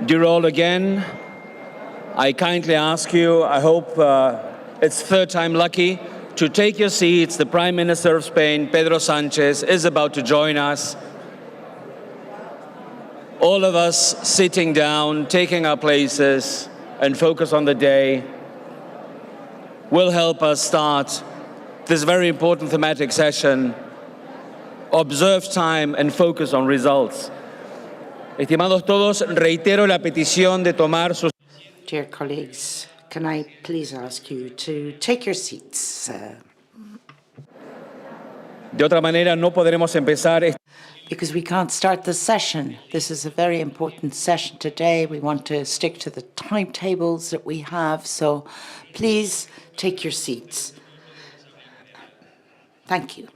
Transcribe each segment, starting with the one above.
Dear all, again, I kindly ask you, I hope it's third time lucky, to take your seats. The Prime Minister of Spain, Pedro Sánchez, is about to join us. All of us sitting down, taking our places, and focus on the day will help us start this very important thematic session. Observe time and focus on results. Estimados todos, reitero la petición de tomar sus... Dear colleagues, can I please ask you to take your seats? De otra manera, no podremos empezar. Because we can't start the session. This is a very important session today. We want to stick to the timetables that we have, so please take your seats. Thank you.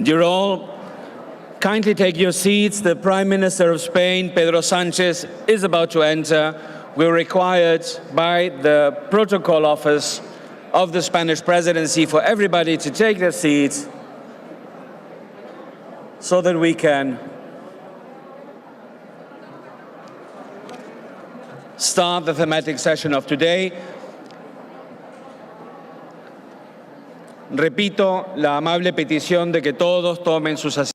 Dear all, kindly take your seats. The Prime Minister of Spain, Pedro Sánchez, is about to enter. We're required by the Protocol Office of the Spanish Presidency for everybody to take their seats so that we can start the thematic session of today. Repito la amable petición de que todos tomen sus asientos.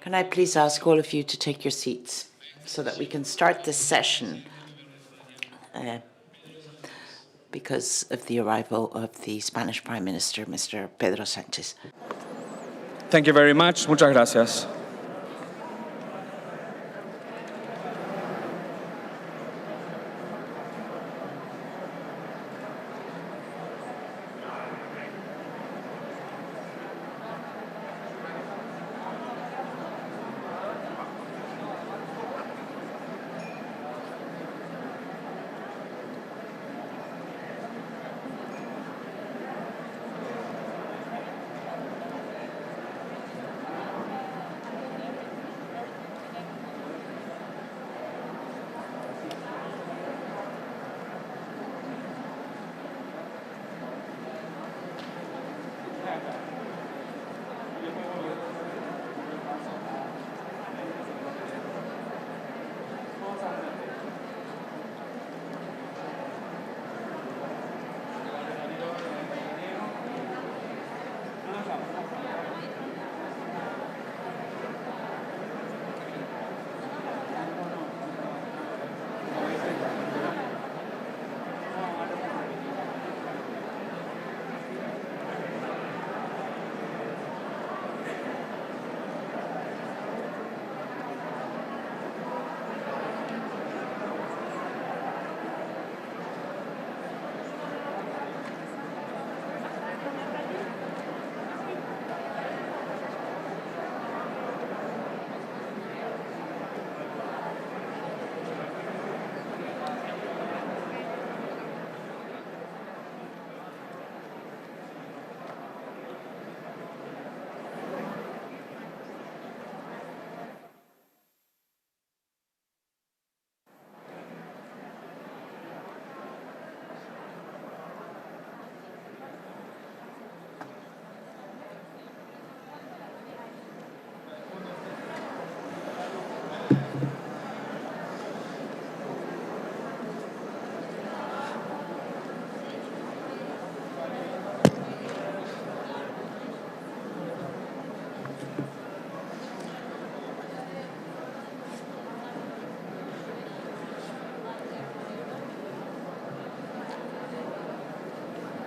Can I please ask all of you to take your seats so that we can start this session because of the arrival of the Spanish Prime Minister, Mr. Pedro Sánchez. Thank you very much. Muchas gracias.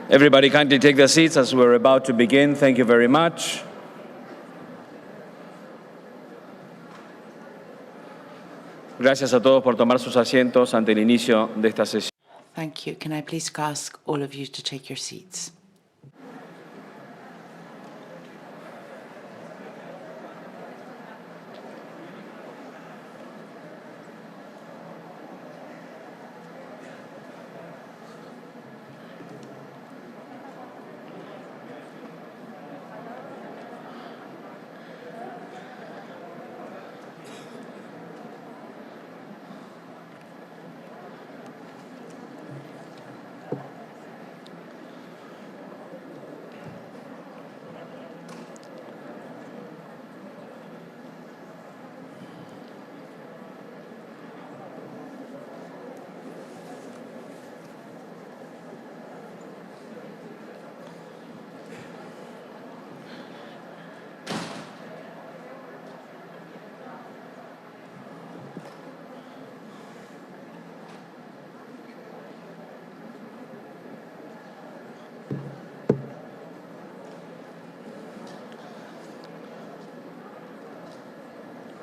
Everybody kindly take their seats as we're about to begin. Thank you very much. Gracias a todos por tomar sus asientos ante el inicio de esta sesión. Thank you. Can I please ask all of you to take your seats?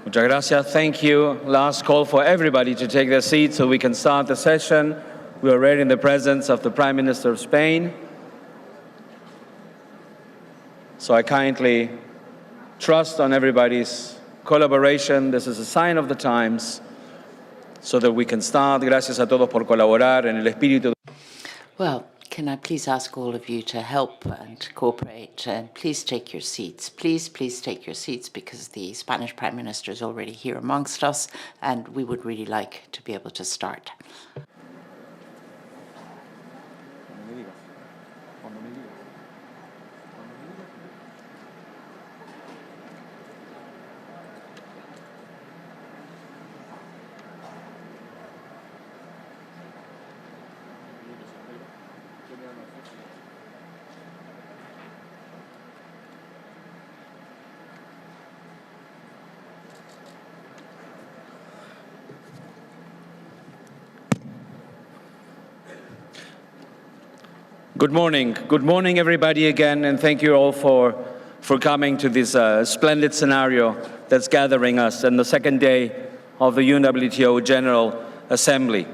Muchas gracias. Thank you. Last call for everybody to take their seats so we can start the session. We are already in the presence of the Prime Minister of Spain. So I kindly trust on everybody's collaboration. This is a sign of the times so that we can start. Gracias a todos por colaborar en el espíritu. Well, can I please ask all of you to help and cooperate, and please take your seats. Please take your seats, because the Spanish Prime Minister is already here amongst us, and we would really like to be able to start. Good morning. Good morning, everybody, again, and thank you all for coming to this splendid scenario that's gathering us on the second day of the UNWTO General Assembly.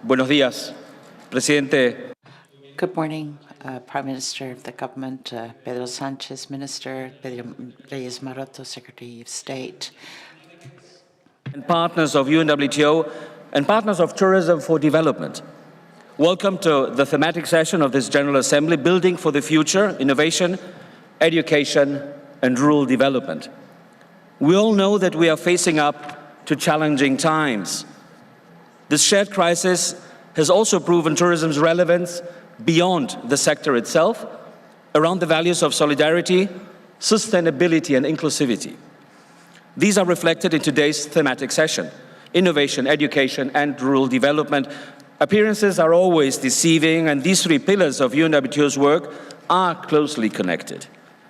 Buenos días, Presidente. Good morning, Prime Minister of the government, Pedro Sanchez, Minister, Pedro Reyes Maroto, Secretary of State. And partners of UNWTO and partners of Tourism for Development. Welcome to the thematic session of this General Assembly, Building for the Future, Innovation, Education, and Rural Development. We all know that we are facing up to challenging times. This shared crisis has also proven tourism's relevance beyond the sector itself, around the values of solidarity, sustainability, and inclusivity. These are reflected in today's thematic session: innovation, education, and rural development. Appearances are always deceiving, and these three pillars of UNWTO's work are closely connected.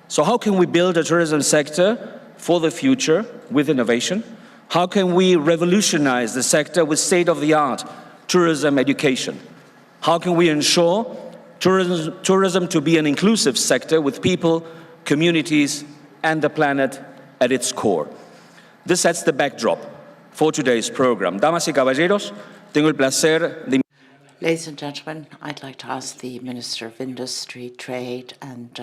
So how can we build a tourism sector for the future with innovation? How can we revolutionize the sector with state-of-the-art tourism education? How can we ensure tourism to be an inclusive sector with people, communities, and the planet at its core? This sets the backdrop for today's program. Damas y caballeros, tengo el placer de... Ladies and gentlemen, I'd like to ask the Minister of Industry, Trade and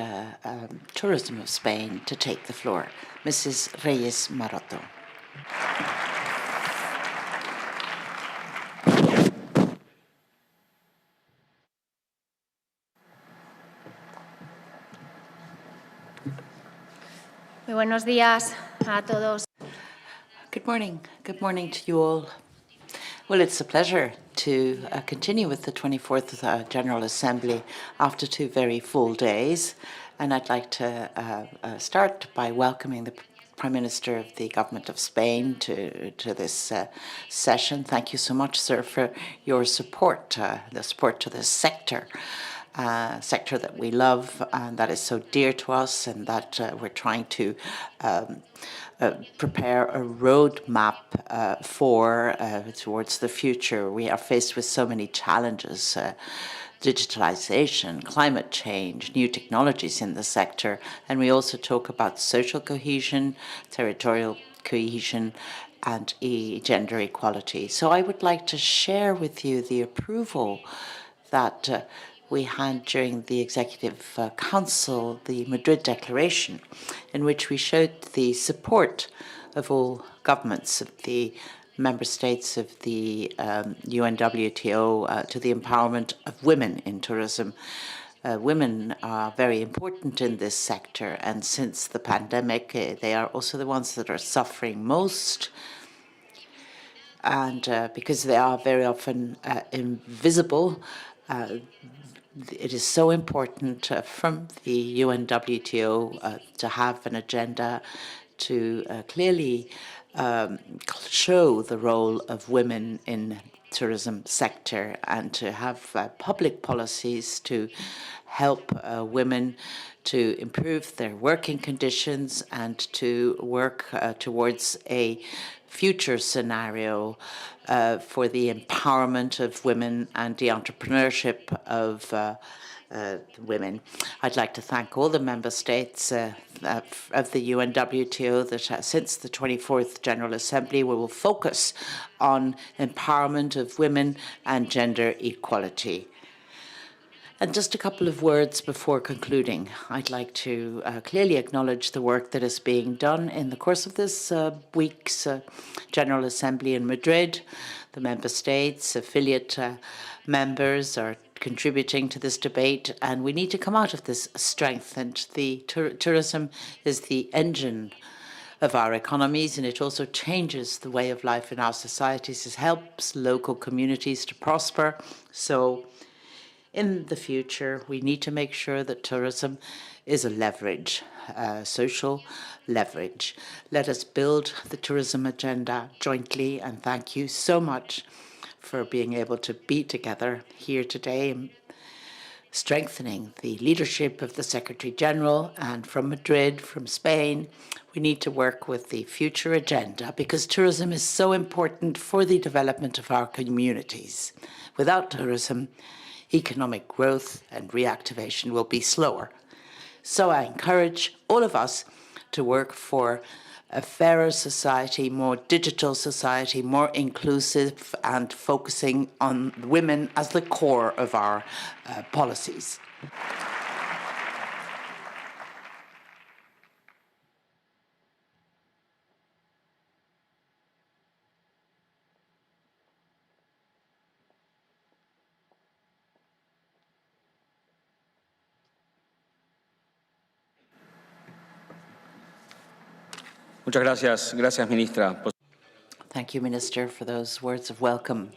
Tourism of Spain to take the floor, Mrs. Reyes Maroto. Muy buenos días a todos. Good morning. Good morning to you all. Well, it's a pleasure to continue with the 24th General Assembly after 2 very full days. And I'd like to start by welcoming the Prime Minister of the Government of Spain to this session. Thank you so much, sir, for your support, the support to this sector. Sector that we love and that is so dear to us, and that we're trying to prepare a roadmap for towards the future. We are faced with so many challenges digitalization, climate change, new technologies in the sector, and we also talk about social cohesion, territorial cohesion, and gender equality. So I would like to share with you the approval that we had during the Executive Council, the Madrid Declaration, in which we showed the support of all governments of the member states of the UNWTO to the empowerment of women in tourism. Women are very important in this sector, and since the pandemic, they are also the ones that are suffering most. And because they are very often invisible, it is so important from the UNWTO to have an agenda to clearly show the role of women in tourism sector and to have public policies to help women to improve their working conditions and to work towards a future scenario for the empowerment of women and the entrepreneurship of women. I'd like to thank all the member states of the UNWTO that since the 24th General Assembly we will focus on empowerment of women and gender equality. And just a couple of words before concluding. I'd like to clearly acknowledge the work that is being done in the course of this week's General Assembly in Madrid. The member states, affiliate members are contributing to this debate, and we need to come out of this strengthened. The tourism is the engine of our economies, and it also changes the way of life in our societies. It helps local communities to prosper. So in the future, we need to make sure that tourism is a leverage, social leverage. Let us build the tourism agenda jointly, and thank you so much for being able to be together here today, strengthening the leadership of the Secretary General. And from Madrid, from Spain, we need to work with the future agenda because tourism is so important for the development of our communities. Without tourism, economic growth and reactivation will be slower. So I encourage all of us to work for a fairer society, more digital society, more inclusive, and focusing on women as the core of our policies. Muchas gracias. Gracias, ministra. Thank you, Minister, for those words of welcome.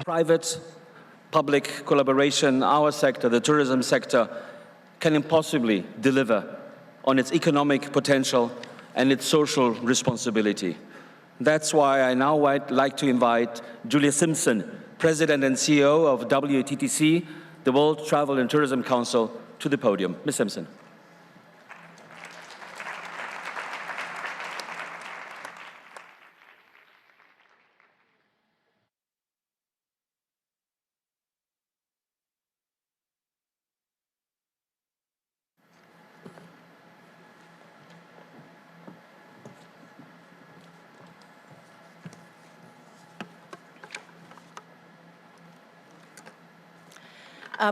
Private-public collaboration, our sector, the tourism sector, can impossibly deliver on its economic potential and its social responsibility. That's why I now would like to invite Julia Simpson, President and CEO of WTTC, the World Travel and Tourism Council, to the podium. Ms. Simpson.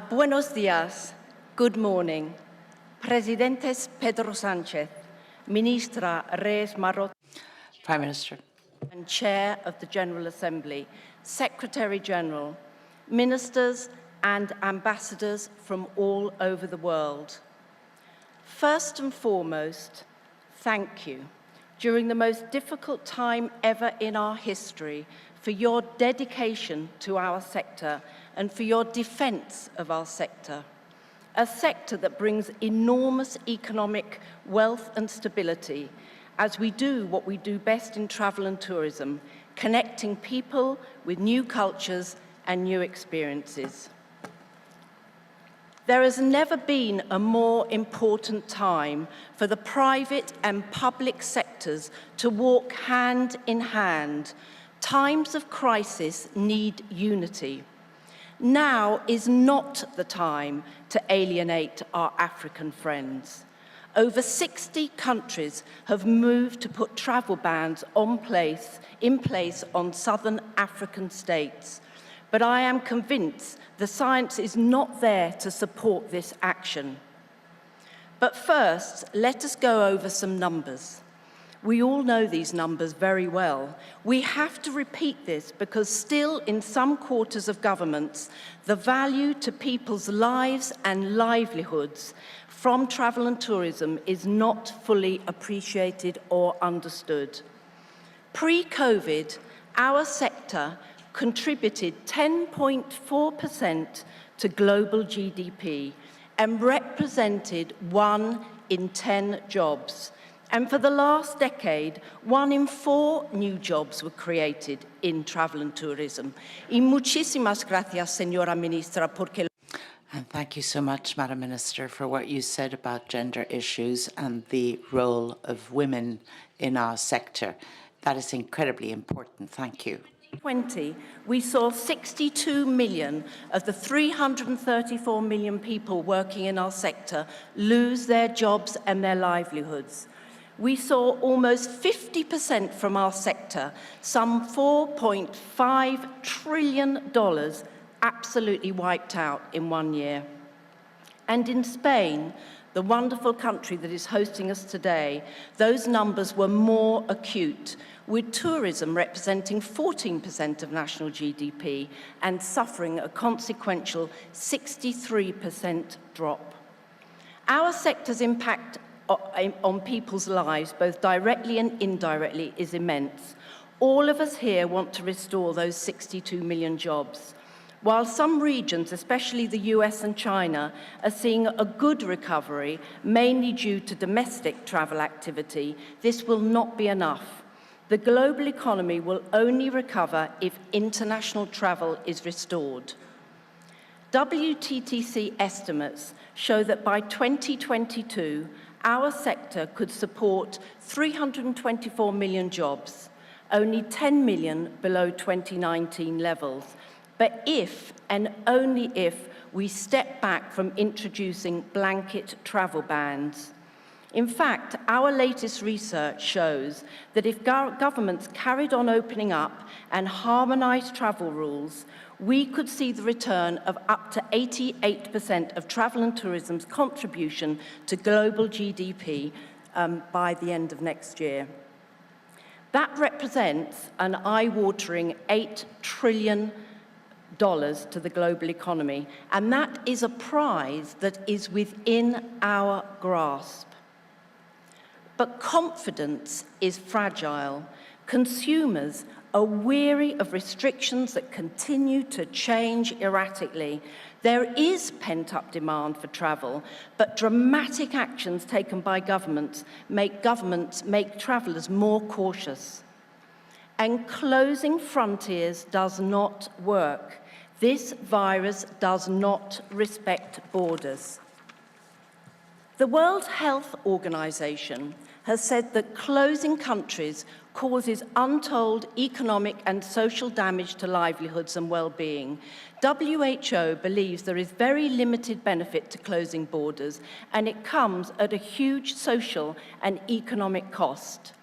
Buenos días. Good morning. Presidentes Pedro Sánchez, Ministra Reyes Marot, Prime Minister. and Chair of the General Assembly, Secretary General, ministers and ambassadors from all over the world. First and foremost, thank you during the most difficult time ever in our history for your dedication to our sector and for your defence of our sector, a sector that brings enormous economic wealth and stability as we do what we do best in travel and tourism, connecting people with new cultures and new experiences. There has never been a more important time for the private and public sectors to walk hand in hand. Times of crisis need unity. Now is not the time to alienate our African friends. Over 60 countries have moved to put travel bans in place on southern African states. But I am convinced the science is not there to support this action. But first, let us go over some numbers. We all know these numbers very well. We have to repeat this because still in some quarters of governments, the value to people's lives and livelihoods from travel and tourism is not fully appreciated or understood. Pre-COVID, our sector contributed 10.4% to global GDP and represented 1 in 10 jobs. And for the last decade, 1 in 4 new jobs were created in travel and tourism. Y muchísimas gracias, señora ministra, porque... And thank you so much, Madam Minister, for what you said about gender issues and the role of women in our sector. That is incredibly important. Thank you. 2020, we saw 62 million of the 334 million people working in our sector lose their jobs and their livelihoods. We saw almost 50% from our sector, some $4.5 trillion, absolutely wiped out in 1 year. And in Spain, the wonderful country that is hosting us today, those numbers were more acute, with tourism representing 14% of national GDP and suffering a consequential 63% drop. Our sector's impact on people's lives, both directly and indirectly, is immense. All of us here want to restore those 62 million jobs. While some regions, especially the US and China, are seeing a good recovery, mainly due to domestic travel activity, this will not be enough. The global economy will only recover if international travel is restored. WTTC estimates show that by 2022, our sector could support 324 million jobs, only 10 million below 2019 levels. But if, and only if, we step back from introducing blanket travel bans. In fact, our latest research shows that if governments carried on opening up and harmonized travel rules, we could see the return of up to 88% of travel and tourism's contribution to global GDP by the end of next year. That represents an eye-watering $8 trillion to the global economy, and that is a prize that is within our grasp. But confidence is fragile. Consumers are weary of restrictions that continue to change erratically. There is pent-up demand for travel, but dramatic actions taken by governments make travelers more cautious. And closing frontiers does not work. This virus does not respect borders. The World Health Organization has said that closing countries causes untold economic and social damage to livelihoods and well-being. WHO believes there is very limited benefit to closing borders, and it comes at a huge social and economic cost.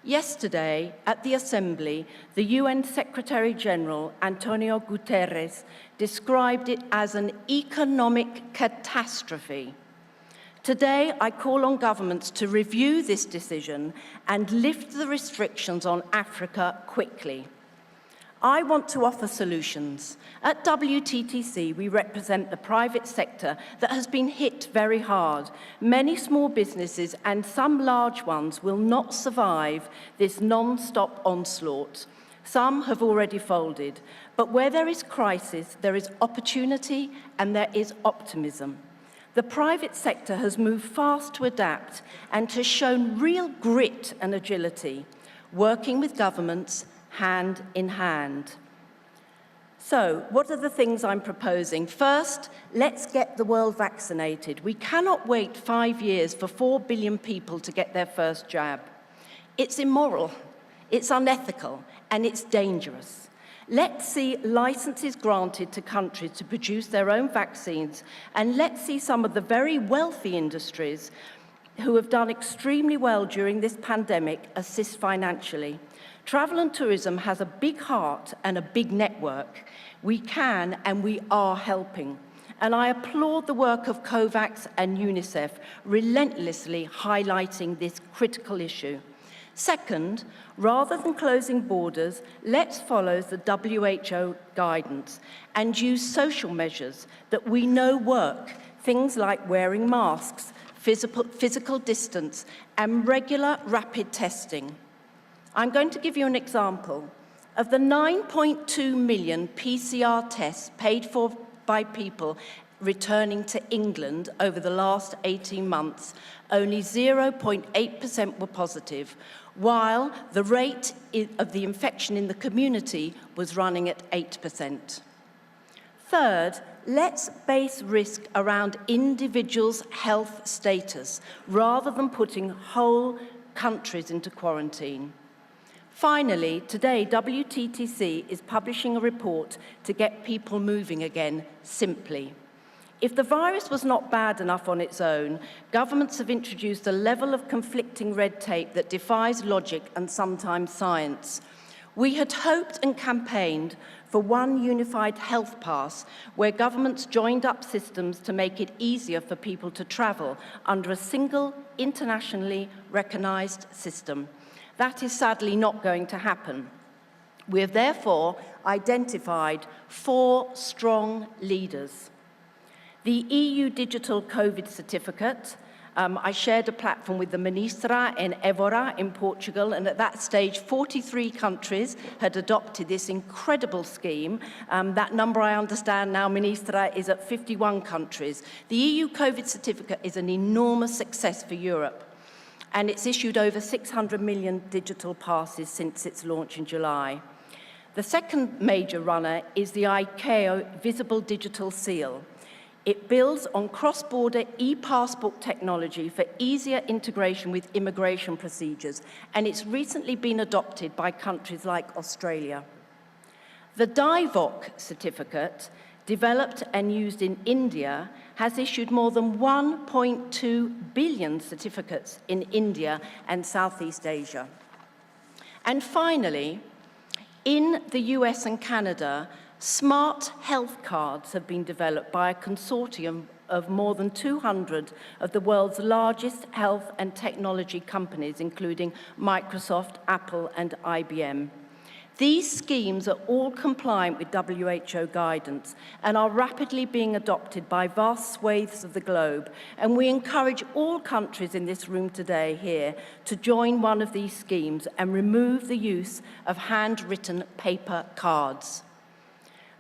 Yesterday, at the Assembly, the UN Secretary-General, Antonio Guterres, described it as an economic catastrophe. Today, I call on governments to review this decision and lift the restrictions on Africa quickly. I want to offer solutions. At WTTC, we represent the private sector that has been hit very hard. Many small businesses and some large ones will not survive this non-stop onslaught. Some have already folded. But where there is crisis, there is opportunity and there is optimism. The private sector has moved fast to adapt and has shown real grit and agility, working with governments hand in hand. So, what are the things I'm proposing? First, let's get the world vaccinated. We cannot wait 5 years for 4 billion people to get their first jab. It's immoral, it's unethical, and it's dangerous. Let's see licenses granted to countries to produce their own vaccines, and let's see some of the very wealthy industries who have done extremely well during this pandemic assist financially. Travel and tourism has a big heart and a big network. We can and we are helping. And I applaud the work of COVAX and UNICEF, relentlessly highlighting this critical issue. Second, rather than closing borders, let's follow the WHO guidance and use social measures that we know work, things like wearing masks, physical distance, and regular rapid testing. I'm going to give you an example. Of the 9.2 million PCR tests paid for by people returning to England over the last 18 months, only 0.8% were positive, while the rate of the infection in the community was running at 8%. Third, let's base risk around individuals' health status rather than putting whole countries into quarantine. Finally, today, WTTC is publishing a report to get people moving again, simply. If the virus was not bad enough on its own, governments have introduced a level of conflicting red tape that defies logic and sometimes science. We had hoped and campaigned for one unified health pass, where governments joined up systems to make it easier for people to travel under a single, internationally recognised system. That is sadly not going to happen. We have therefore identified 4 strong leaders. The EU Digital COVID Certificate. I shared a platform with the Ministra in Évora in Portugal, and at that stage, 43 countries had adopted this incredible scheme. That number, I understand now, Ministra, is at 51 countries. The EU COVID Certificate is an enormous success for Europe, and it's issued over 600 million digital passes since its launch in July. The second major runner is the ICAO Visible Digital Seal. It builds on cross-border e-passport technology for easier integration with immigration procedures, and it's recently been adopted by countries like Australia. The DIVOC certificate, developed and used in India, has issued more than 1.2 billion certificates in India and Southeast Asia. And finally, in the US and Canada, smart health cards have been developed by a consortium of more than 200 of the world's largest health and technology companies, including Microsoft, Apple, and IBM. These schemes are all compliant with WHO guidance and are rapidly being adopted by vast swathes of the globe, and we encourage all countries in this room today here to join one of these schemes and remove the use of handwritten paper cards.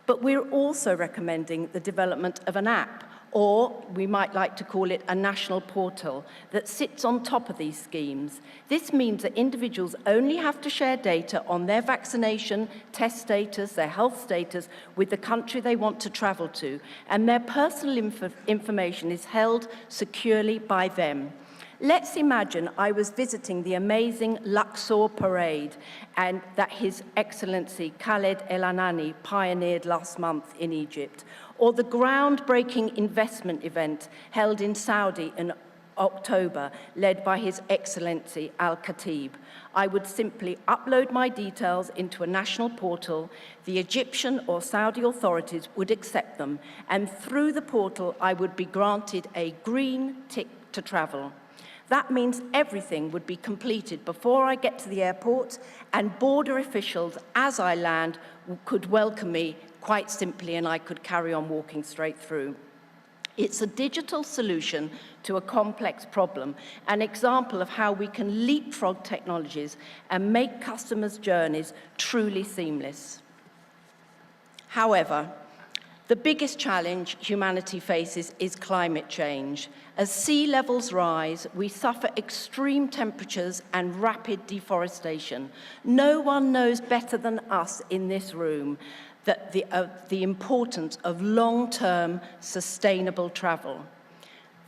But we're also recommending the development of an app, or we might like to call it a national portal, that sits on top of these schemes. This means that individuals only have to share data on their vaccination, test status, their health status with the country they want to travel to, and their personal information is held securely by them. Let's imagine I was visiting the amazing Luxor parade and that His Excellency Khaled El-Anani pioneered last month in Egypt, or the groundbreaking investment event held in Saudi in October, led by His Excellency Al-Khatib. I would simply upload my details into a national portal, the Egyptian or Saudi authorities would accept them, and through the portal I would be granted a green tick to travel. That means everything would be completed before I get to the airport, and border officials, as I land, could welcome me quite simply, and I could carry on walking straight through. It's a digital solution to a complex problem, an example of how we can leapfrog technologies and make customers' journeys truly seamless. However, the biggest challenge humanity faces is climate change. As sea levels rise, we suffer extreme temperatures and rapid deforestation. No one knows better than us in this room that the importance of long-term sustainable travel.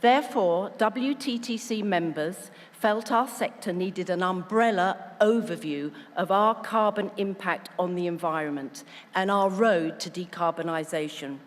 Therefore, WTTC members felt our sector needed an umbrella overview of our carbon impact on the environment and our road to decarbonisation.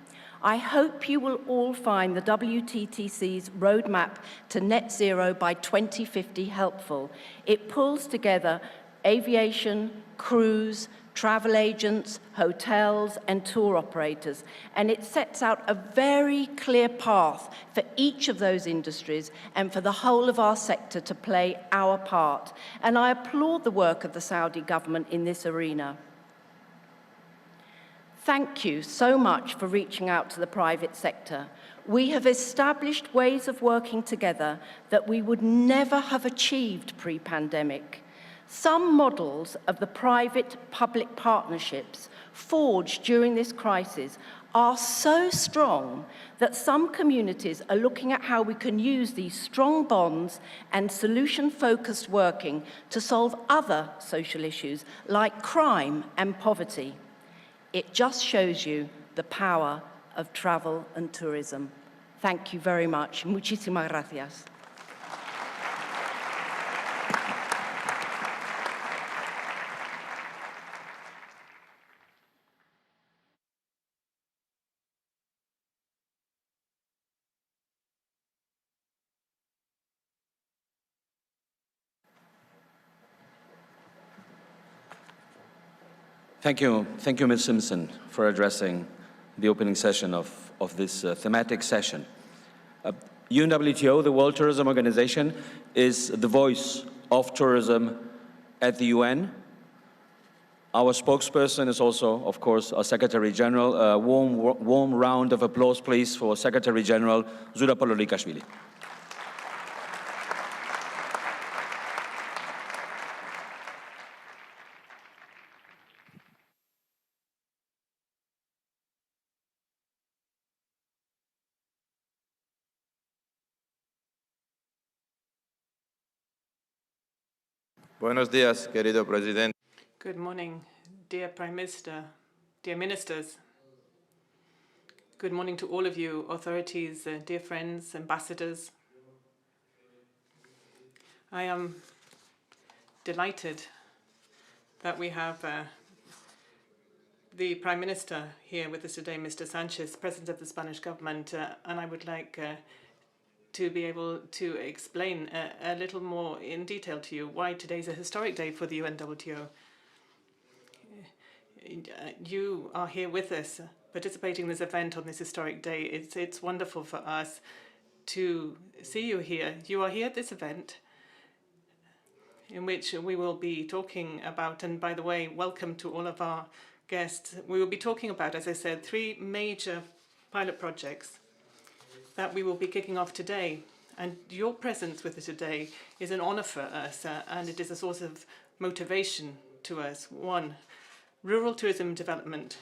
I hope you will all find the WTTC's roadmap to net zero by 2050 helpful. It pulls together aviation, cruise, travel agents, hotels, and tour operators, and it sets out a very clear path for each of those industries and for the whole of our sector to play our part. And I applaud the work of the Saudi government in this arena. Thank you so much for reaching out to the private sector. We have established ways of working together that we would never have achieved pre-pandemic. Some models of the private-public partnerships forged during this crisis are so strong that some communities are looking at how we can use these strong bonds and solution-focused working to solve other social issues like crime and poverty. It just shows you the power of travel and tourism. Thank you very much. Muchísimas gracias. Thank you, Ms. Simpson, for addressing the opening session of this thematic session. UNWTO, the World Tourism Organization, is the voice of tourism at the UN. Our spokesperson is also, of course, our Secretary General. A warm round of applause, please, for Secretary General Zura Pololikashvili. Buenos días, querido presidente. Good morning, dear Prime Minister, dear ministers. Good morning to all of you, authorities, dear friends, ambassadors. I am delighted that we have the Prime Minister here with us today, Mr. Sanchez, President of the Spanish government, and I would like to be able to explain a little more in detail to you why today's a historic day for the UNWTO. You are here with us, participating in this event on this historic day. It's wonderful for us to see you here. You are here at this event in which we will be talking about, and by the way, welcome to all of our guests. We will be talking about, as I said, 3 major pilot projects that we will be kicking off today. And your presence with us today is an honor for us, and it is a source of motivation to us. 1, rural tourism development.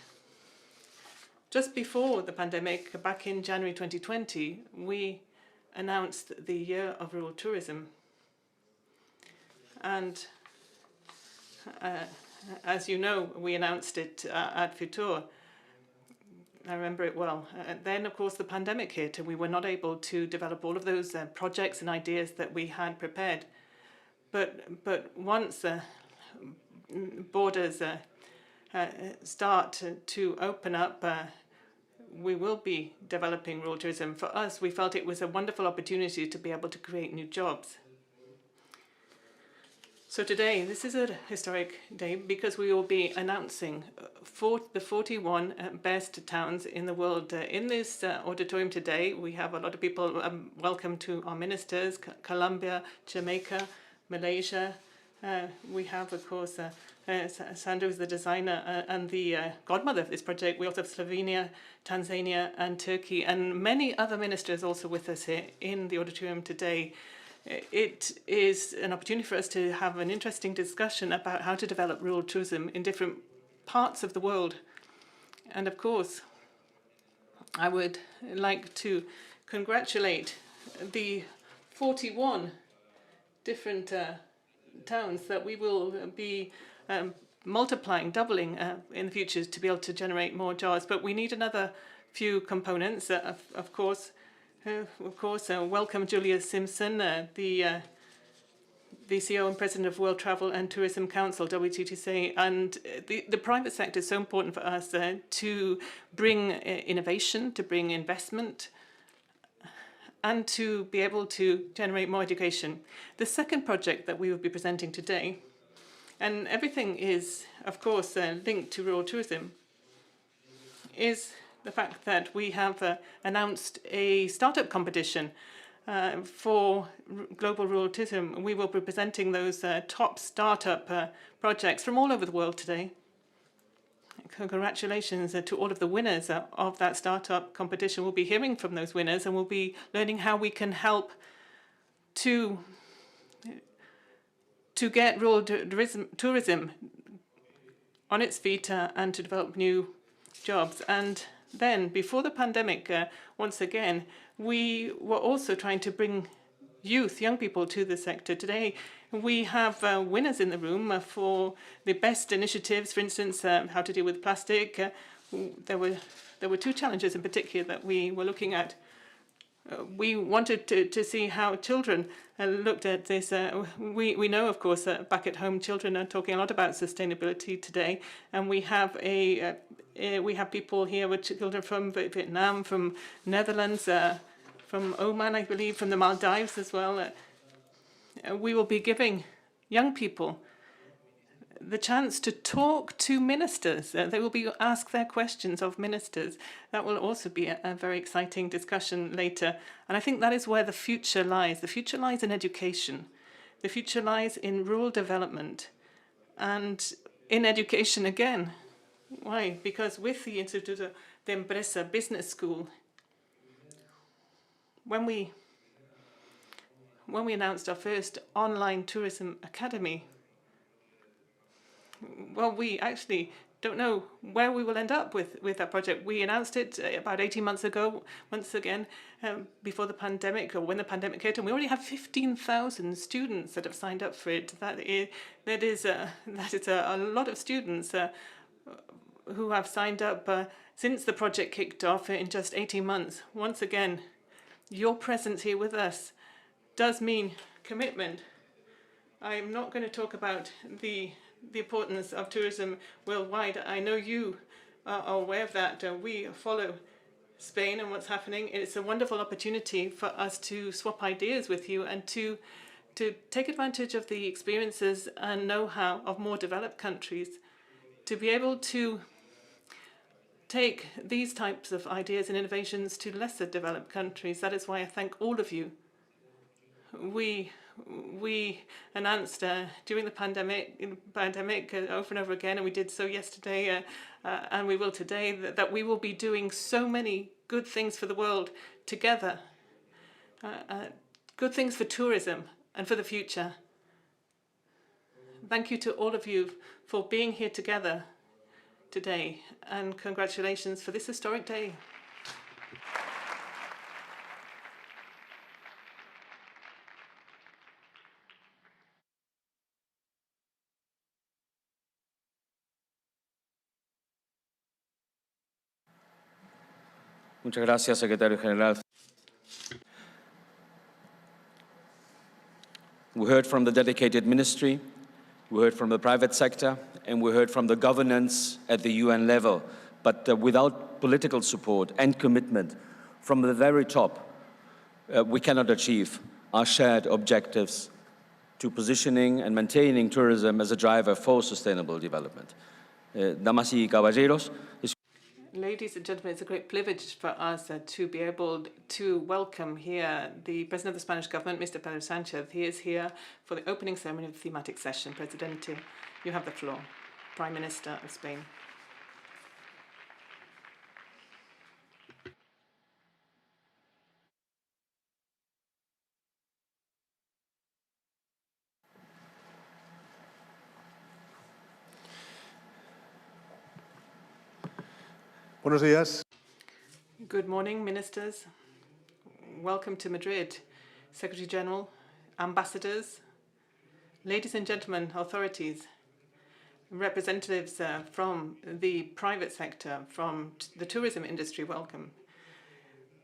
Just before the pandemic, back in January 2020, we announced the Year of Rural Tourism. And as you know, we announced it at Futur. I remember it well. Then, of course, the pandemic hit, and we were not able to develop all of those projects and ideas that we had prepared. But once borders start to open up, we will be developing rural tourism. For us, we felt it was a wonderful opportunity to be able to create new jobs. So today, this is a historic day because we will be announcing the 41 best towns in the world. In this auditorium today, we have a lot of people. Welcome to our ministers, Colombia, Jamaica, Malaysia. We have, of course, Sandra is the designer and the godmother of this project. We also have Slovenia, Tanzania, and Turkey, and many other ministers also with us here in the auditorium today. It is an opportunity for us to have an interesting discussion about how to develop rural tourism in different parts of the world. And of course, I would like to congratulate the 41 different towns that we will be multiplying, doubling in the future to be able to generate more jobs. But we need another few components, of course. Of course, welcome Julia Simpson, the CEO and President of World Travel and Tourism Council, WTTC. And the private sector is so important for us to bring innovation, to bring investment, and to be able to generate more education. The second project that we will be presenting today, and everything is, of course, linked to rural tourism, is the fact that we have announced a startup competition for global rural tourism. We will be presenting those top startup projects from all over the world today. Congratulations to all of the winners of that startup competition. We'll be hearing from those winners and we'll be learning how we can help to get rural tourism on its feet and to develop new jobs. And then, before the pandemic, once again, we were also trying to bring young people to the sector. Today, we have winners in the room for the best initiatives, for instance, how to deal with plastic. There were two challenges in particular that we were looking at. We wanted to see how children looked at this. We know, of course, back at home, children are talking a lot about sustainability today, and we have people here with children from Vietnam, from Netherlands, from Oman, I believe, from the Maldives as well. We will be giving young people the chance to talk to ministers. They will be asked their questions of ministers. That will also be a very exciting discussion later. And I think that is where the future lies. The future lies in education. The future lies in rural development and in education again. Why? Because with the Instituto de Empresa Business School, when we announced our first online tourism academy, well, we actually don't know where we will end up with that project. We announced it about 18 months ago, once again, before the pandemic, or when the pandemic hit, and we already have 15,000 students that have signed up for it. That is a lot of students who have signed up since the project kicked off in just 18 months. Once again, your presence here with us does mean commitment. I'm not going to talk about the importance of tourism worldwide. I know you are aware of that. We follow Spain and what's happening. It's a wonderful opportunity for us to swap ideas with you and to take advantage of the experiences and know-how of more developed countries, to be able to take these types of ideas and innovations to lesser developed countries. That is why I thank all of you. We announced during the pandemic over and over again, and we did so yesterday, and we will today, that we will be doing so many good things for the world together, good things for tourism and for the future. Thank you to all of you for being here together today, and congratulations for this historic day. Muchas gracias, Secretario General. We heard from the dedicated ministry, we heard from the private sector, and we heard from the governance at the UN level. But without political support and commitment from the very top, we cannot achieve our shared objectives to positioning and maintaining tourism as a driver for sustainable development. Damas y caballeros, Ladies and gentlemen, it's a great privilege for us to be able to welcome here the President of the Spanish government, Mr. Pedro Sánchez. He is here for the opening ceremony of the thematic session. Presidente, you have the floor. Prime Minister of Spain. Buenos días. Good morning, ministers. Welcome to Madrid. Secretary General, ambassadors, ladies and gentlemen, authorities, representatives from the private sector, from the tourism industry, welcome.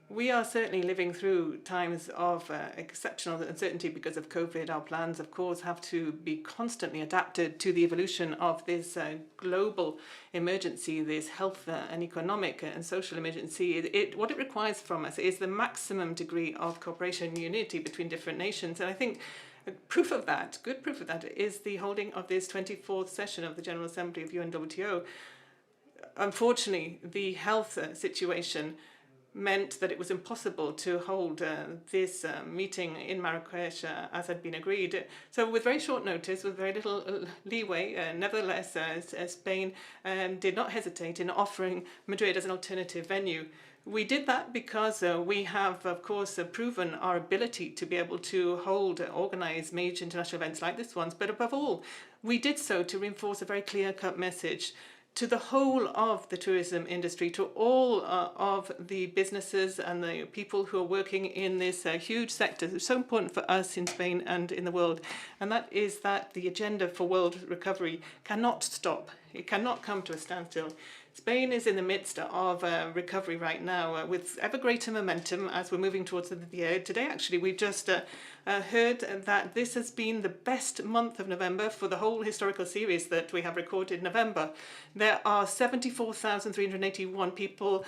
We are certainly living through times of exceptional uncertainty because of COVID. Our plans, of course, have to be constantly adapted to the evolution of this global emergency, this health and economic and social emergency. What it requires from us is the maximum degree of cooperation and unity between different nations. And I think proof of that, good proof of that, is the holding of this 24th session of the General Assembly of UNWTO. Unfortunately, the health situation meant that it was impossible to hold this meeting in Marrakesh as had been agreed. So with very short notice, with very little leeway, nevertheless, Spain did not hesitate in offering Madrid as an alternative venue. We did that because we have, of course, proven our ability to be able to organise major international events like this one. But above all, we did so to reinforce a very clear-cut message to the whole of the tourism industry, to all of the businesses and the people who are working in this huge sector. It's so important for us in Spain and in the world. And that is that the agenda for world recovery cannot stop. It cannot come to a standstill. Spain is in the midst of recovery right now with ever greater momentum as we're moving towards the end of the year. Today, actually, we've just heard that this has been the best month of November for the whole historical series that we have recorded in November. There are 74,381 people,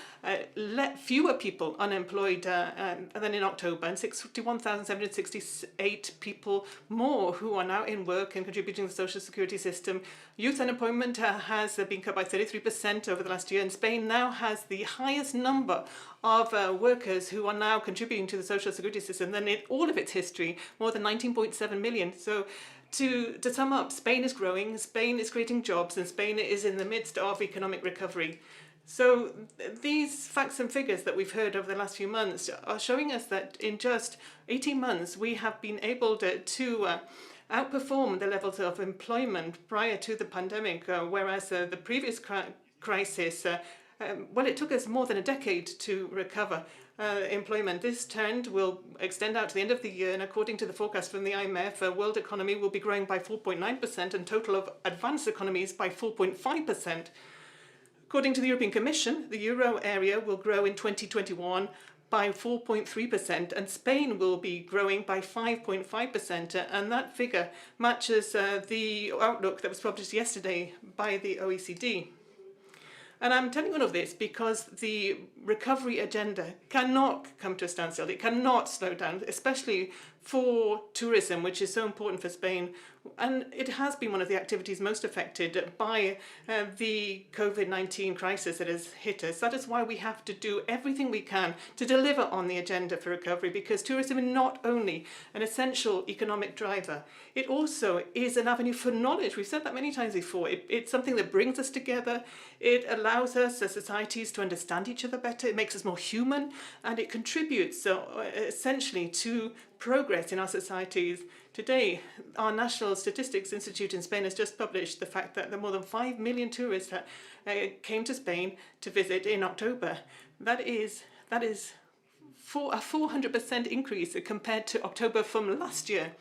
fewer people unemployed than in October, and 61,768 people more who are now in work and contributing to the social security system. Youth unemployment has been cut by 33% over the last year, and Spain now has the highest number of workers who are now contributing to the social security system than in all of its history, more than 19.7 million. So to sum up, Spain is growing, Spain is creating jobs, and Spain is in the midst of economic recovery. So these facts and figures that we've heard over the last few months are showing us that in just 18 months we have been able to outperform the levels of employment prior to the pandemic, whereas the previous crisis, well, it took us more than a decade to recover employment. This trend will extend out to the end of the year, and according to the forecast from the IMF, world economy will be growing by 4.9% and total of advanced economies by 4.5%. According to the European Commission, the euro area will grow in 2021 by 4.3%, and Spain will be growing by 5.5%, and that figure matches the outlook that was published yesterday by the OECD. And I'm telling you all of this because the recovery agenda cannot come to a standstill. It cannot slow down, especially for tourism, which is so important for Spain. And it has been one of the activities most affected by the COVID-19 crisis that has hit us. That is why we have to do everything we can to deliver on the agenda for recovery, because tourism is not only an essential economic driver, it also is an avenue for knowledge. We've said that many times before. It's something that brings us together. It allows us as societies to understand each other better. It makes us more human, and it contributes essentially to progress in our societies. Today, our National Statistics Institute in Spain has just published the fact that there are more than 5 million tourists that came to Spain to visit in October. That is a 400% increase compared to October from last year.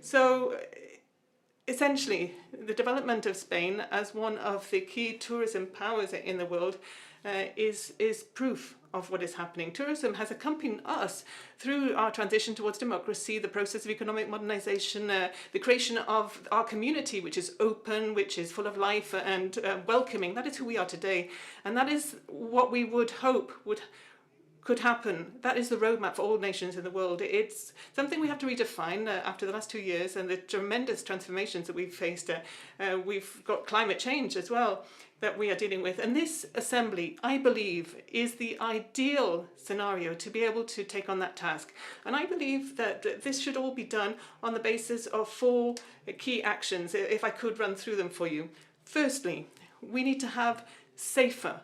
So essentially, the development of Spain as one of the key tourism powers in the world is proof of what is happening. Tourism has accompanied us through our transition towards democracy, the process of economic modernization, the creation of our community, which is open, which is full of life and welcoming. That is who we are today. And that is what we would hope could happen. That is the roadmap for all nations in the world. It's something we have to redefine after the last 2 years and the tremendous transformations that we've faced. We've got climate change as well that we are dealing with. And this assembly, I believe, is the ideal scenario to be able to take on that task. And I believe that this should all be done on the basis of 4 key actions, if I could run through them for you. Firstly, we need to have safer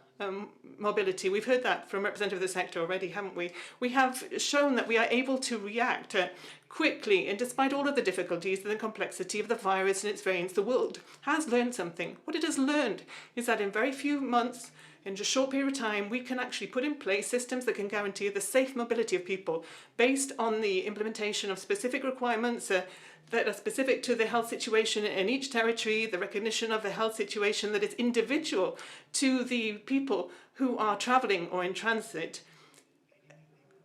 mobility. We've heard that from representatives of the sector already, haven't we? We have shown that we are able to react quickly, and despite all of the difficulties and the complexity of the virus and its variants, the world has learned something. What it has learned is that in very few months, in just a short period of time, we can actually put in place systems that can guarantee the safe mobility of people based on the implementation of specific requirements that are specific to the health situation in each territory, the recognition of the health situation that is individual to the people who are travelling or in transit.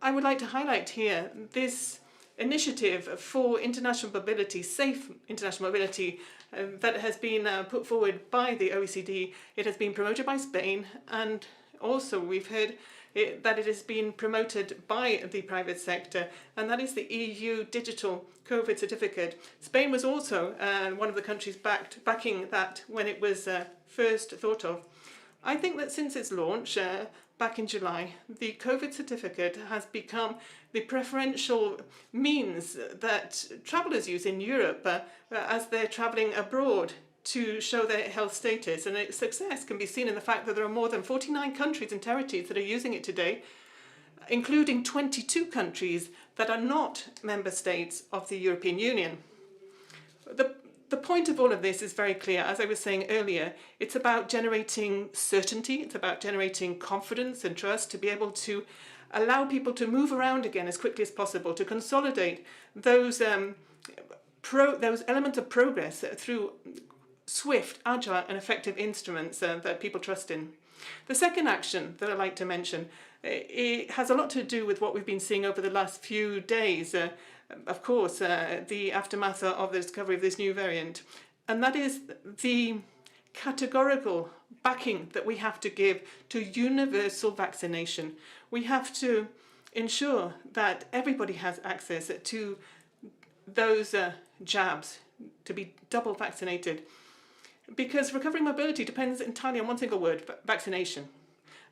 I would like to highlight here this initiative for international mobility, safe international mobility, that has been put forward by the OECD. It has been promoted by Spain, and also we've heard that it has been promoted by the private sector, and that is the EU digital COVID certificate. Spain was also one of the countries backing that when it was first thought of. I think that since its launch back in July, the COVID certificate has become the preferential means that travellers use in Europe as they're travelling abroad to show their health status. And its success can be seen in the fact that there are more than 49 countries and territories that are using it today, including 22 countries that are not member states of the European Union. The point of all of this is very clear. As I was saying earlier, it's about generating certainty, it's about generating confidence and trust to be able to allow people to move around again as quickly as possible, to consolidate those elements of progress through swift, agile and effective instruments that people trust in. The second action that I'd like to mention, it has a lot to do with what we've been seeing over the last few days. Of course, the aftermath of the discovery of this new variant, and that is the categorical backing that we have to give to universal vaccination. We have to ensure that everybody has access to those jabs, to be double vaccinated. Because recovering mobility depends entirely on one single word, vaccination.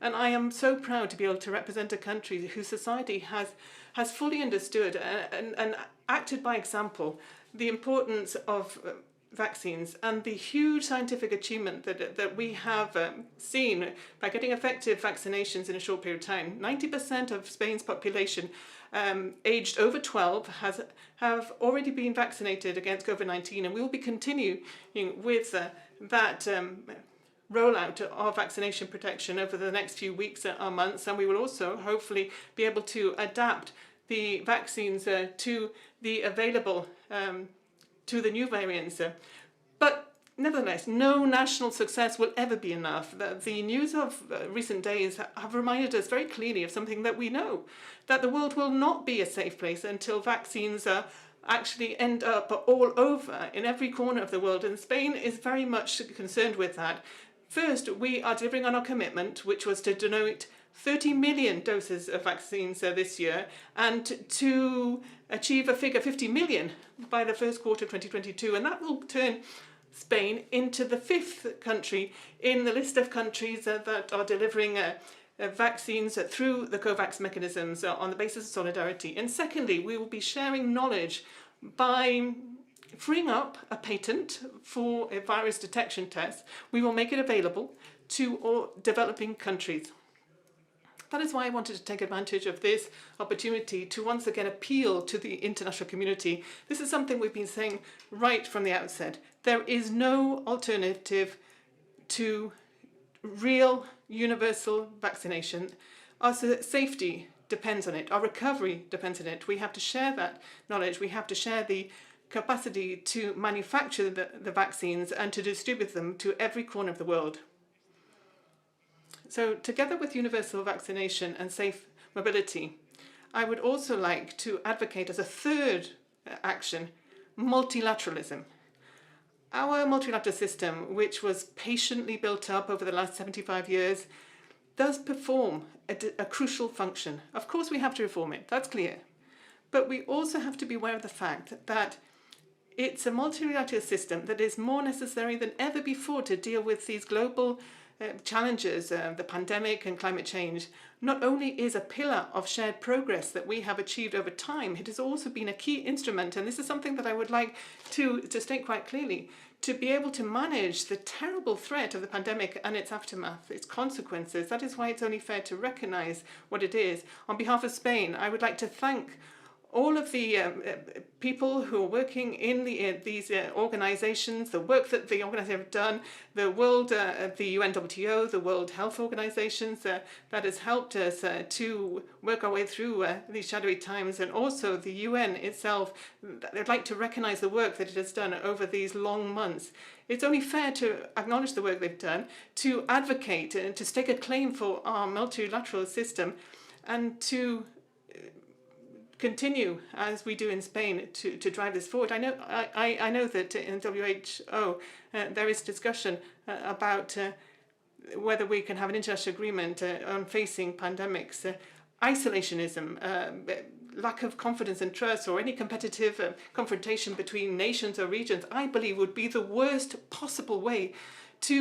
And I am so proud to be able to represent a country whose society has fully understood and acted by example the importance of vaccines and the huge scientific achievement that we have seen by getting effective vaccinations in a short period of time. 90% of Spain's population aged over 12 have already been vaccinated against COVID-19, and we will be continuing with that rollout of vaccination protection over the next few weeks or months, and we will also hopefully be able to adapt the vaccines to the available to the new variants. But nevertheless, no national success will ever be enough. The news of recent days have reminded us very clearly of something that we know, that the world will not be a safe place until vaccines actually end up all over in every corner of the world, and Spain is very much concerned with that. First, we are delivering on our commitment, which was to donate 30 million doses of vaccines this year, and to achieve a figure 50 million by the first quarter of 2022, and that will turn Spain into the 5th country in the list of countries that are delivering vaccines through the COVAX mechanisms on the basis of solidarity. And secondly, we will be sharing knowledge by freeing up a patent for a virus detection test. We will make it available to all developing countries. That is why I wanted to take advantage of this opportunity to once again appeal to the international community. This is something we've been saying right from the outset. There is no alternative to real universal vaccination. Our safety depends on it. Our recovery depends on it. We have to share that knowledge. We have to share the capacity to manufacture the vaccines and to distribute them to every corner of the world. So together with universal vaccination and safe mobility, I would also like to advocate as a third action, multilateralism. Our multilateral system, which was patiently built up over the last 75 years, does perform a crucial function. Of course, we have to reform it, that's clear. But we also have to be aware of the fact that it's a multilateral system that is more necessary than ever before to deal with these global challenges, the pandemic and climate change. Not only is a pillar of shared progress that we have achieved over time, it has also been a key instrument, and this is something that I would like to state quite clearly, to be able to manage the terrible threat of the pandemic and its aftermath, its consequences. That is why it's only fair to recognise what it is. On behalf of Spain, I would like to thank all of the people who are working in these organizations, the work that the organizations have done, the UNWTO, the World Health Organizations, that has helped us to work our way through these shadowy times, and also the UN itself. I'd like to recognize the work that it has done over these long months. It's only fair to acknowledge the work they've done, to advocate and to stake a claim for our multilateral system, and to continue, as we do in Spain, to drive this forward. I know that in WHO there is discussion about whether we can have an international agreement on facing pandemics. Isolationism, lack of confidence and trust, or any competitive confrontation between nations or regions, I believe would be the worst possible way to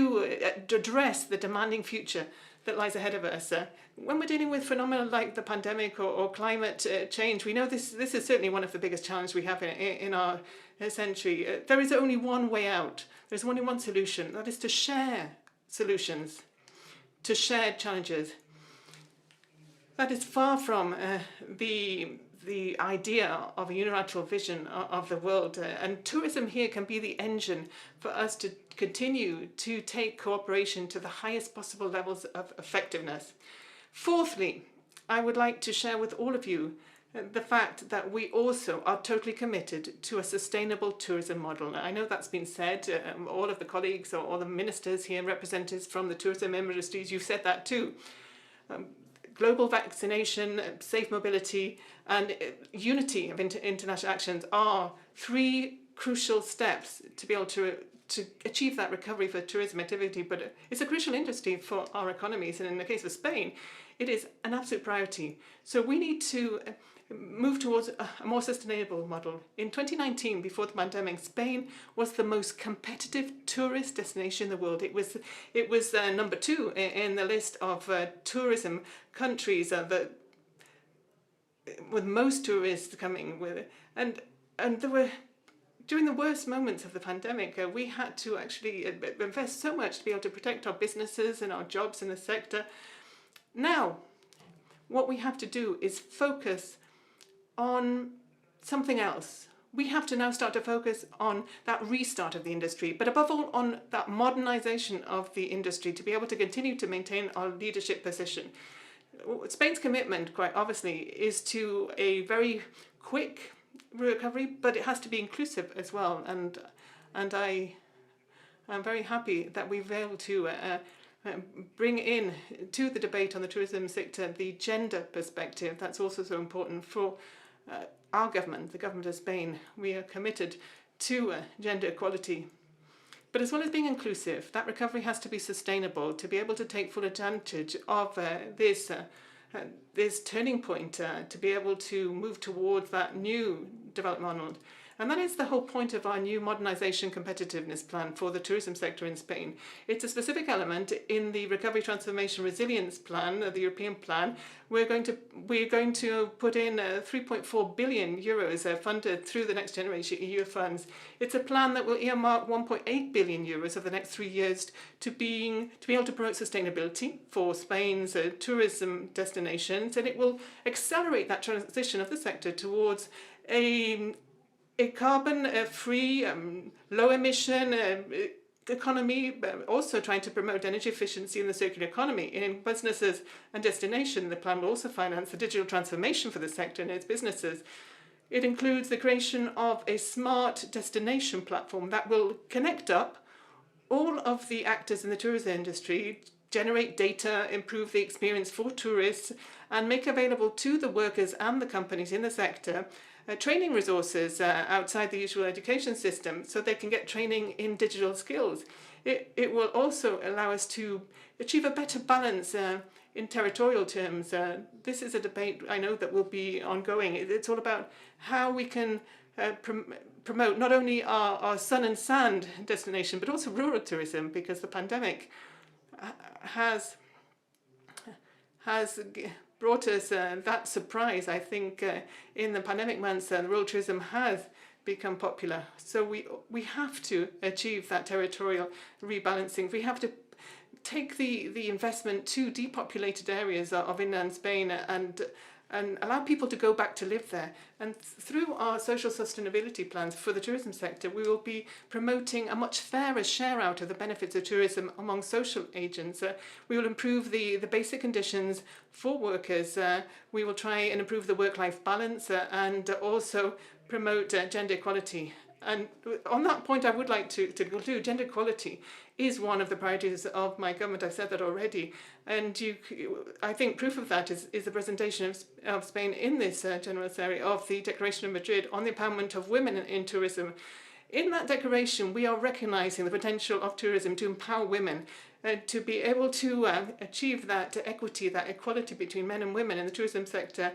address the demanding future that lies ahead of us. When we're dealing with phenomena like the pandemic or climate change, we know this is certainly one of the biggest challenges we have in our century. There is only one way out. There's only one solution. That is to share solutions, to share challenges. That is far from the idea of a unilateral vision of the world. And tourism here can be the engine for us to continue to take cooperation to the highest possible levels of effectiveness. Fourthly, I would like to share with all of you the fact that we also are totally committed to a sustainable tourism model. I know that's been said, all of the colleagues or all the ministers here, representatives from the tourism industries, you've said that too. Global vaccination, safe mobility, and unity of international actions are three crucial steps to be able to achieve that recovery for tourism activity. But it's a crucial industry for our economies, and in the case of Spain, it is an absolute priority. So we need to move towards a more sustainable model. In 2019, before the pandemic, Spain was the most competitive tourist destination in the world. It was number 2 in the list of tourism countries with most tourists coming with, and there were. During the worst moments of the pandemic, we had to actually invest so much to be able to protect our businesses and our jobs in the sector. Now, what we have to do is focus on something else. We have to now start to focus on that restart of the industry, but above all on that modernization of the industry to be able to continue to maintain our leadership position. Spain's commitment, quite obviously, is to a very quick recovery, but it has to be inclusive as well. And I am very happy that we've been able to bring in to the debate on the tourism sector the gender perspective. That's also so important for our government, the government of Spain. We are committed to gender equality. But as well as being inclusive, that recovery has to be sustainable to be able to take full advantage of this turning point, to be able to move towards that new development model. And that is the whole point of our new modernisation competitiveness plan for the tourism sector in Spain. It's a specific element in the Recovery, Transformation, Resilience plan, the European plan. We're going to put in 3.4 billion euros funded through the Next Generation EU funds. It's a plan that will earmark 1.8 billion euros over the next 3 years to be able to promote sustainability for Spain's tourism destinations, and it will accelerate that transition of the sector towards a carbon-free, low-emission economy, but also trying to promote energy efficiency in the circular economy. In businesses and destination, the plan will also finance the digital transformation for the sector and its businesses. It includes the creation of a smart destination platform that will connect up all of the actors in the tourism industry, generate data, improve the experience for tourists, and make available to the workers and the companies in the sector training resources outside the usual education system so they can get training in digital skills. It will also allow us to achieve a better balance in territorial terms. This is a debate I know that will be ongoing. It's all about how we can promote not only our sun and sand destination, but also rural tourism, because the pandemic has brought us that surprise. I think in the pandemic months, rural tourism has become popular. So we have to achieve that territorial rebalancing. We have to take the investment to depopulated areas of inland Spain and allow people to go back to live there. And through our social sustainability plans for the tourism sector, we will be promoting a much fairer share out of the benefits of tourism among social agents. We will improve the basic conditions for workers. We will try and improve the work-life balance and also promote gender equality. And on that point, I would like to conclude, gender equality is one of the priorities of my government. I've said that already. And I think proof of that is the presentation of Spain in this General Assembly of the Declaration of Madrid on the empowerment of women in tourism. In that declaration, we are recognising the potential of tourism to empower women to be able to achieve that equity, that equality between men and women in the tourism sector,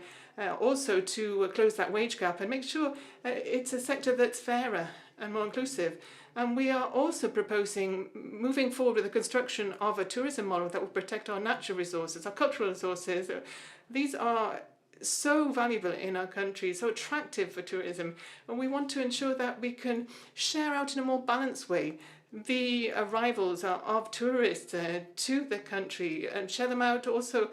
also to close that wage gap and make sure it's a sector that's fairer and more inclusive. And we are also proposing moving forward with the construction of a tourism model that will protect our natural resources, our cultural resources. These are so valuable in our country, so attractive for tourism, and we want to ensure that we can share out in a more balanced way the arrivals of tourists to the country and share them out also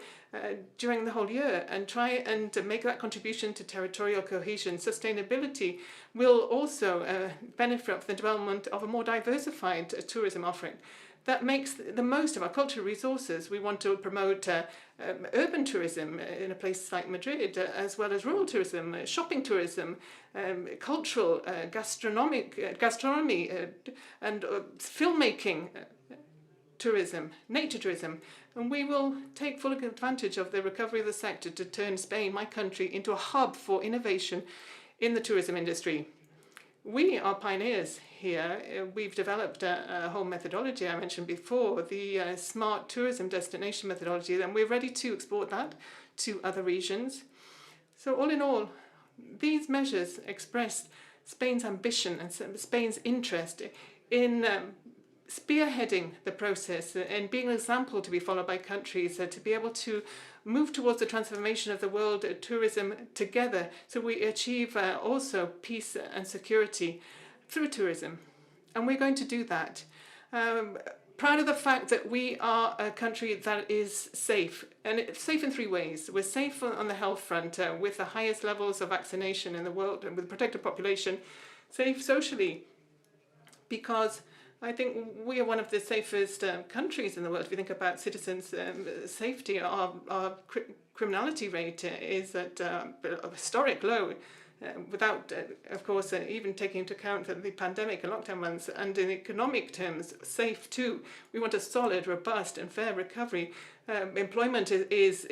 during the whole year and try and make that contribution to territorial cohesion. Sustainability will also benefit from the development of a more diversified tourism offering that makes the most of our cultural resources. We want to promote urban tourism in a place like Madrid, as well as rural tourism, shopping tourism, cultural, gastronomy, and filmmaking tourism, nature tourism. And we will take full advantage of the recovery of the sector to turn Spain, my country, into a hub for innovation in the tourism industry. We are pioneers here. We've developed a whole methodology I mentioned before, the smart tourism destination methodology, and we're ready to export that to other regions. So all in all, these measures express Spain's ambition and Spain's interest in spearheading the process and being an example to be followed by countries to be able to move towards the transformation of the world tourism together, so we achieve also peace and security through tourism. And we're going to do that. Proud of the fact that we are a country that is safe, and it's safe in three ways. We're safe on the health front with the highest levels of vaccination in the world and with a protected population. Safe socially, because I think we are one of the safest countries in the world. If you think about citizens' safety, our criminality rate is at a historic low, without, of course, even taking into account the pandemic and lockdown months. And in economic terms, safe too. We want a solid, robust, and fair recovery. Employment is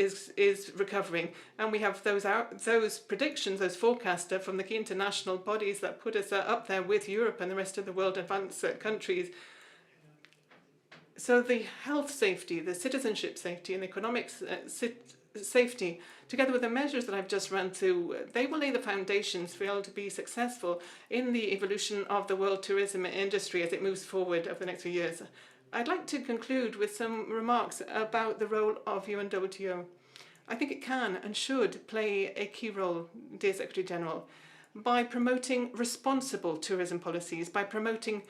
recovering, and we have those predictions, those forecasts from the key international bodies that put us up there with Europe and the rest of the world advanced countries. So the health safety, the citizenship safety, and the economic safety, together with the measures that I've just run through, they will lay the foundations for able to be successful in the evolution of the world tourism industry as it moves forward over the next few years. I'd like to conclude with some remarks about the role of UNWTO. I think it can and should play a key role, dear Secretary General, by promoting responsible tourism policies, by promoting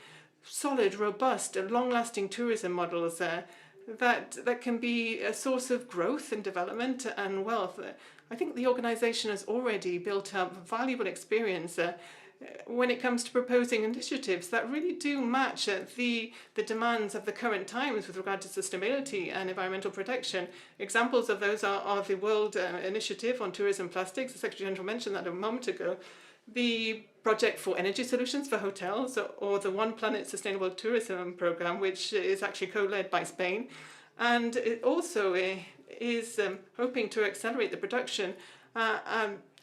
solid, robust, and long-lasting tourism models that can be a source of growth and development and wealth. I think the organisation has already built up valuable experience when it comes to proposing initiatives that really do match the demands of the current times with regard to sustainability and environmental protection. Examples of those are the World Initiative on Tourism Plastics, the Secretary General mentioned that a moment ago, the Project for Energy Solutions for Hotels, or the One Planet Sustainable Tourism Programme, which is actually co-led by Spain. And it also is hoping to accelerate the production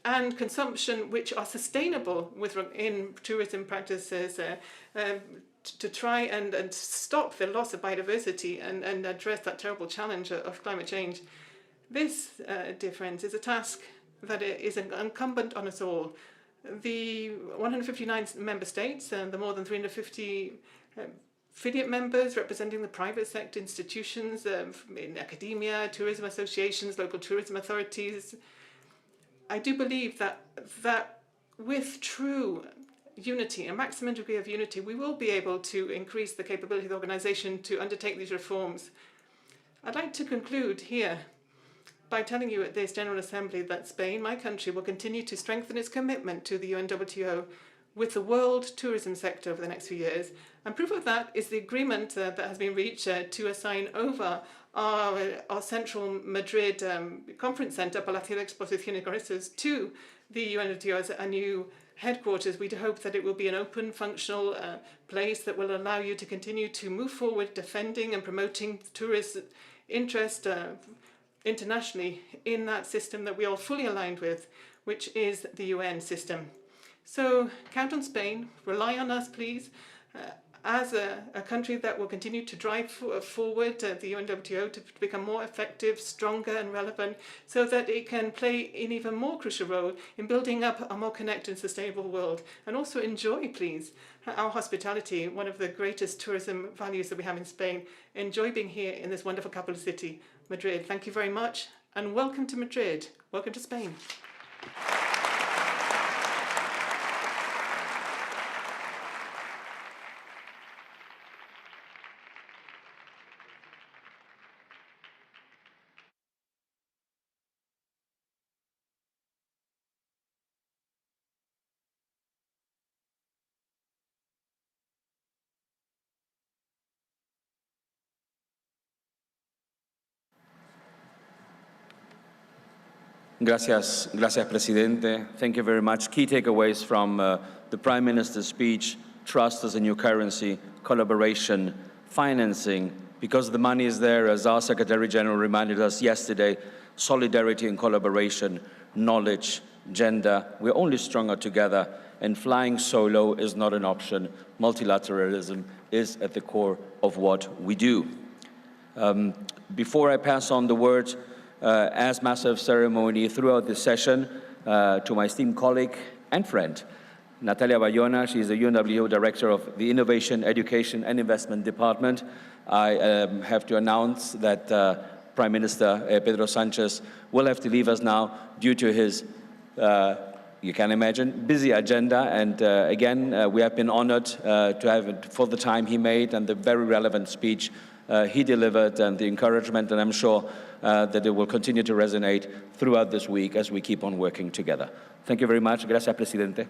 and consumption which are sustainable in tourism practices to try and stop the loss of biodiversity and address that terrible challenge of climate change. This, dear friends, is a task that is incumbent on us all. The 159 member states and the more than 350 affiliate members representing the private sector institutions in academia, tourism associations, local tourism authorities. I do believe that with true unity, a maximum degree of unity, we will be able to increase the capability of the organisation to undertake these reforms. I'd like to conclude here by telling you at this General Assembly that Spain, my country, will continue to strengthen its commitment to the UNWTO with the world tourism sector over the next few years. And proof of that is the agreement that has been reached to assign over our central Madrid conference centre, Palacio de Exposiciones y Congresos, to the UNWTO as a new headquarters, we hope that it will be an open, functional place that will allow you to continue to move forward defending and promoting tourist interest internationally in that system that we are fully aligned with, which is the UN system. So count on Spain, rely on us please, as a country that will continue to drive forward the UNWTO to become more effective, stronger and relevant, so that it can play an even more crucial role in building up a more connected and sustainable world. And also enjoy, please, our hospitality, one of the greatest tourism values that we have in Spain. Enjoy being here in this wonderful capital city, Madrid. Thank you very much, and welcome to Madrid. Welcome to Spain. Gracias, Presidente. Thank you very much. Key takeaways from the Prime Minister's speech: trust as a new currency, collaboration, financing, because the money is there, as our Secretary General reminded us yesterday, solidarity and collaboration, knowledge, gender. We're only stronger together, and flying solo is not an option. Multilateralism is at the core of what we do. Before I pass on the word, as master of ceremony throughout this session, to my esteemed colleague and friend, Natalia Bayona. She is the UNWTO Director of the Innovation, Education and Investment Department. I have to announce that Prime Minister Pedro Sanchez will have to leave us now due to his, you can imagine, busy agenda. And again, we have been honored to have it for the time he made and the very relevant speech he delivered and the encouragement, and I'm sure that it will continue to resonate throughout this week as we keep on working together. Thank you very much. Gracias, Presidente.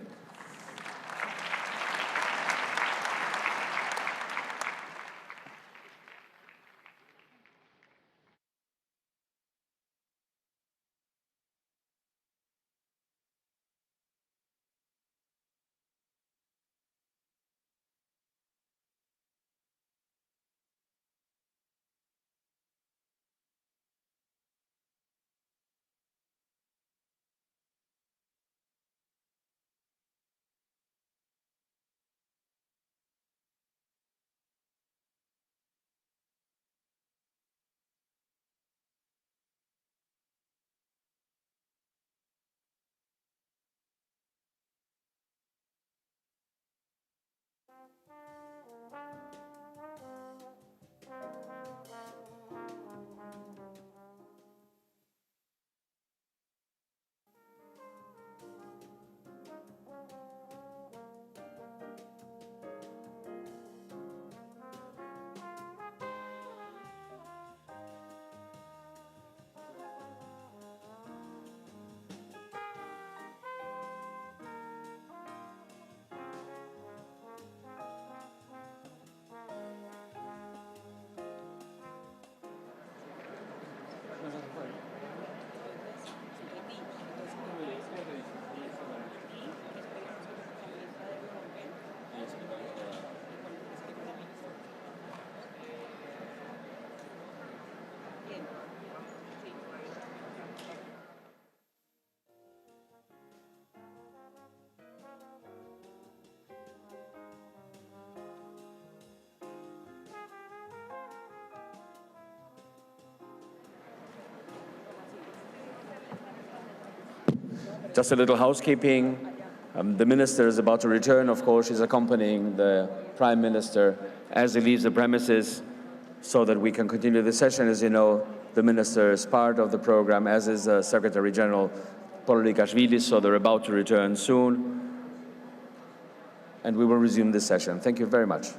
Just a little housekeeping. The minister is about to return. Of course, she's accompanying the Prime Minister as he leaves the premises so that we can continue the session. As you know, the minister is part of the program, as is Secretary General Polikashvili, so they're about to return soon. And we will resume this session. Thank you very much.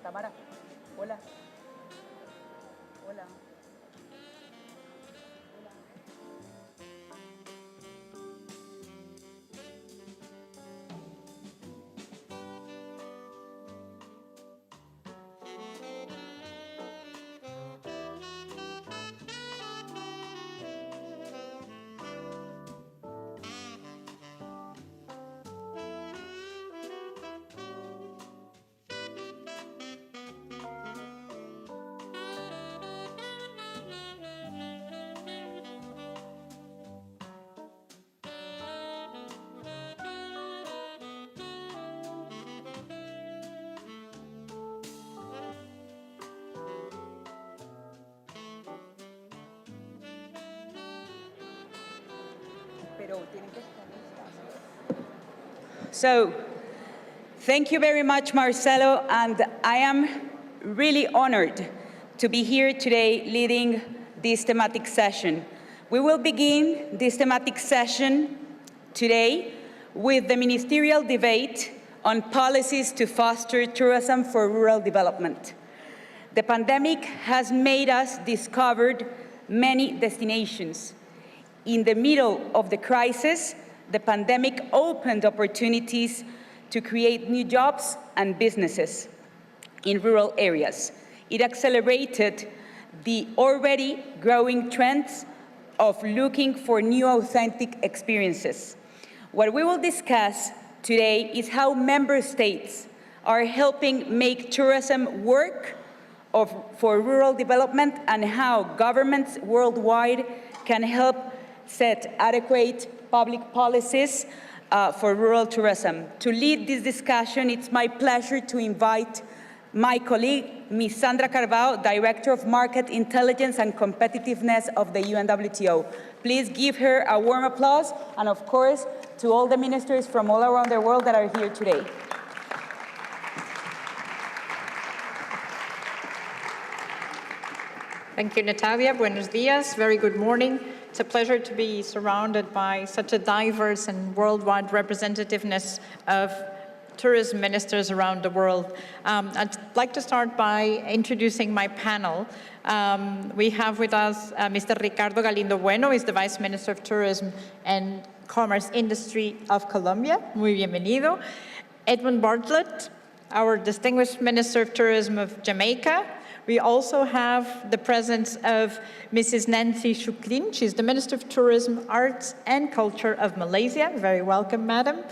Tamara, hola. Hola. So, thank you very much, Marcelo, and I am really honored to be here today leading this thematic session. We will begin this thematic session today with the ministerial debate on policies to foster tourism for rural development. The pandemic has made us discover many destinations. In the middle of the crisis, the pandemic opened opportunities to create new jobs and businesses in rural areas. It accelerated the already growing trends of looking for new authentic experiences. What we will discuss today is how member states are helping make tourism work for rural development and how governments worldwide can help set adequate public policies for rural tourism. To lead this discussion, it's my pleasure to invite my colleague, Ms. Sandra Carvalho, Director of Market Intelligence and Competitiveness of the UNWTO. Please give her a warm applause, and of course, to all the ministers from all around the world that are here today. Thank you, Natalia. Buenos dias. Very good morning. It's a pleasure to be surrounded by such a diverse and worldwide representativeness of tourism ministers around the world. I'd like to start by introducing my panel. We have with us Mr. Ricardo Galindo Bueno, is the Vice Minister of Tourism and Commerce Industry of Colombia. Muy bienvenido. Edmund Bartlett, our distinguished Minister of Tourism of Jamaica. We also have the presence of Mrs. Nancy Shuklin. She's the Minister of Tourism, Arts and Culture of Malaysia. Very welcome, madam.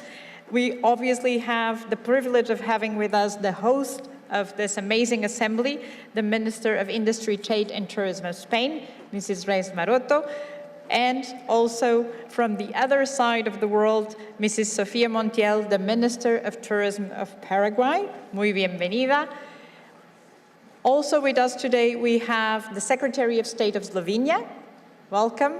We obviously have the privilege of having with us the host of this amazing assembly, the Minister of Industry, Trade and Tourism of Spain, Mrs. Reyes Maroto, and also from the other side of the world, Mrs. Sofía Montiel, the Minister of Tourism of Paraguay. Muy bienvenida. Also with us today, we have the Secretary of State of Slovenia, welcome,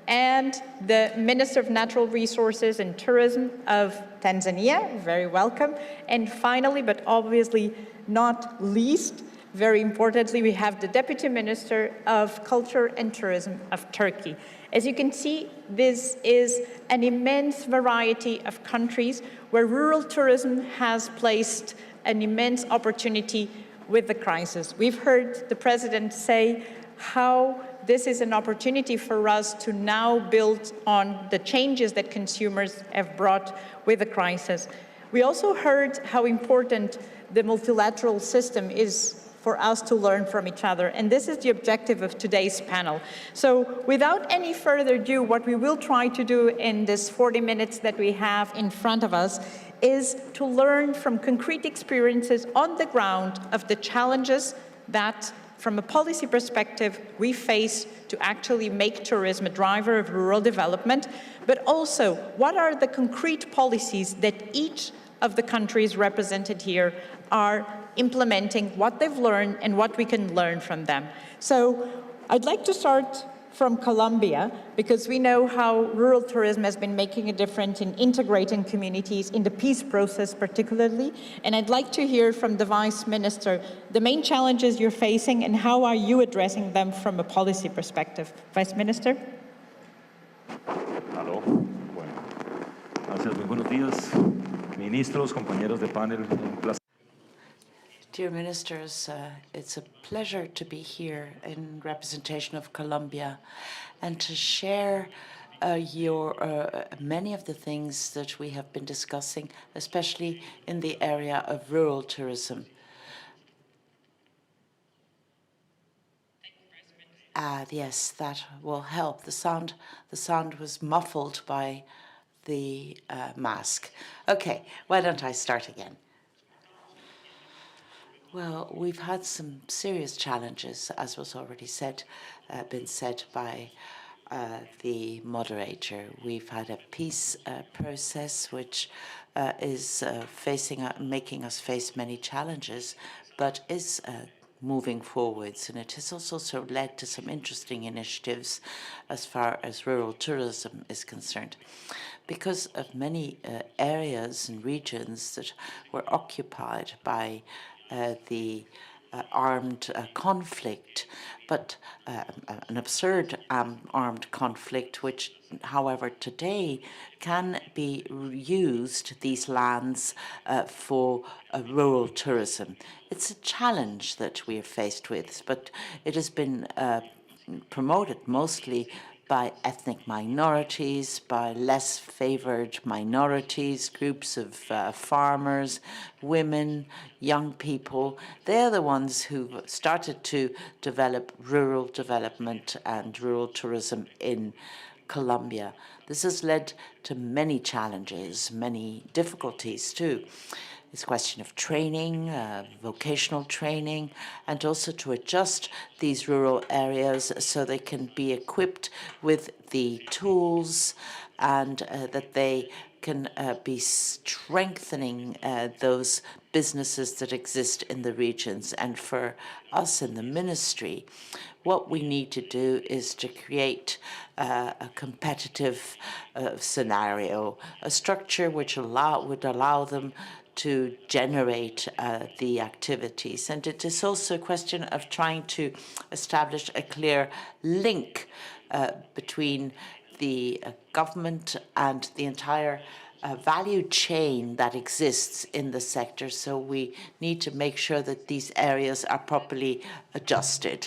and the Minister of Natural Resources and Tourism of Tanzania, very welcome. And finally, but obviously not least, very importantly, we have the Deputy Minister of Culture and Tourism of Turkey. As you can see, this is an immense variety of countries where rural tourism has placed an immense opportunity with the crisis. We've heard the President say how this is an opportunity for us to now build on the changes that consumers have brought with the crisis. We also heard how important the multilateral system is for us to learn from each other, and this is the objective of today's panel. So without any further ado, what we will try to do in this 40 minutes that we have in front of us is to learn from concrete experiences on the ground of the challenges that, from a policy perspective, we face to actually make tourism a driver of rural development, but also what are the concrete policies that each of the countries represented here are implementing, what they've learned and what we can learn from them. So I'd like to start from Colombia, because we know how rural tourism has been making a difference in integrating communities in the peace process particularly. And I'd like to hear from the Vice Minister the main challenges you're facing and how are you addressing them from a policy perspective. Vice Minister. Aló. Bueno, gracias. Muy buenos días, ministros, compañeros de panel. Un placer. Dear Ministers, it's a pleasure to be here in representation of Colombia and to share many of the things that we have been discussing, especially in the area of rural tourism. Yes, that will help. The sound was muffled by the mask. Okay, why don't I start again? Well, we've had some serious challenges, as was already been said by the moderator. We've had a peace process which is making us face many challenges, but is moving forwards, and it has also led to some interesting initiatives as far as rural tourism is concerned. Because of many areas and regions that were occupied by the armed conflict, but an absurd armed conflict, which, however, today can be used, these lands, for rural tourism. It's a challenge that we are faced with, but it has been promoted mostly by ethnic minorities, by less favored minorities, groups of farmers, women, young people. They're the ones who started to develop rural development and rural tourism in Colombia. This has led to many challenges, many difficulties too. It's a question of training, vocational training, and also to adjust these rural areas so they can be equipped with the tools and that they can be strengthening those businesses that exist in the regions. And for us in the ministry, what we need to do is to create a competitive scenario, a structure which would allow them to generate the activities. And it is also a question of trying to establish a clear link between the government and the entire value chain that exists in the sector. So we need to make sure that these areas are properly adjusted.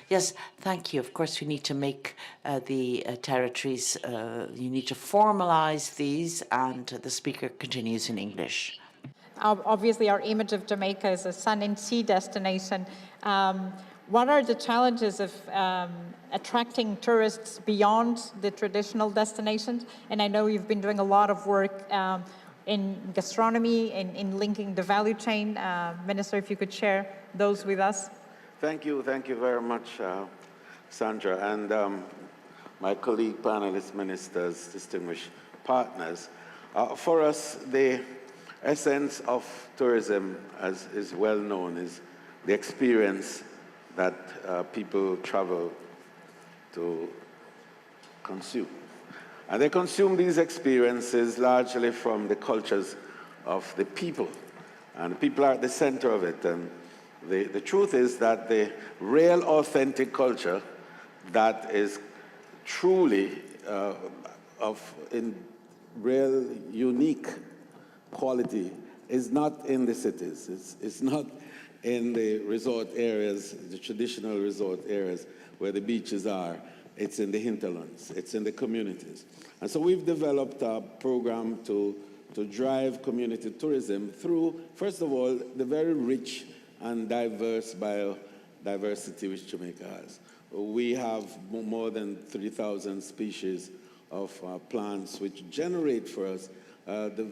Yes, thank you. Of course, we need to make the territories, you need to formalize these, and the speaker continues in English. Obviously, our image of Jamaica is a sun and sea destination. What are the challenges of attracting tourists beyond the traditional destinations? And I know you've been doing a lot of work in gastronomy, in linking the value chain. Minister, if you could share those with us. Thank you very much, Sandra, and my colleague, panelists, ministers, distinguished partners. For us, the essence of tourism, as is well known, is the experience that people travel to consume. And they consume these experiences largely from the cultures of the people. And the people are at the center of it. And the truth is that the real authentic culture that is truly in real unique quality is not in the cities. It's not in the resort areas, the traditional resort areas where the beaches are. It's in the hinterlands. It's in the communities. And so we've developed a program to drive community tourism through, first of all, the very rich and diverse biodiversity which Jamaica has. We have more than 3,000 species of plants which generate for us the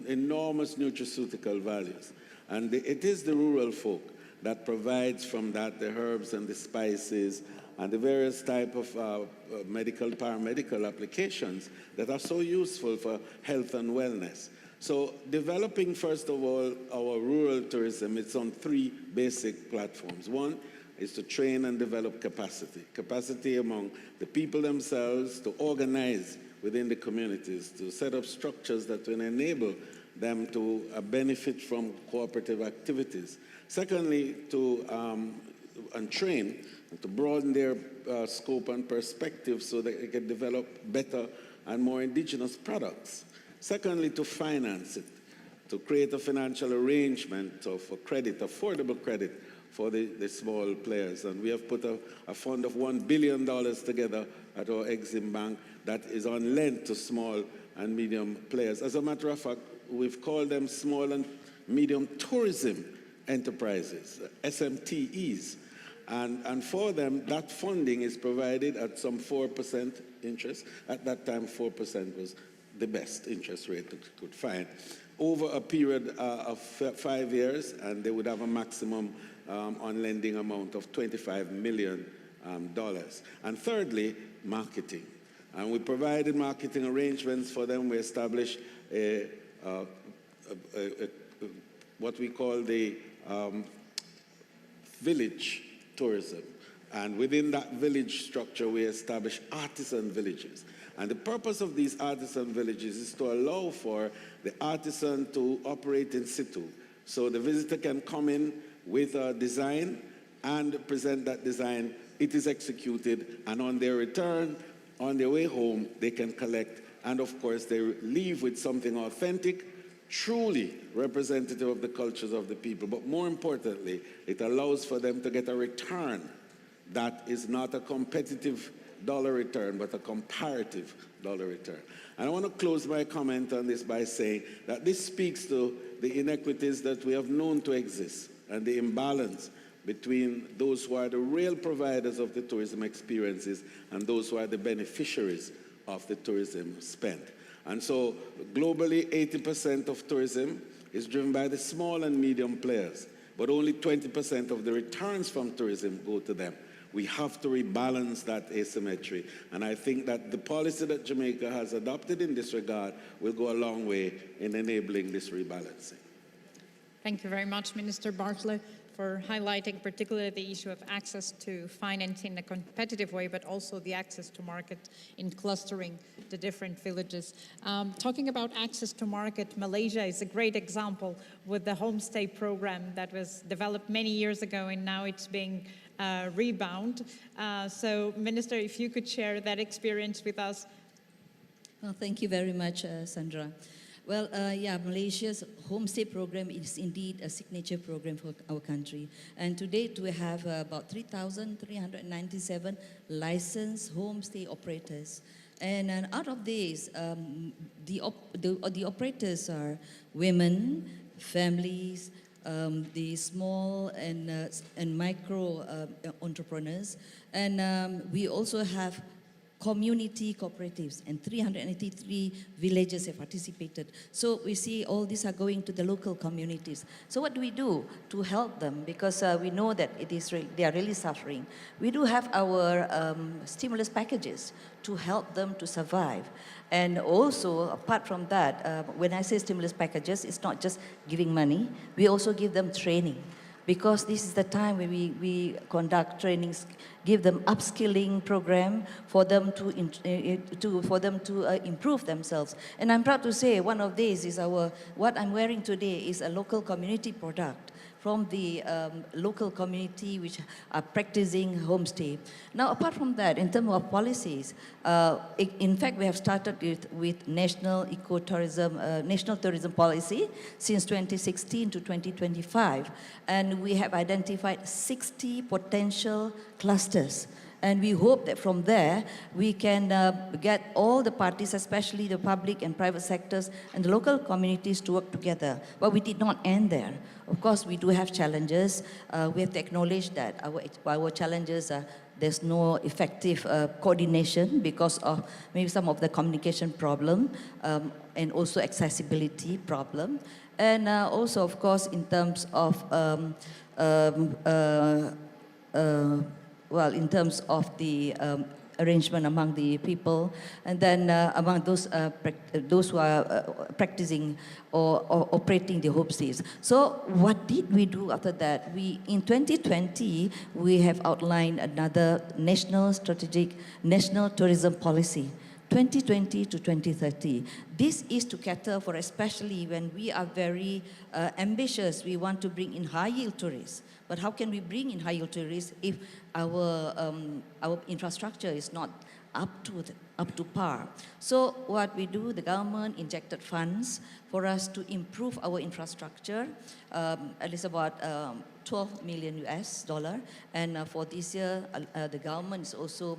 enormous nutraceutical values. And it is the rural folk that provides from that the herbs and the spices and the various type of medical, paramedical applications that are so useful for health and wellness. So developing, first of all, our rural tourism, it's on three basic platforms. One is to train and develop capacity. Capacity among the people themselves to organize within the communities, to set up structures that will enable them to benefit from cooperative activities. Secondly, to train and to broaden their scope and perspective so that they can develop better and more indigenous products. Secondly, to finance it. to create a financial arrangement for credit, affordable credit for the small players. And we have put a fund of $1 billion together at our Exim Bank that is on lent to small and medium players. As a matter of fact, we've called them small and medium tourism enterprises, SMTEs. And for them, that funding is provided at some 4% interest. At that time, 4% was the best interest rate that you could find. Over a period of 5 years, and they would have a maximum on lending amount of $25 million. And thirdly, marketing. And we provided marketing arrangements for them. We established what we call the village tourism. And within that village structure, we established artisan villages. And the purpose of these artisan villages is to allow for the artisan to operate in situ. So the visitor can come in with a design and present that design. It is executed, and on their return, on their way home, they can collect. And of course, they leave with something authentic, truly representative of the cultures of the people. But more importantly, it allows for them to get a return that is not a competitive dollar return, but a comparative dollar return. And I want to close my comment on this by saying that this speaks to the inequities that we have known to exist and the imbalance between those who are the real providers of the tourism experiences and those who are the beneficiaries of the tourism spend. And so globally, 80% of tourism is driven by the small and medium players, but only 20% of the returns from tourism go to them. We have to rebalance that asymmetry. And I think that the policy that Jamaica has adopted in this regard will go a long way in enabling this rebalancing. Thank you very much, Minister Bartlett, for highlighting particularly the issue of access to finance in a competitive way, but also the access to market in clustering the different villages. Talking about access to market, Malaysia is a great example with the homestay program that was developed many years ago, and now it's being rebound. So, Minister, if you could share that experience with us. Well, thank you very much, Sandra. Well, yeah, Malaysia's homestay program is indeed a signature program for our country. And to date, we have about 3,397 licensed homestay operators. And out of these, the operators are women, families, the small and micro entrepreneurs. And we also have community cooperatives, and 383 villages have participated. So we see all these are going to the local communities. So what do we do to help them? Because we know that they are really suffering. We do have our stimulus packages to help them to survive. And also, apart from that, when I say stimulus packages, it's not just giving money. We also give them training. Because this is the time when we conduct trainings, give them upskilling program for them to improve themselves. And I'm proud to say one of these is what I'm wearing today is a local community product from the local community which are practicing homestay. Now, apart from that, in terms of policies, in fact, we have started with national ecotourism, national tourism policy since 2016 to 2025, and we have identified 60 potential clusters. And we hope that from there, we can get all the parties, especially the public and private sectors and the local communities to work together. But we did not end there. Of course, we do have challenges. We have to acknowledge that our challenges are there's no effective coordination because of maybe some of the communication problem and also accessibility problem. And also, of course, in terms of well, in terms of the arrangement among the people, and then among those who are practicing or operating the homestays. So what did we do after that? In 2020, we have outlined another national strategic national tourism policy, 2020 to 2030. This is to cater for, especially when we are very ambitious, we want to bring in high-yield tourists. But how can we bring in high-yield tourists if our infrastructure is not up to par. So what we do, the government injected funds for us to improve our infrastructure, at least about 12 million US dollar. And for this year, the government is also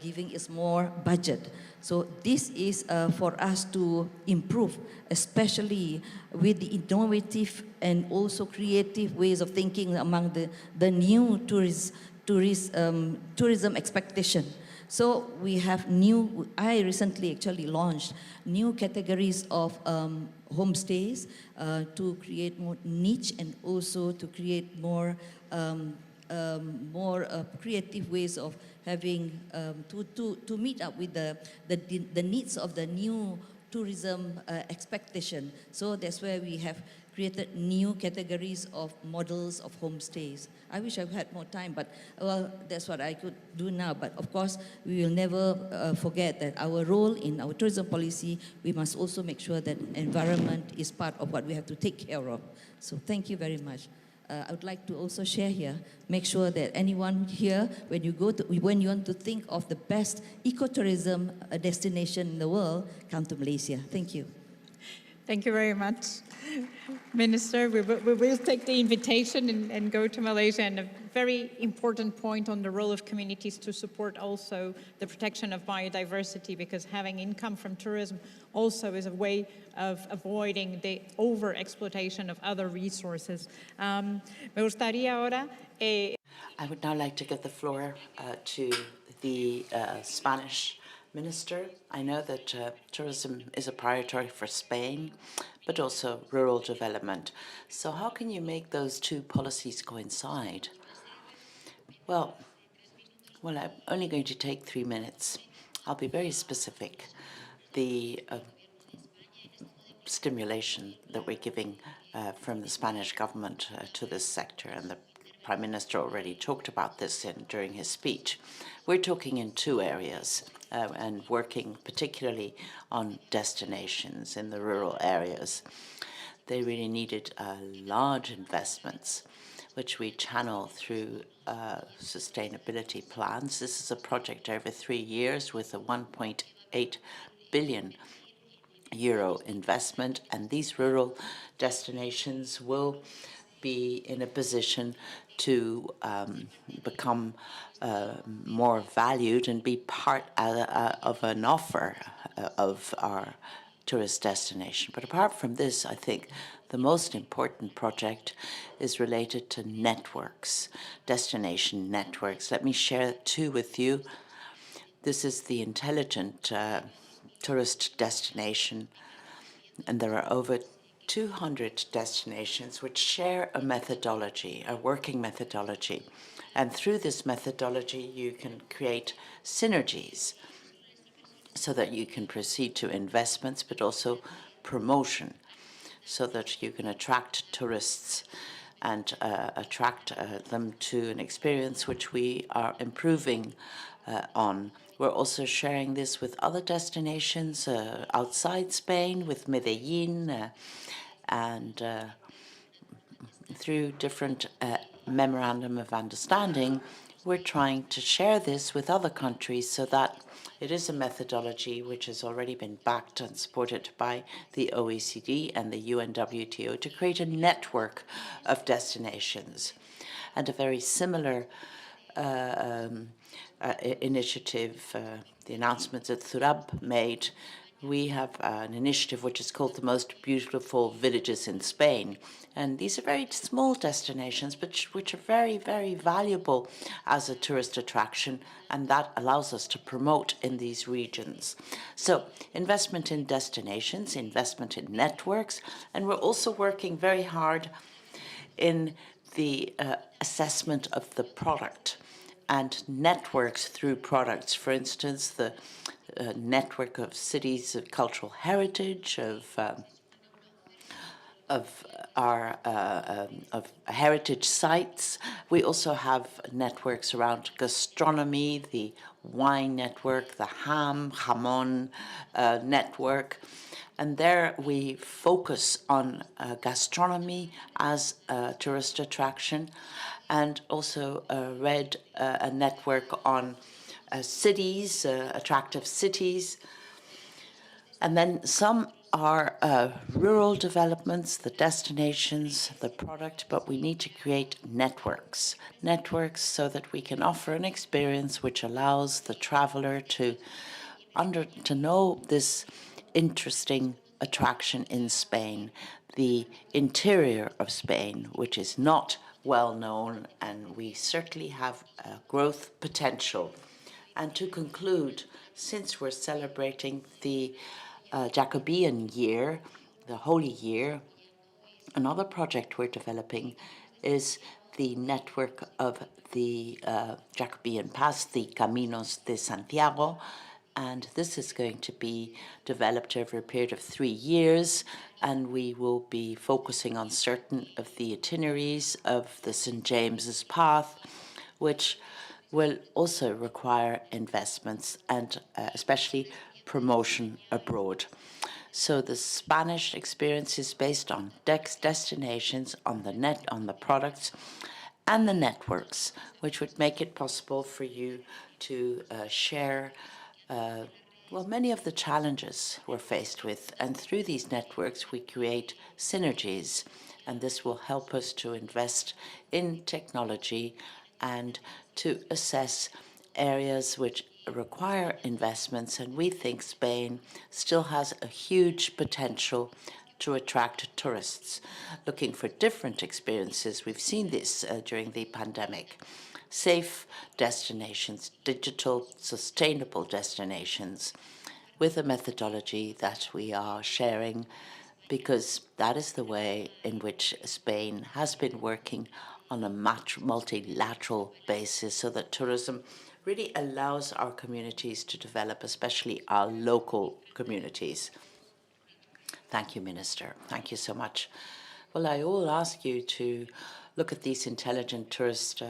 giving us more budget. So this is for us to improve, especially with the innovative and also creative ways of thinking among the new tourism expectation. So we have I recently actually launched new categories of homestays to create more niche and also to create more creative ways of having to meet up with the needs of the new tourism expectation. So that's where we have created new categories of models of homestays. I wish I had more time, but well, that's what I could do now. But of course, we will never forget that our role in our tourism policy, we must also make sure that environment is part of what we have to take care of. So thank you very much. I would like to also share here, make sure that anyone here, when you want to think of the best ecotourism destination in the world, come to Malaysia. Thank you. Thank you very much, Minister. We will take the invitation and go to Malaysia. And a very important point on the role of communities to support also the protection of biodiversity, because having income from tourism also is a way of avoiding the over-exploitation of other resources. Me gustaría ahora... I would now like to give the floor to the Spanish Minister. I know that tourism is a priority for Spain, but also rural development. So how can you make those two policies coincide? Well, I'm only going to take 3 minutes. I'll be very specific. The stimulation that we're giving from the Spanish government to this sector, and the Prime Minister already talked about this during his speech. We're talking in two areas and working particularly on destinations in the rural areas. They really needed large investments, which we channel through sustainability plans. This is a project over 3 years with a 1.8 billion euro investment, and these rural destinations will be in a position to become more valued and be part of an offer of our tourist destination. But apart from this, I think the most important project is related to networks, destination networks. Let me share two with you. This is the intelligent tourist destination, and there are over 200 destinations which share a methodology, a working methodology. And through this methodology, you can create synergies so that you can proceed to investments, but also promotion, so that you can attract tourists and attract them to an experience which we are improving on. We're also sharing this with other destinations outside Spain, with Medellin, and through different memorandum of understanding, we're trying to share this with other countries so that it is a methodology which has already been backed and supported by the OECD and the UNWTO to create a network of destinations. And a very similar initiative, the announcements that Surab made, we have an initiative which is called the Most Beautiful Villages in Spain. And these are very small destinations, but which are very, very valuable as a tourist attraction, and that allows us to promote in these regions. So investment in destinations, investment in networks, and we're also working very hard in the assessment of the product and networks through products. For instance, the network of cities of cultural heritage, of heritage sites. We also have networks around gastronomy, the wine network, the jamón network. And there we focus on gastronomy as a tourist attraction, and also a network on cities, attractive cities. And then some are rural developments, the destinations, the product, but we need to create networks. Networks so that we can offer an experience which allows the traveler to know this interesting attraction in Spain, the interior of Spain, which is not well known, and we certainly have growth potential. And to conclude, since we're celebrating the Jacobean year, the Holy Year, another project we're developing is the network of the Jacobean Pass, the Caminos de Santiago, and this is going to be developed over a period of 3 years, and we will be focusing on certain of the itineraries of the St. James's Path, which will also require investments and especially promotion abroad. So the Spanish experience is based on destinations, on the products, and the networks, which would make it possible for you to share many of the challenges we're faced with. And through these networks, we create synergies, and this will help us to invest in technology and to assess areas which require investments. And we think Spain still has a huge potential to attract tourists looking for different experiences. We've seen this during the pandemic. Safe destinations, digital, sustainable destinations, with a methodology that we are sharing, because that is the way in which Spain has been working on a multilateral basis, so that tourism really allows our communities to develop, especially our local communities. Thank you, Minister. Thank you so much. Well, I will ask you to look at these intelligent tourist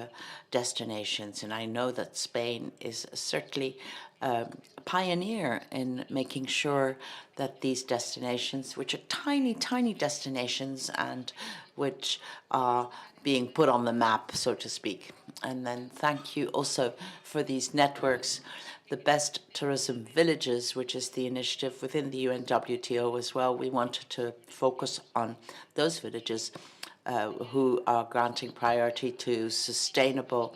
destinations, and I know that Spain is certainly a pioneer in making sure that these destinations, which are tiny, tiny destinations and which are being put on the map, so to speak. And then thank you also for these networks, the Best Tourism Villages, which is the initiative within the UNWTO as well. We wanted to focus on those villages who are granting priority to sustainable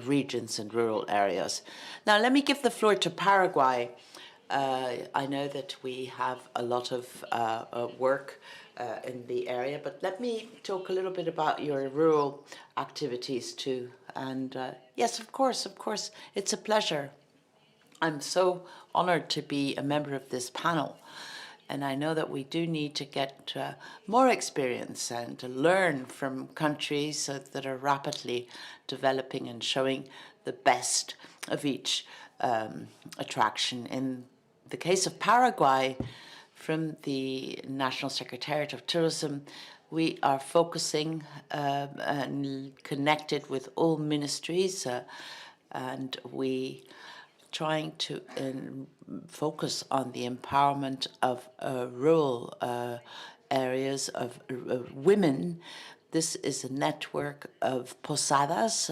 regions and rural areas. Now, let me give the floor to Paraguay. I know that we have a lot of work in the area, but let me talk a little bit about your rural activities too. And yes, of course, it's a pleasure. I'm so honored to be a member of this panel. And I know that we do need to get more experience and to learn from countries that are rapidly developing and showing the best of each attraction. In the case of Paraguay, from the National Secretariat of Tourism, we are focusing and connected with all ministries, and we trying to focus on the empowerment of rural areas of women. This is a network of posadas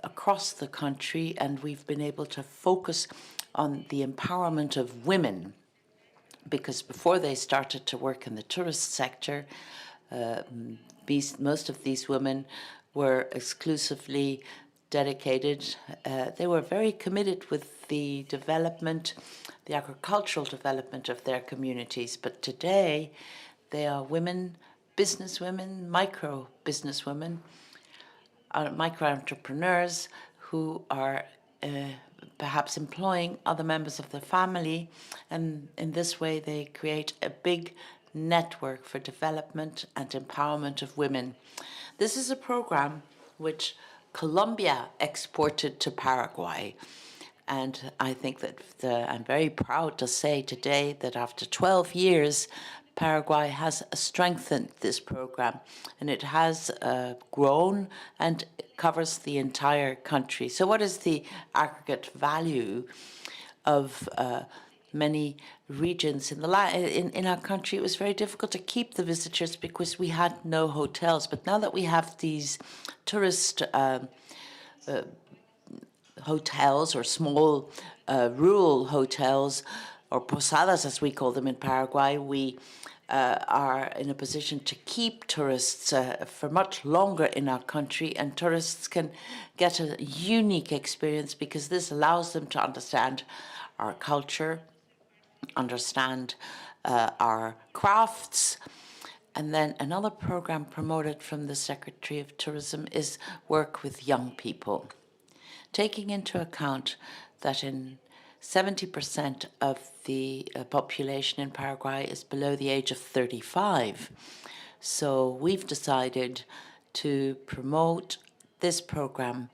across the country, and we've been able to focus on the empowerment of women, because before they started to work in the tourist sector, most of these women were exclusively dedicated. They were very committed with the development, the agricultural development of their communities. But today, they are women, businesswomen, micro businesswomen, micro entrepreneurs who are perhaps employing other members of the family, and in this way they create a big network for development and empowerment of women. This is a program which Colombia exported to Paraguay, and I think that I'm very proud to say today that after 12 years, Paraguay has strengthened this program, and it has grown and covers the entire country. So what is the aggregate value of many regions in our country? It was very difficult to keep the visitors because we had no hotels. But now that we have these tourist hotels or small rural hotels, or posadas as we call them in Paraguay, we are in a position to keep tourists for much longer in our country, and tourists can get a unique experience because this allows them to understand our culture, understand our crafts. And then another program promoted from the Secretary of Tourism is work with young people, taking into account that in 70% of the population in Paraguay is below the age of 35. So we've decided to promote this program.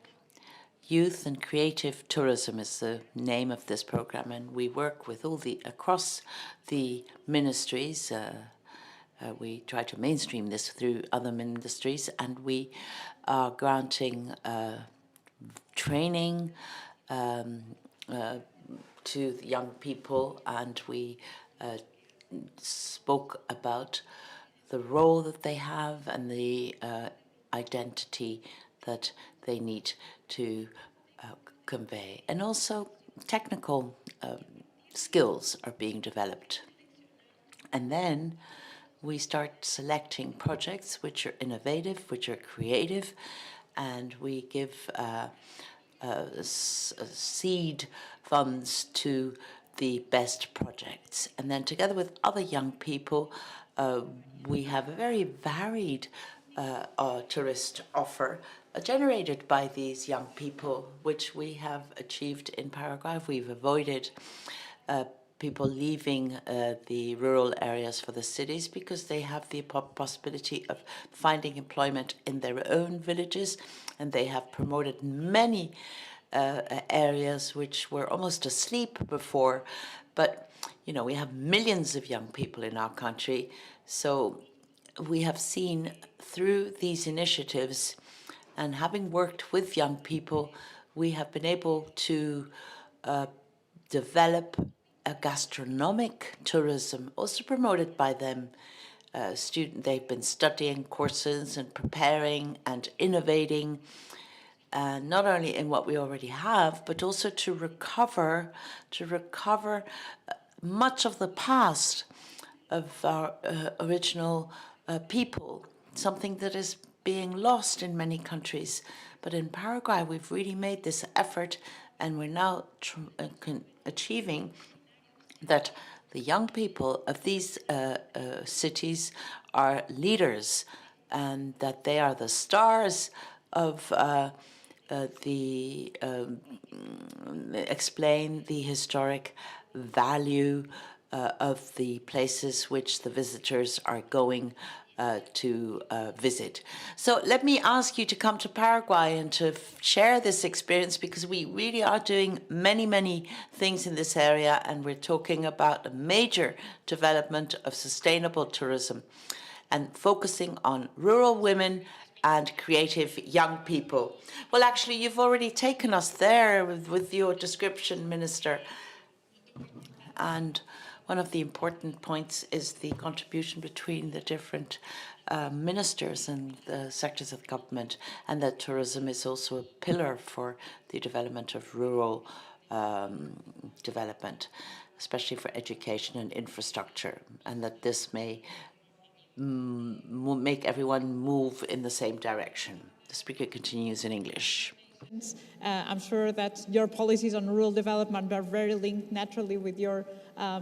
Youth and Creative Tourism is the name of this program, and we work with across the ministries. We try to mainstream this through other ministries, and we are granting training to the young people, and we spoke about the role that they have and the identity that they need to convey. And also technical skills are being developed. And then we start selecting projects which are innovative, which are creative, and we give seed funds to the best projects. And then together with other young people, we have a very varied tourist offer generated by these young people, which we have achieved in Paraguay. We've avoided people leaving the rural areas for the cities because they have the possibility of finding employment in their own villages, and they have promoted many areas which were almost asleep before. But, you know, we have millions of young people in our country, so we have seen through these initiatives, and having worked with young people, we have been able to develop a gastronomic tourism, also promoted by them. They've been studying courses and preparing and innovating, not only in what we already have, but also to recover much of the past of our original people, something that is being lost in many countries. But in Paraguay, we've really made this effort, and we're now achieving that the young people of these cities are leaders, and that they are the stars of explain the historic value of the places which the visitors are going to visit. So let me ask you to come to Paraguay and to share this experience, because we really are doing many, many things in this area, and we're talking about a major development of sustainable tourism and focusing on rural women and creative young people. Well, actually, you've already taken us there with your description, Minister. And one of the important points is the contribution between the different ministers and the sectors of government, and that tourism is also a pillar for the development of rural development, especially for education and infrastructure, and that this may make everyone move in the same direction. The speaker continues in English. I'm sure that your policies on rural development are very linked naturally with your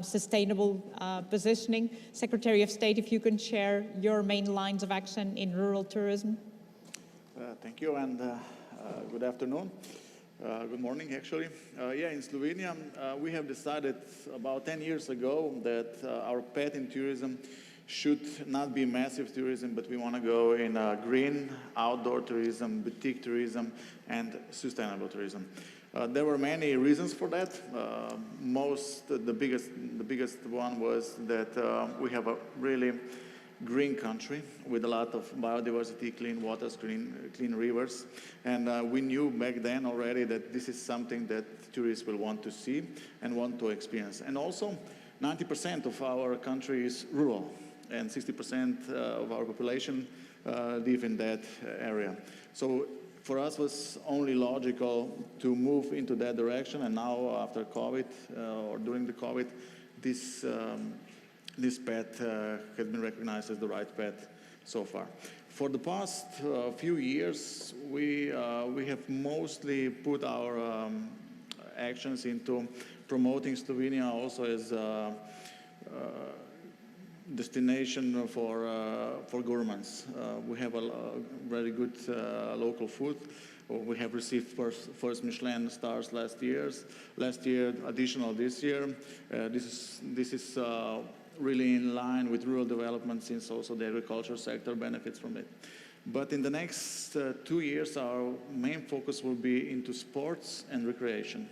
sustainable positioning. Secretary of State, if you can share your main lines of action in rural tourism. Thank you, and good afternoon. Good morning, actually. Yeah, in Slovenia, we have decided about 10 years ago that our path in tourism should not be massive tourism, but we want to go in green, outdoor tourism, boutique tourism, and sustainable tourism. There were many reasons for that. The biggest one was that we have a really green country with a lot of biodiversity, clean waters, clean rivers, and we knew back then already that this is something that tourists will want to see and want to experience. And also, 90% of our country is rural, and 60% of our population live in that area. So for us was only logical to move into that direction, and now after COVID or during the COVID, this path has been recognized as the right path so far. For the past few years, we have mostly put our actions into promoting Slovenia also as a destination for gourmands. We have a very good local food. We have received first Michelin stars last year, additional this year. This is really in line with rural development, since also the agriculture sector benefits from it. But in the next 2 years, our main focus will be into sports and recreation.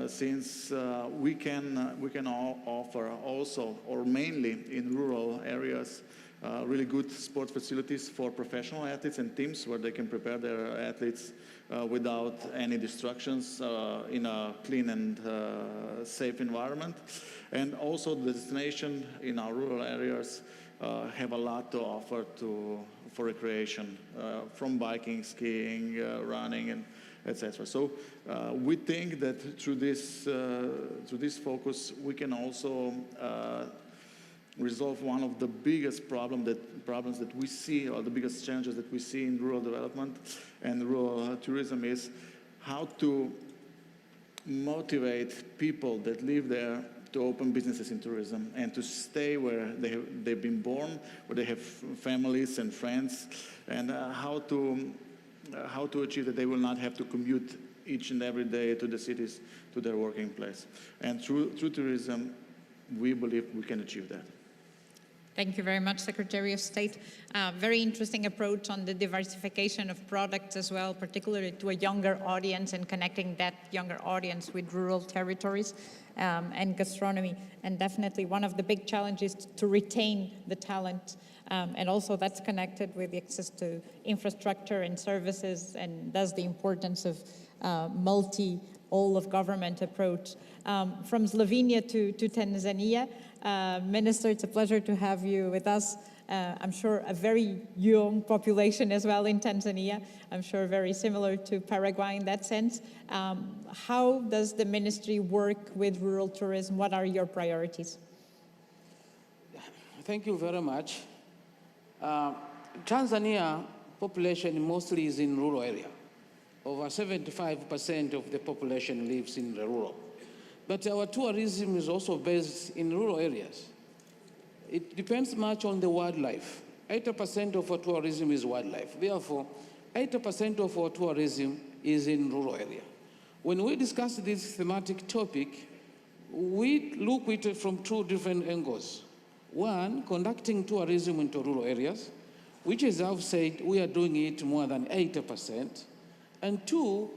Since we can offer also, or mainly in rural areas, really good sport facilities for professional athletes and teams where they can prepare their athletes without any distractions in a clean and safe environment. And also the destination in our rural areas have a lot to offer for recreation, from biking, skiing, running, and etc. So we think that through this focus, we can also resolve one of the biggest problems that we see, or the biggest challenges that we see in rural development and rural tourism, is how to motivate people that live there to open businesses in tourism and to stay where they've been born, where they have families and friends, and how to achieve that they will not have to commute each and every day to the cities, to their working place. And through tourism, we believe we can achieve that. Thank you very much, Secretary of State. Very interesting approach on the diversification of products as well, particularly to a younger audience and connecting that younger audience with rural territories and gastronomy. And definitely one of the big challenges to retain the talent. And also that's connected with the access to infrastructure and services, and thus the importance of all-of-government approach. From Slovenia to Tanzania, Minister, it's a pleasure to have you with us. I'm sure a very young population as well in Tanzania. I'm sure very similar to Paraguay in that sense. How does the ministry work with rural tourism? What are your priorities? Thank you very much. Tanzania population mostly is in rural area. Over 75% of the population lives in the rural. But our tourism is also based in rural areas. It depends much on the wildlife. 80% of our tourism is wildlife. Therefore, 80% of our tourism is in rural area. When we discuss this thematic topic, we look at it from two different angles. One, conducting tourism into rural areas, which, as I've said, we are doing it more than 80%. And two,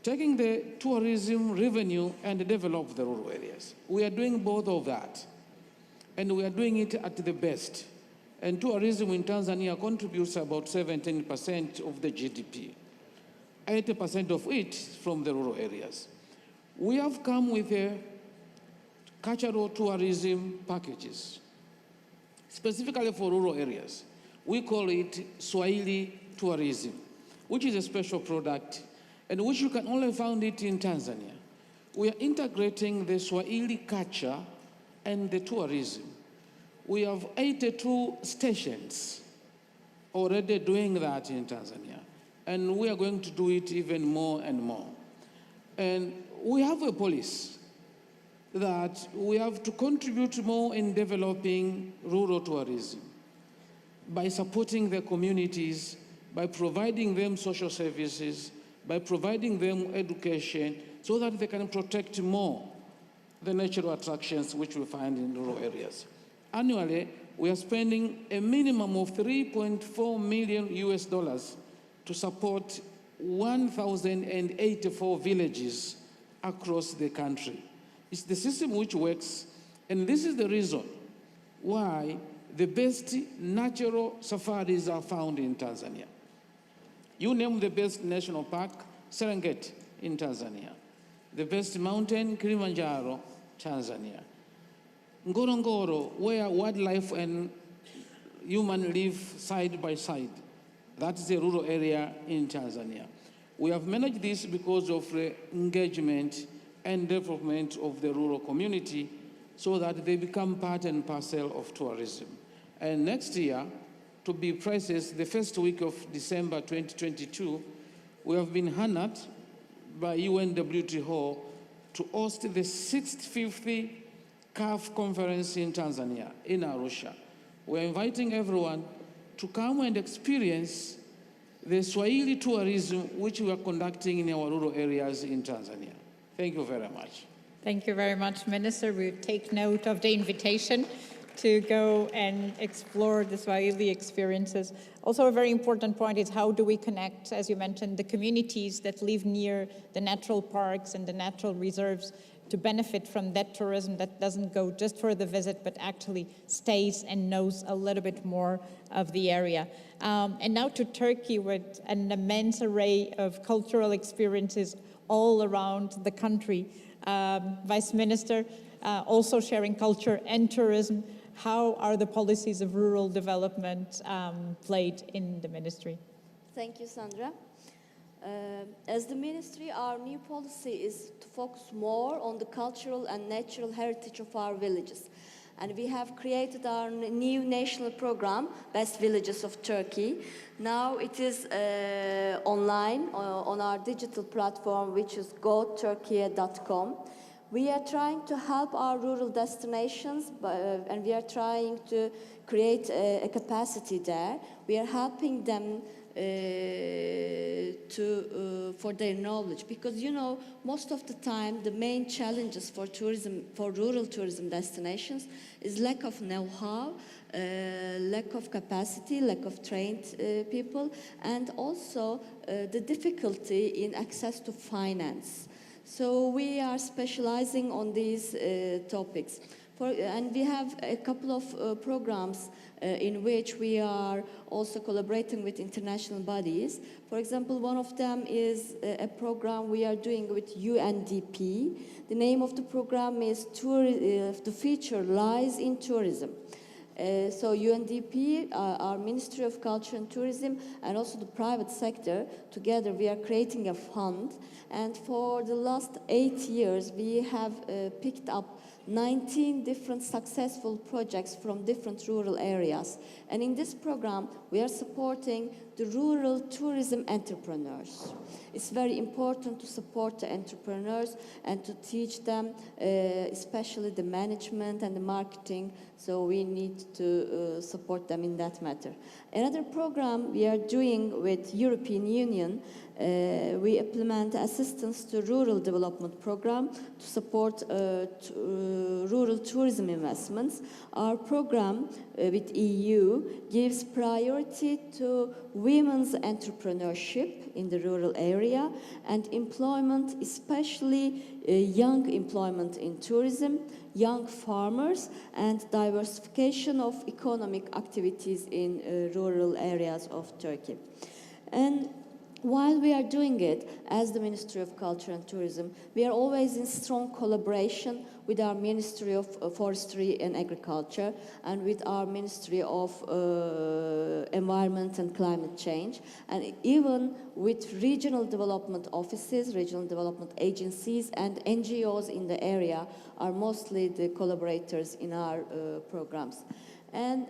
taking the tourism revenue and develop the rural areas. We are doing both of that. And we are doing it at the best. And tourism in Tanzania contributes about 17% of the GDP, 80% of it from the rural areas. We have come with a cultural tourism packages, specifically for rural areas. We call it Swahili tourism, which is a special product and which you can only find it in Tanzania. We are integrating the Swahili culture and the tourism. We have 82 stations already doing that in Tanzania, and we are going to do it even more and more. And we have a policy that we have to contribute more in developing rural tourism by supporting the communities, by providing them social services, by providing them education, so that they can protect more the natural attractions which we find in rural areas. Annually, we are spending a minimum of $3.4 million to support 1,084 villages across the country. It's the system which works, and this is the reason why the best natural safaris are found in Tanzania. You name the best national park, Serengeti in Tanzania. The best mountain, Kilimanjaro, Tanzania. Ngorongoro, where wildlife and human live side by side, That is a rural area in Tanzania. We have managed this because of the engagement and development of the rural community so that they become part and parcel of tourism. And next year, to be precise, the first week of December 2022, we have been honored by UNWTO to host the 650th CAF conference in Tanzania, in Arusha. We're inviting everyone to come and experience the Swahili tourism which we are conducting in our rural areas in Tanzania. Thank you very much. Thank you very much, Minister. We take note of the invitation to go and explore the Swahili experiences. Also, a very important point is how do we connect, as you mentioned, the communities that live near the natural parks and the natural reserves to benefit from that tourism that doesn't go just for the visit, but actually stays and knows a little bit more of the area. And now to Turkey, with an immense array of cultural experiences all around the country. Vice Minister, also sharing culture and tourism, how are the policies of rural development played in the ministry? Thank you, Sandra. As the ministry, our new policy is to focus more on the cultural and natural heritage of our villages. And we have created our new national program, Best Villages of Turkey. Now it is online on our digital platform, which is goturkey.com. We are trying to help our rural destinations, and we are trying to create a capacity there. We are helping them for their knowledge, because you know most of the time the main challenges for tourism, for rural tourism destinations, is lack of know-how, lack of capacity, lack of trained people, and also the difficulty in access to finance. So we are specializing on these topics. And we have a couple of programs in which we are also collaborating with international bodies. For example, one of them is a program we are doing with UNDP. The name of the program is The Future Lies in Tourism. So UNDP, our Ministry of Culture and Tourism, and also the private sector, together we are creating a fund. And for the last 8 years, we have picked up 19 different successful projects from different rural areas. And in this program, we are supporting the rural tourism entrepreneurs. It's very important to support the entrepreneurs and to teach them, especially the management and the marketing, so we need to support them in that matter. Another program we are doing with European Union, we implement assistance to rural development program to support rural tourism investments. Our program with EU gives priority to women's entrepreneurship in the rural area and employment, especially young employment in tourism, young farmers, and diversification of economic activities in rural areas of Turkey. And while we are doing it, as the Ministry of Culture and Tourism, we are always in strong collaboration with our Ministry of Forestry and Agriculture and with our Ministry of Environment and Climate Change, and even with regional development offices, regional development agencies, and NGOs in the area are mostly the collaborators in our programs. And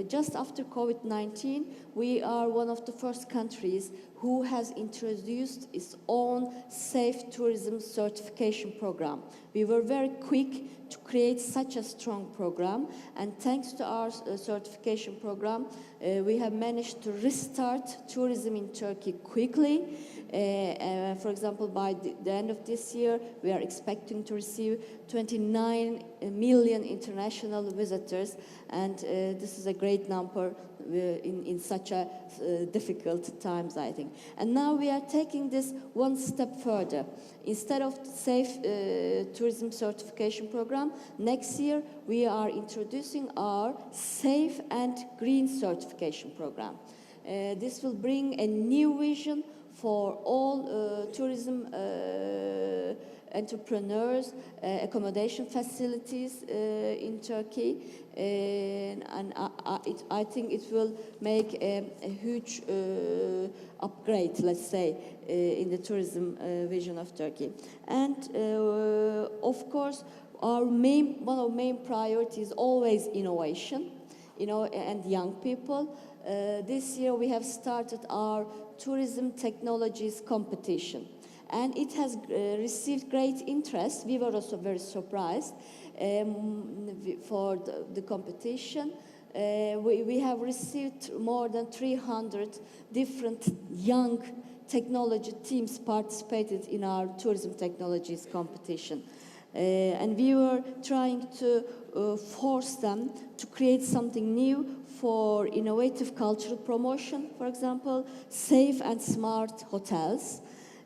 just after COVID-19, we are one of the first countries who has introduced its own safe tourism certification program. We were very quick to create such a strong program, and thanks to our certification program, we have managed to restart tourism in Turkey quickly. For example, by the end of this year, we are expecting to receive 29 million international visitors, and this is a great number in such a difficult times, I think. And now we are taking this one step further. Instead of safe tourism certification program, next year we are introducing our safe and green certification program. This will bring a new vision for all tourism entrepreneurs, accommodation facilities in Turkey, and I think it will make a huge upgrade, let's say, in the tourism vision of Turkey. And of course, one of our main priorities is always innovation, and young people. This year we have started our tourism technologies competition, and it has received great interest. We were also very surprised for the competition. We have received more than 300 different young technology teams participated in our tourism technologies competition. And we were trying to force them to create something new for innovative cultural promotion, for example, safe and smart hotels,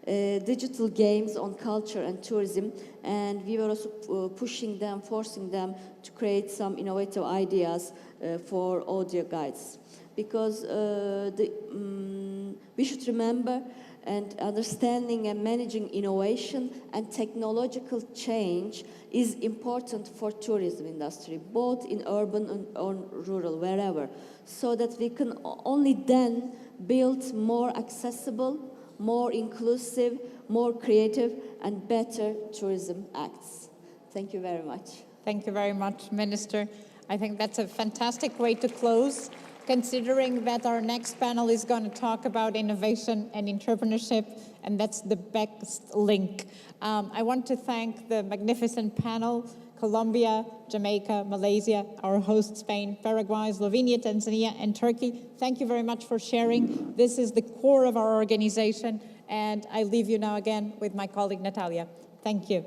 digital games on culture and tourism, and we were also pushing them, forcing them to create some innovative ideas for audio guides. Because we should remember, and understanding and managing innovation and technological change is important for tourism industry, both in urban and rural, wherever, so that we can only then build more accessible, more inclusive, more creative, and better tourism acts. Thank you very much. Thank you very much, Minister. I think that's a fantastic way to close, considering that our next panel is going to talk about innovation and entrepreneurship, and that's the best link. I want to thank the magnificent panel, Colombia, Jamaica, Malaysia, our host Spain, Paraguay, Slovenia, Tanzania, and Turkey. Thank you very much for sharing. This is the core of our organization, and I leave you now again with my colleague Natalia. Thank you.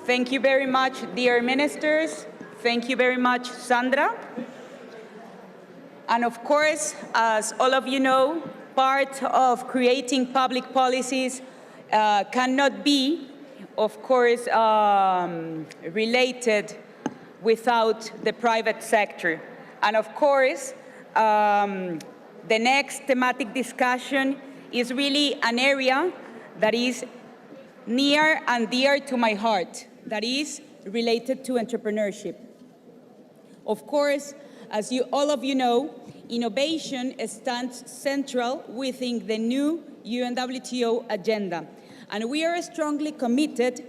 Thank you very much, dear ministers. Thank you very much, Sandra. And of course, as all of you know, part of creating public policies cannot be, of course, related without the private sector. And of course, the next thematic discussion is really an area that is near and dear to my heart, that is related to entrepreneurship. Of course, as all of you know, innovation stands central within the new UNWTO agenda, and we are strongly committed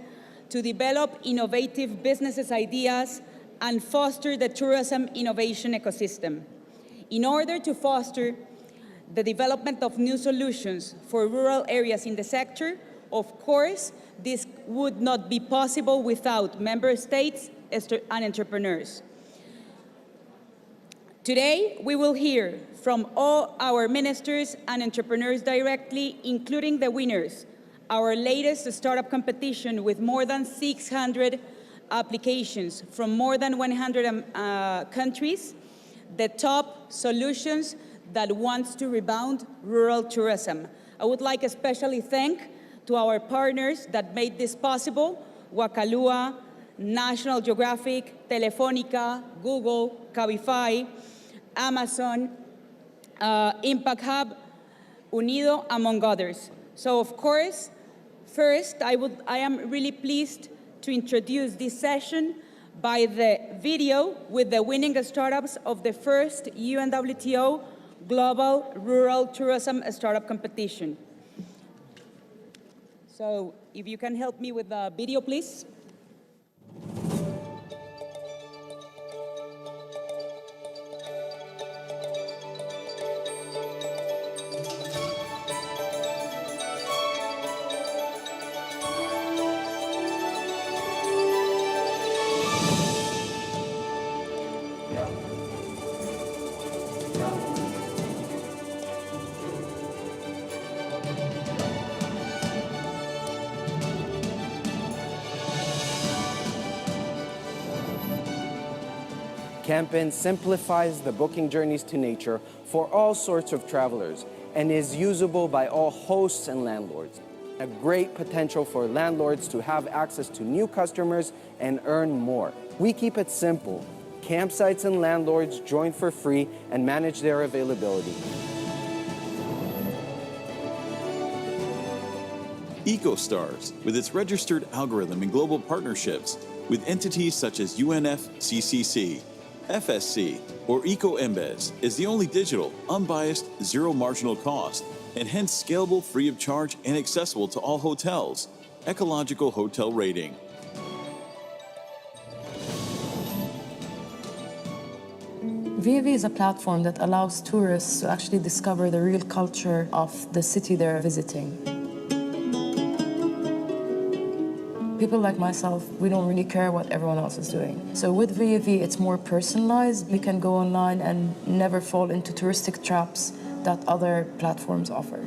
to develop innovative business ideas and foster the tourism innovation ecosystem. In order to foster the development of new solutions for rural areas in the sector, of course, this would not be possible without member states and entrepreneurs. Today, we will hear from all our ministers and entrepreneurs directly, including the winners, our latest startup competition with more than 600 applications from more than 100 countries, the top solutions that wants to rebound rural tourism. I would like especially thank to our partners that made this possible, Wakalua, National Geographic, Telefonica, Google, Cabify, Amazon, Impact Hub, Unido, among others. So of course, first, I am really pleased to introduce this session by the video with the winning startups of the first UNWTO Global Rural Tourism Startup Competition. So if you can help me with the video, please. Campin simplifies the booking journeys to nature for all sorts of travelers and is usable by all hosts and landlords. A great potential for landlords to have access to new customers and earn more. We keep it simple. Campsites and landlords join for free and manage their availability. EcoStars, with its registered algorithm and global partnerships with entities such as UNFCCC, FSC, or EcoEmbeds, is the only digital, unbiased, zero marginal cost, and hence scalable, free of charge, and accessible to all hotels. Ecological hotel rating. VAV is a platform that allows tourists to actually discover the real culture of the city they're visiting. People like myself, we don't really care what everyone else is doing. So with VAV, it's more personalized. We can go online and never fall into touristic traps that other platforms offer.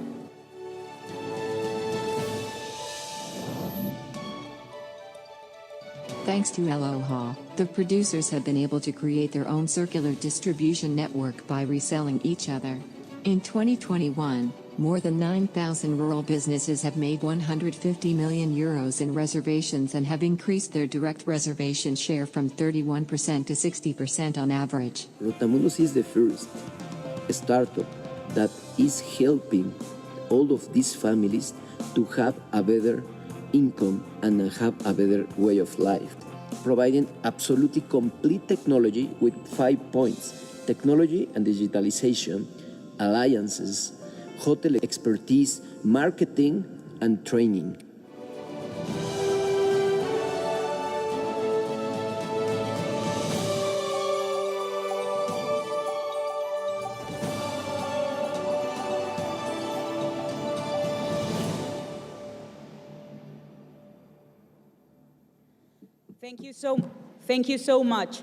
Thanks to Aloha, the producers have been able to create their own circular distribution network by reselling each other. In 2021, more than 9,000 rural businesses have made 150 million euros in reservations and have increased their direct reservation share from 31% to 60% on average. Rotamundos is the first startup that is helping all of these families to have a better income and have a better way of life, providing absolutely complete technology with 5 points: technology and digitalization, alliances, hotel expertise, marketing, and training. Thank you so much.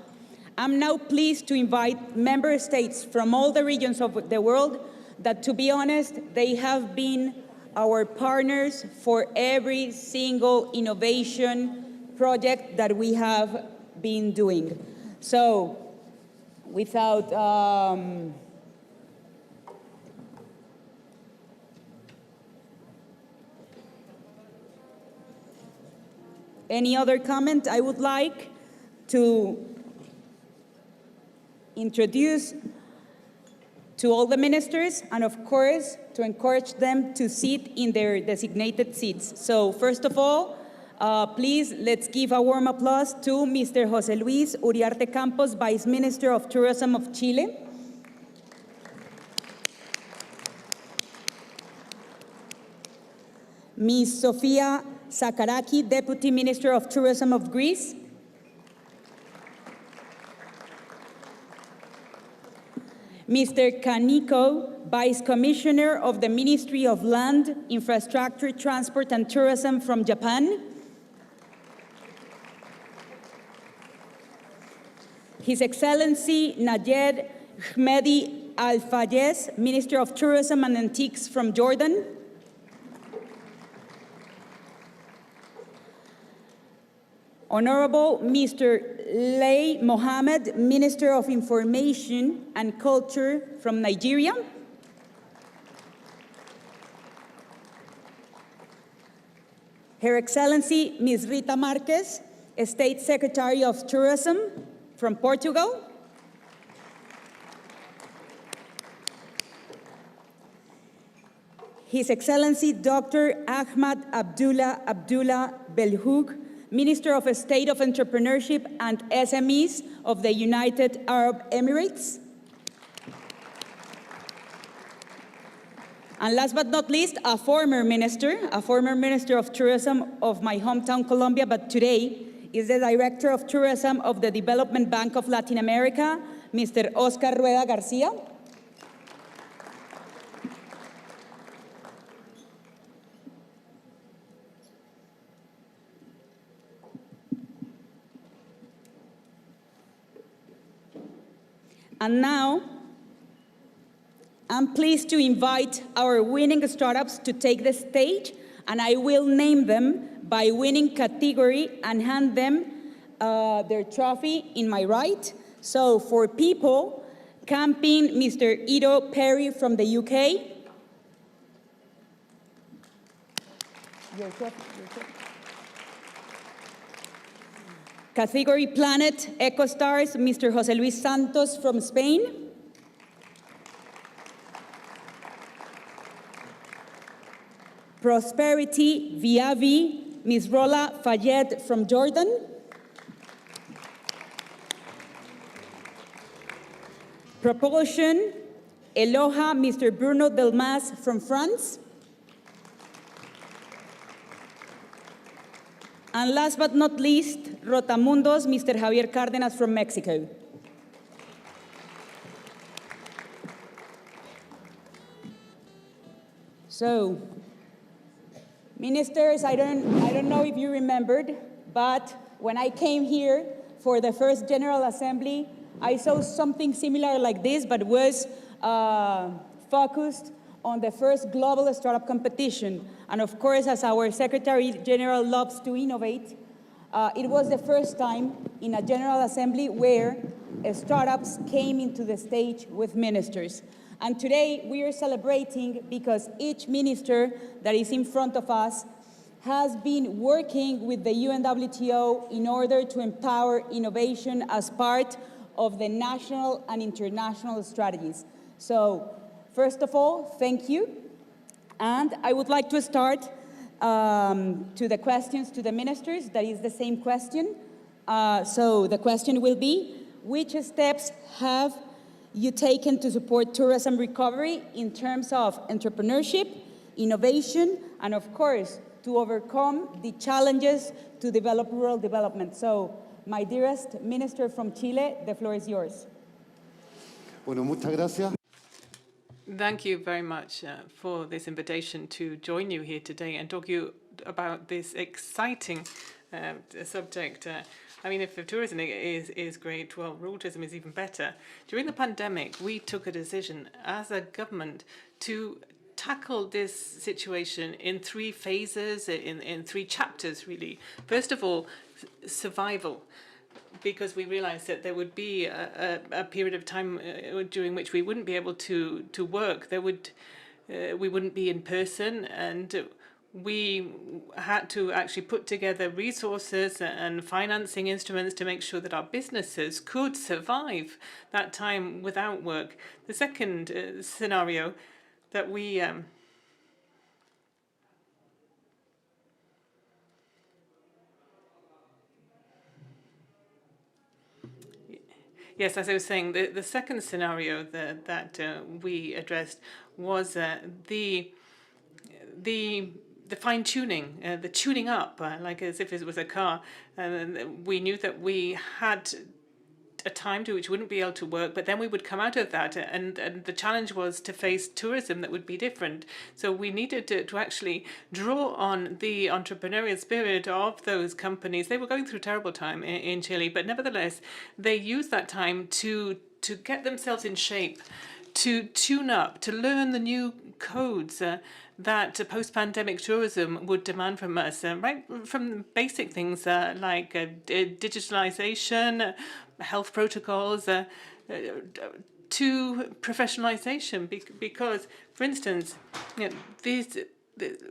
I'm now pleased to invite member states from all the regions of the world that, to be honest, they have been our partners for every single innovation project that we have been doing. So, without any other comment, I would like to introduce to all the ministers, and of course, to encourage them to sit in their designated seats. So first of all, please, let's give a warm applause to Mr. José Luis Uriarte Campos, Vice Minister of Tourism of Chile. Ms. Sofia Sakaraki, Deputy Minister of Tourism of Greece. Mr. Kaniko, Vice Commissioner of the Ministry of Land, Infrastructure, Transport and Tourism from Japan. His Excellency Nayed Hmedi Al-Fayez, Minister of Tourism and Antiques from Jordan. Honorable Mr. Lay Mohammed, Minister of Information and Culture from Nigeria. Her Excellency Ms. Rita Marquez, State Secretary of Tourism from Portugal. His Excellency Dr. Ahmad Abdullah Belhoug, Minister of State of Entrepreneurship and SMEs of the United Arab Emirates. And last but not least, a former minister of tourism of my hometown, Colombia, but today is the Director of Tourism of the Development Bank of Latin America, Mr. Oscar Rueda Garcia. And now, I'm pleased to invite our winning startups to take the stage, and I will name them by winning category and hand them their trophy in my right. So for people, camping, Mr. Ido Perry from the UK. Your trophy. Category Planet EcoStars, Mr. José Luis Santos from Spain. Prosperity Viavi, Ms. Rola Fayed from Jordan. Propulsion Eloha, Mr. Bruno Delmas from France. And last but not least, Rotamundos, Mr. Javier Cárdenas from Mexico. So, ministers, I don't know if you remembered, but when I came here for the first General Assembly, I saw something similar like this, but was focused on the first global startup competition. And of course, as our Secretary General loves to innovate, it was the first time in a General Assembly where startups came into the stage with ministers. And today we are celebrating because each minister that is in front of us has been working with the UNWTO in order to empower innovation as part of the national and international strategies. So, first of all, thank you. And I would like to start to the questions to the ministers. That is the same question. So the question will be, which steps have you taken to support tourism recovery in terms of entrepreneurship, innovation, and of course, to overcome the challenges to develop rural development? So, my dearest minister from Chile, the floor is yours. Bueno, muchas gracias. Thank you very much for this invitation to join you here today and talk to you about this exciting subject. I mean, if tourism is great, well, rural tourism is even better. During the pandemic, we took a decision as a government to tackle this situation in 3 phases, in 3 chapters, really. First of all, survival, because we realized that there would be a period of time during which we wouldn't be able to work. We wouldn't be in person, and we had to actually put together resources and financing instruments to make sure that our businesses could survive that time without work. The second scenario that we Yes, as I was saying, the second scenario that we addressed was the fine tuning, the tuning up, like as if it was a car. And we knew that we had a time to which wouldn't be able to work, but then we would come out of that, and the challenge was to face tourism that would be different. So we needed to actually draw on the entrepreneurial spirit of those companies. They were going through a terrible time in Chile, but nevertheless, they used that time to get themselves in shape, to tune up, to learn the new codes that post-pandemic tourism would demand from us, right from basic things like digitalization, health protocols, to professionalization. Because, for instance,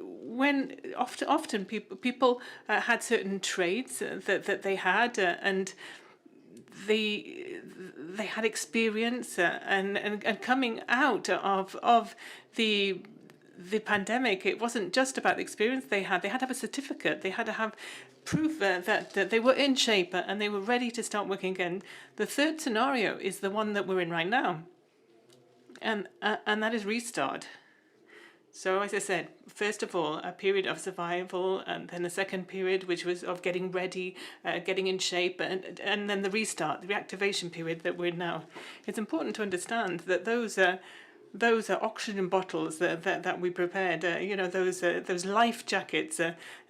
when often people had certain trades that they had, and they had experience, and coming out of the pandemic, it wasn't just about the experience they had. They had to have a certificate. They had to have proof that they were in shape and they were ready to start working again. The third scenario is the one that we're in right now, and that is restart. So, as I said, first of all, a period of survival, and then the second period, which was of getting ready, getting in shape, and then the restart, the reactivation period that we're in now. It's important to understand that those oxygen bottles that we prepared, those life jackets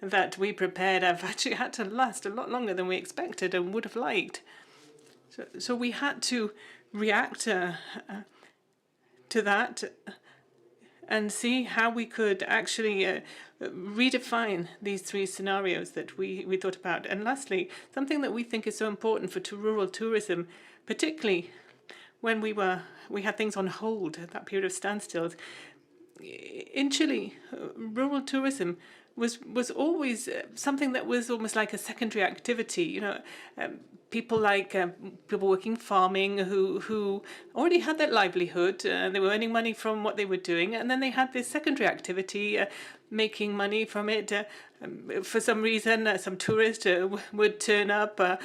that we prepared have actually had to last a lot longer than we expected and would have liked. So we had to react to that and see how we could actually redefine these three scenarios that we thought about. And lastly, something that we think is so important for rural tourism, particularly when we had things on hold, that period of standstills. In Chile, rural tourism was always something that was almost like a secondary activity. People people working farming who already had that livelihood. They were earning money from what they were doing, and then they had this secondary activity, making money from it. For some reason, some tourist would turn up that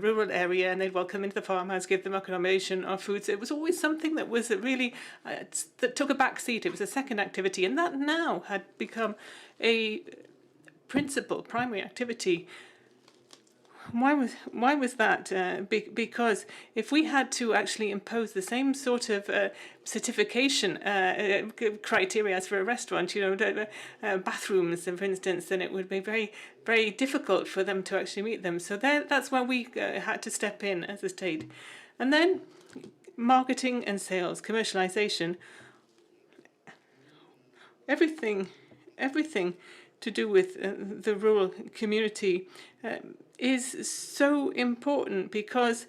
rural area, and they'd welcome into the farmhouse, give them accommodation or food. So it was always something that was really that took a back seat. It was a second activity, and that now had become a primary activity. Why was that? Because if we had to actually impose the same sort of certification criteria as for a restaurant, bathrooms, for instance, then it would be very, very difficult for them to actually meet them. So that's why we had to step in as a state. And then marketing and sales, commercialization, everything to do with the rural community is so important, because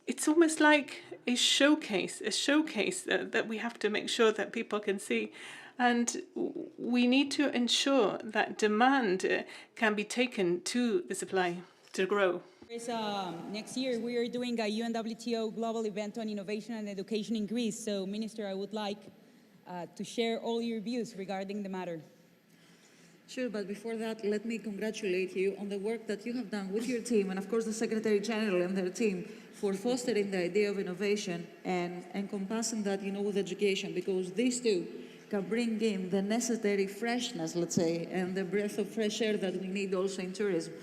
it's almost like a showcase that we have to make sure that people can see. And we need to ensure that demand can be taken to the supply to grow. Next year, we are doing a UNWTO global event on innovation and education in Greece. So, Minister, I would like to share all your views regarding the matter. Sure, but before that, let me congratulate you on the work that you have done with your team, and of course the Secretary General and their team, for fostering the idea of innovation and encompassing that, with education, because these two can bring in the necessary freshness, let's say, and the breath of fresh air that we need also in tourism.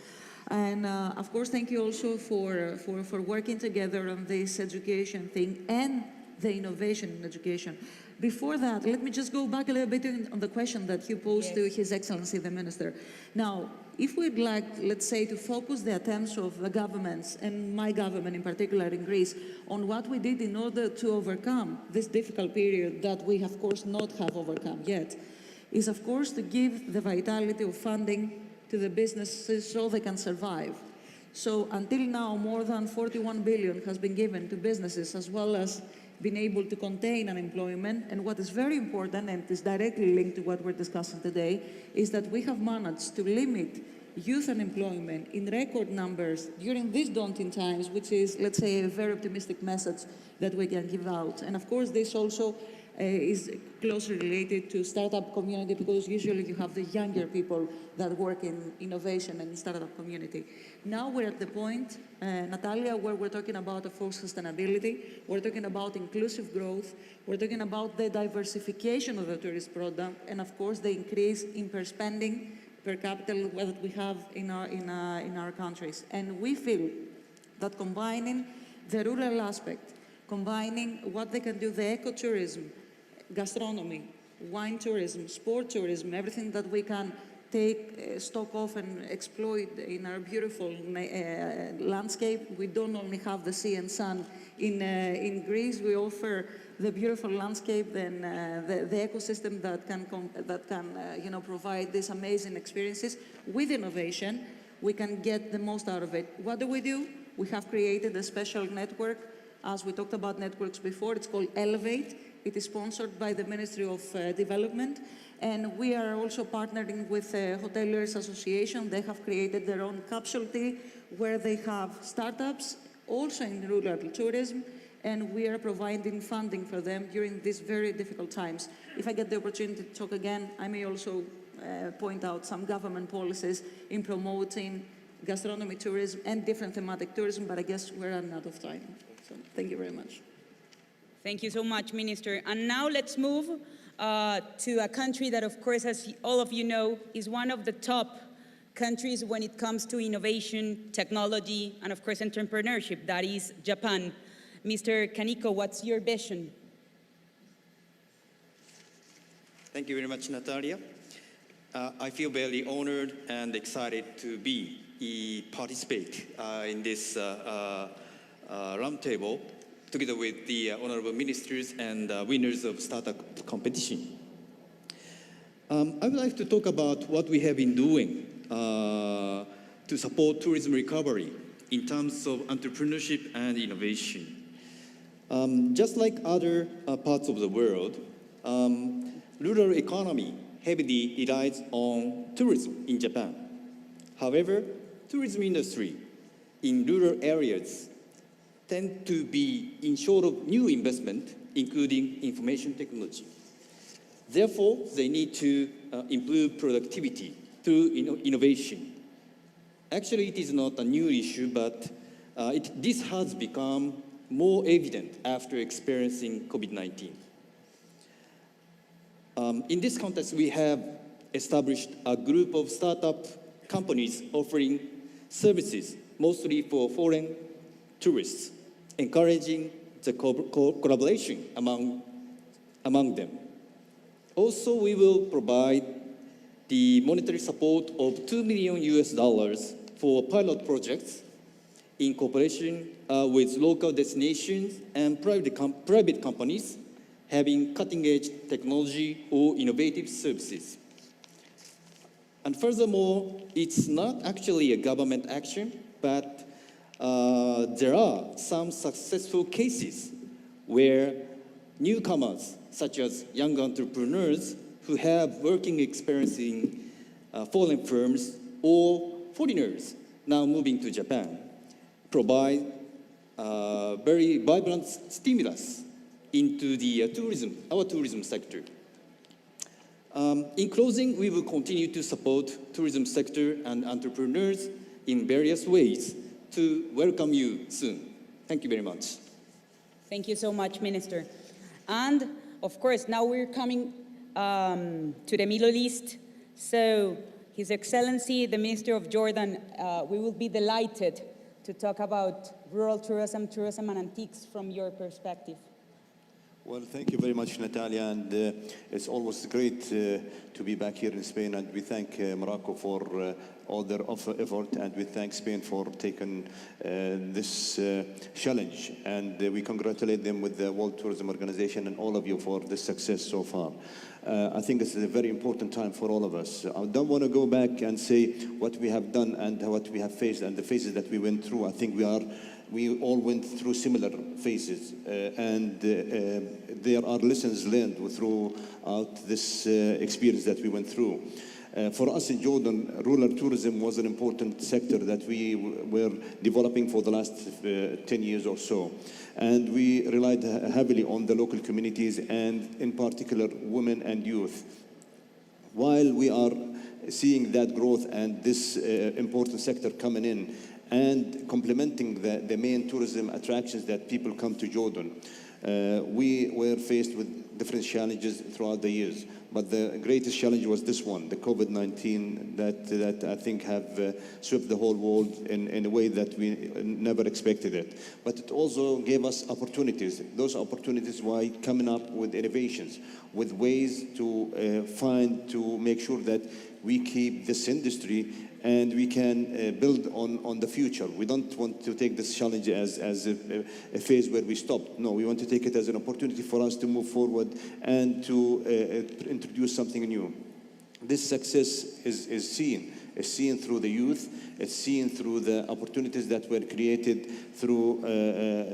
And of course, thank you also for working together on this education thing and the innovation in education. Before that, let me just go back a little bit on the question that you posed to His Excellency the Minister. Now, if we'd like, let's say, to focus the attention of the governments, and my government in particular in Greece, on what we did in order to overcome this difficult period that we, of course, not have overcome yet, is, of course, to give the vitality of funding to the businesses so they can survive. So until now, more than 41 billion has been given to businesses as well as been able to contain unemployment. And what is very important, and is directly linked to what we're discussing today, is that we have managed to limit youth unemployment in record numbers during these daunting times, which is, let's say, a very optimistic message that we can give out. And of course, this also is closely related to startup community, because usually you have the younger people that work in innovation and startup community. Now we're at the point, Natalia, where we're talking about for sustainability, we're talking about inclusive growth, we're talking about the diversification of the tourist product, and of course the increase in spending per capita that we have in our countries. And we feel that combining the rural aspect, combining what they can do, the ecotourism, gastronomy, wine tourism, sport tourism, everything that we can take stock of and exploit in our beautiful landscape. We don't only have the sea and sun in Greece. We offer the beautiful landscape and the ecosystem that can provide these amazing experiences. With innovation, we can get the most out of it. What do? We have created a special network. As we talked about networks before, it's called Elevate. It is sponsored by the Ministry of Development. And we are also partnering with Hoteliers Association. They have created their own capsule where they have startups, also in rural tourism, and we are providing funding for them during these very difficult times. If I get the opportunity to talk again, I may also point out some government policies in promoting gastronomy tourism and different thematic tourism, but I guess we're running out of time. So thank you very much. Thank you so much, Minister. And now let's move to a country that, of course, as all of you know, is one of the top countries when it comes to innovation, technology, and of course, entrepreneurship. That is Japan. Mr. Kaneko, what's your vision? Thank you very much, Natalia. I feel very honored and excited to participate in this roundtable together with the honorable ministers and winners of startup competition. I would like to talk about what we have been doing to support tourism recovery in terms of entrepreneurship and innovation. Just like other parts of the world, rural economy heavily relies on tourism in Japan. However, tourism industry in rural areas tend to be in short of new investment, including information technology. Therefore, they need to improve productivity through innovation. Actually, it is not a new issue, but this has become more evident after experiencing COVID-19. In this context, we have established a group of startup companies offering services mostly for foreign tourists, encouraging the collaboration among them. Also, we will provide the monetary support of $2 million for pilot projects in cooperation with local destinations and private companies having cutting-edge technology or innovative services. And furthermore, it's not actually a government action, but there are some successful cases where newcomers, such as young entrepreneurs who have working experience in foreign firms or foreigners now moving to Japan, provide very vibrant stimulus into the our tourism sector. In closing, we will continue to support tourism sector and entrepreneurs in various ways to welcome you soon. Thank you very much. Thank you so much, Minister. And of course, now we're coming to the Middle East. So His Excellency, the Minister of Jordan, we will be delighted to talk about rural tourism, tourism and antiques from your perspective. Well, thank you very much, Natalia, and it's always great to be back here in Spain, and we thank Morocco for all their effort, and we thank Spain for taking this challenge, and we congratulate them with the World Tourism Organization and all of you for the success so far. I think this is a very important time for all of us. I don't want to go back and say what we have done and what we have faced and the phases that we went through. I think we are We all went through similar phases, and there are lessons learned throughout this experience that we went through. For us in Jordan, rural tourism was an important sector that we were developing for the last 10 years or so. And we relied heavily on the local communities and in particular women and youth. While we are seeing that growth and this important sector coming in and complementing the main tourism attractions that people come to Jordan, we were faced with different challenges throughout the years. But the greatest challenge was this one, the COVID-19, that I think have swept the whole world in a way that we never expected it. But it also gave us opportunities. Those opportunities were coming up with innovations, with ways to make sure that we keep this industry and we can build on the future. We don't want to take this challenge as a phase where we stop. No, we want to take it as an opportunity for us to move forward and to introduce something new. This success is seen. It's seen through the youth. It's seen through the opportunities that were created through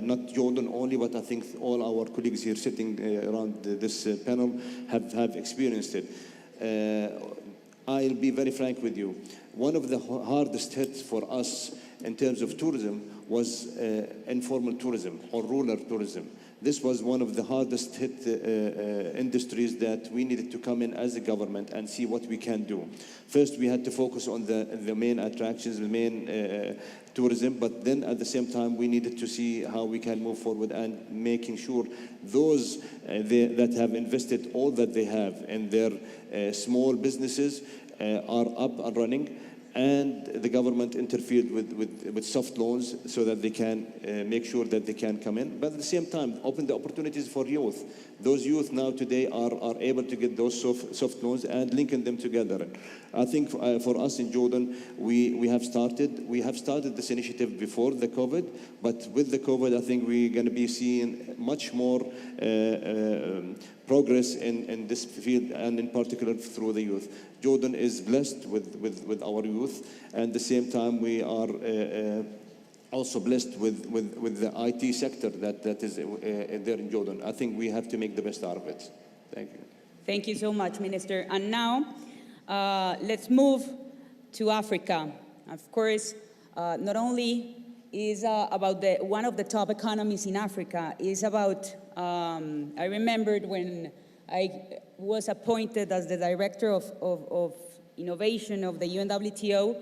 not Jordan only, but I think all our colleagues here sitting around this panel have experienced it. I'll be very frank with you. One of the hardest hits for us in terms of tourism was informal tourism or rural tourism. This was one of the hardest hit industries that we needed to come in as a government and see what we can do. First, we had to focus on the main attractions, the main tourism, but then at the same time, we needed to see how we can move forward and making sure those that have invested all that they have in their small businesses are up and running, and the government interfered with soft loans so that they can make sure that they can come in, but at the same time open the opportunities for youth. Those youth now today are able to get those soft loans and linking them together. I think for us in Jordan, we have started this initiative before the COVID, but with the COVID, I think we're going to be seeing much more progress in this field, and in particular through the youth. Jordan is blessed with our youth, and at the same time we are also blessed with the IT sector that is there in Jordan. I think we have to make the best out of it. Thank you. Thank you so much, Minister. And now, let's move to Africa. Of course, not only is about one of the top economies in Africa, is about, I remembered when I was appointed as the director of innovation of the UNWTO,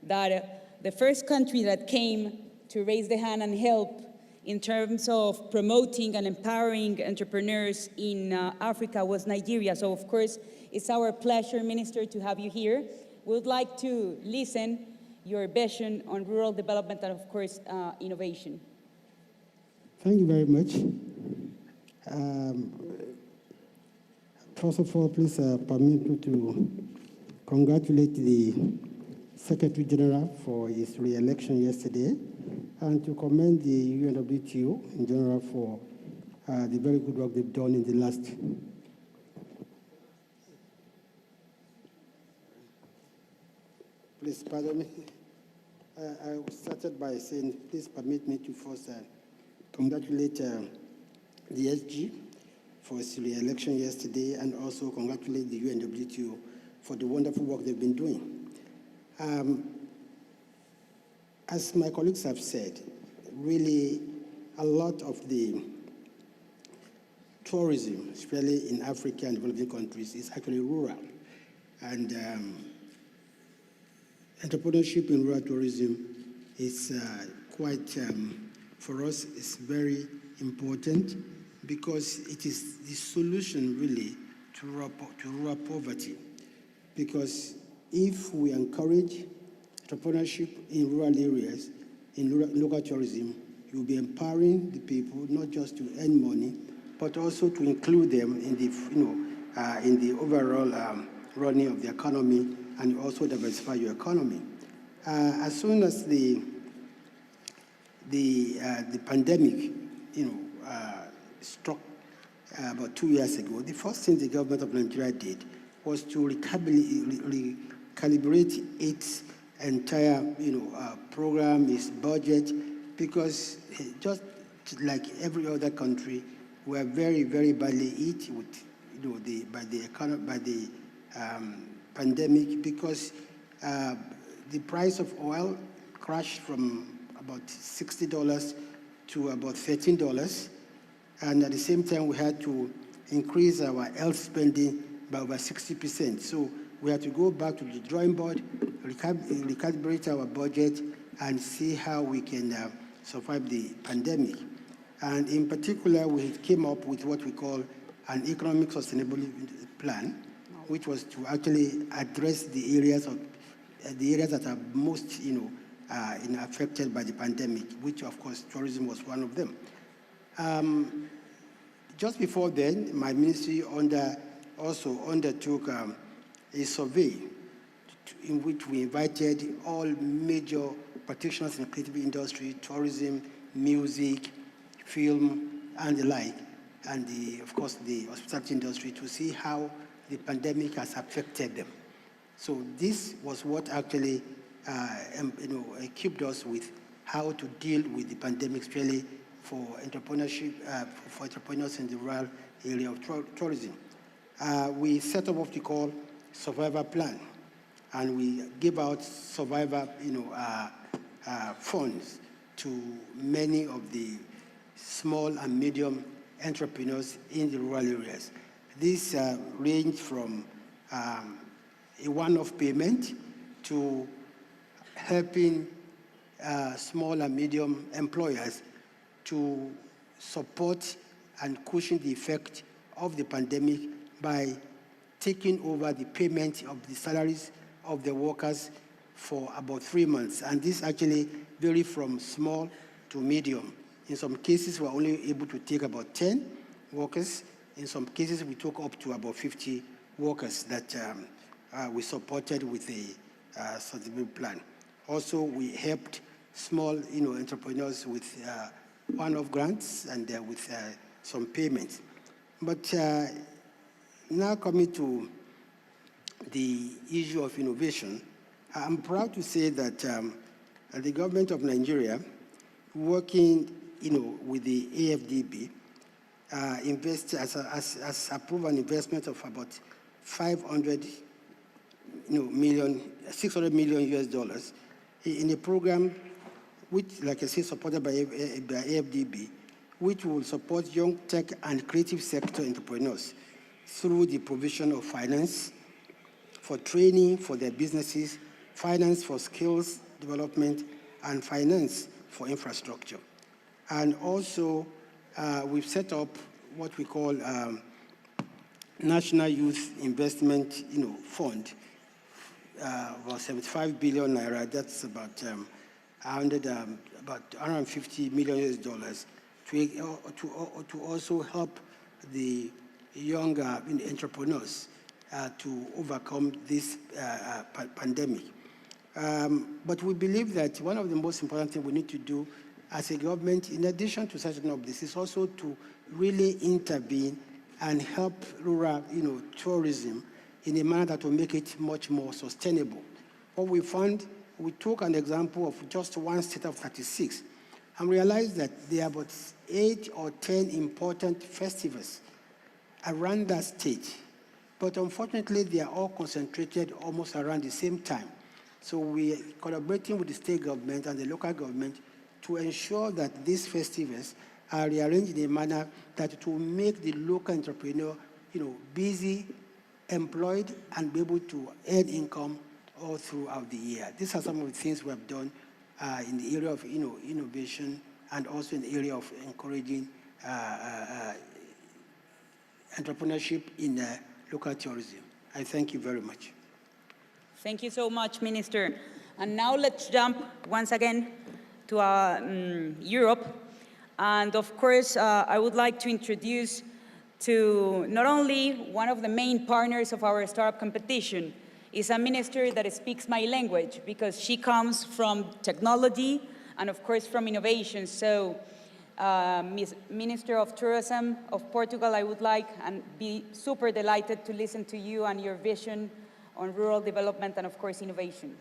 that the first country that came to raise the hand and help in terms of promoting and empowering entrepreneurs in Africa was Nigeria. So of course, it's our pleasure, Minister, to have you here. We would like to listen your vision on rural development and of course, innovation. Thank you very much. First of all, please permit me to congratulate the Secretary General for his re-election yesterday, and to commend the UNWTO in general for the very good work they've done in the last. Please pardon me. I started by saying, please permit me to first congratulate the SG for his re-election yesterday, and also congratulate the UNWTO for the wonderful work they've been doing. As my colleagues have said, really a lot of the tourism, especially in Africa and developing countries, is actually rural. And entrepreneurship in rural tourism is quite, for us, it's very important, because it is the solution really to rural poverty. Because if we encourage entrepreneurship in rural areas, in local tourism, you'll be empowering the people not just to earn money, but also to include them in the, in the overall running of the economy, and also diversify your economy. As soon as the pandemic, struck about 2 years ago, the first thing the government of Nigeria did was to recalibrate its entire program, its budget, because just like every other country, we are very, very badly hit with, by the pandemic, because the price of oil crashed from about $60 to about $13, and at the same time we had to increase our health spending by over 60%. So we had to go back to the drawing board, recalibrate our budget, and see how we can survive the pandemic. And in particular, we came up with what we call an economic sustainability plan, which was to actually address the areas that are most, affected by the pandemic, which of course tourism was one of them. Just before then, my ministry also undertook a survey in which we invited all major practitioners in the creative industry, tourism, music, film, and the like, and of course the hospitality industry, to see how the pandemic has affected them. So this was what actually equipped us with how to deal with the pandemic, especially for entrepreneurship, for entrepreneurs in the rural area of tourism. We set up what we call survivor plan, and we give out survivor funds to many of the small and medium entrepreneurs in the rural areas. These range from a one-off payment to helping small and medium employers to support and cushion the effect of the pandemic by taking over the payment of the salaries of the workers for about 3 months. And this actually varies from small to medium. In some cases, we're only able to take about 10 workers. In some cases, we took up to about 50 workers that we supported with a sustainability plan. Also, we helped small entrepreneurs with one-off grants and with some payments. But now coming to the issue of innovation, I'm proud to say that the government of Nigeria, working with the AFDB, has approved an investment of about 600 million US dollars in a program which, like I said, supported by AFDB, which will support young tech and creative sector entrepreneurs through the provision of finance for training for their businesses, finance for skills development, and finance for infrastructure. And also, we've set up what we call National Youth Investment Fund, about 75 billion naira. That's about about 150 million US dollars to also help the younger entrepreneurs to overcome this pandemic. But we believe that one of the most important things we need to do as a government, in addition to setting up this, is also to really intervene and help rural tourism in a manner that will make it much more sustainable. What we found, we took an example of just one state of 36 and realized that there are about 8 or 10 important festivals around that state. But unfortunately, they are all concentrated almost around the same time. So we are collaborating with the state government and the local government to ensure that these festivals are rearranged in a manner that will make the local entrepreneur, busy, employed, and be able to earn income all throughout the year. These are some of the things we have done in the area of innovation and also in the area of encouraging entrepreneurship in local tourism. I thank you very much. Thank you so much, Minister. And now let's jump once again to Europe. And of course, I would like to introduce to not only one of the main partners of our startup competition, is a minister that speaks my language, because she comes from technology and of course from innovation. So Minister of Tourism of Portugal, I would like and be super delighted to listen to you and your vision on rural development and of course innovation.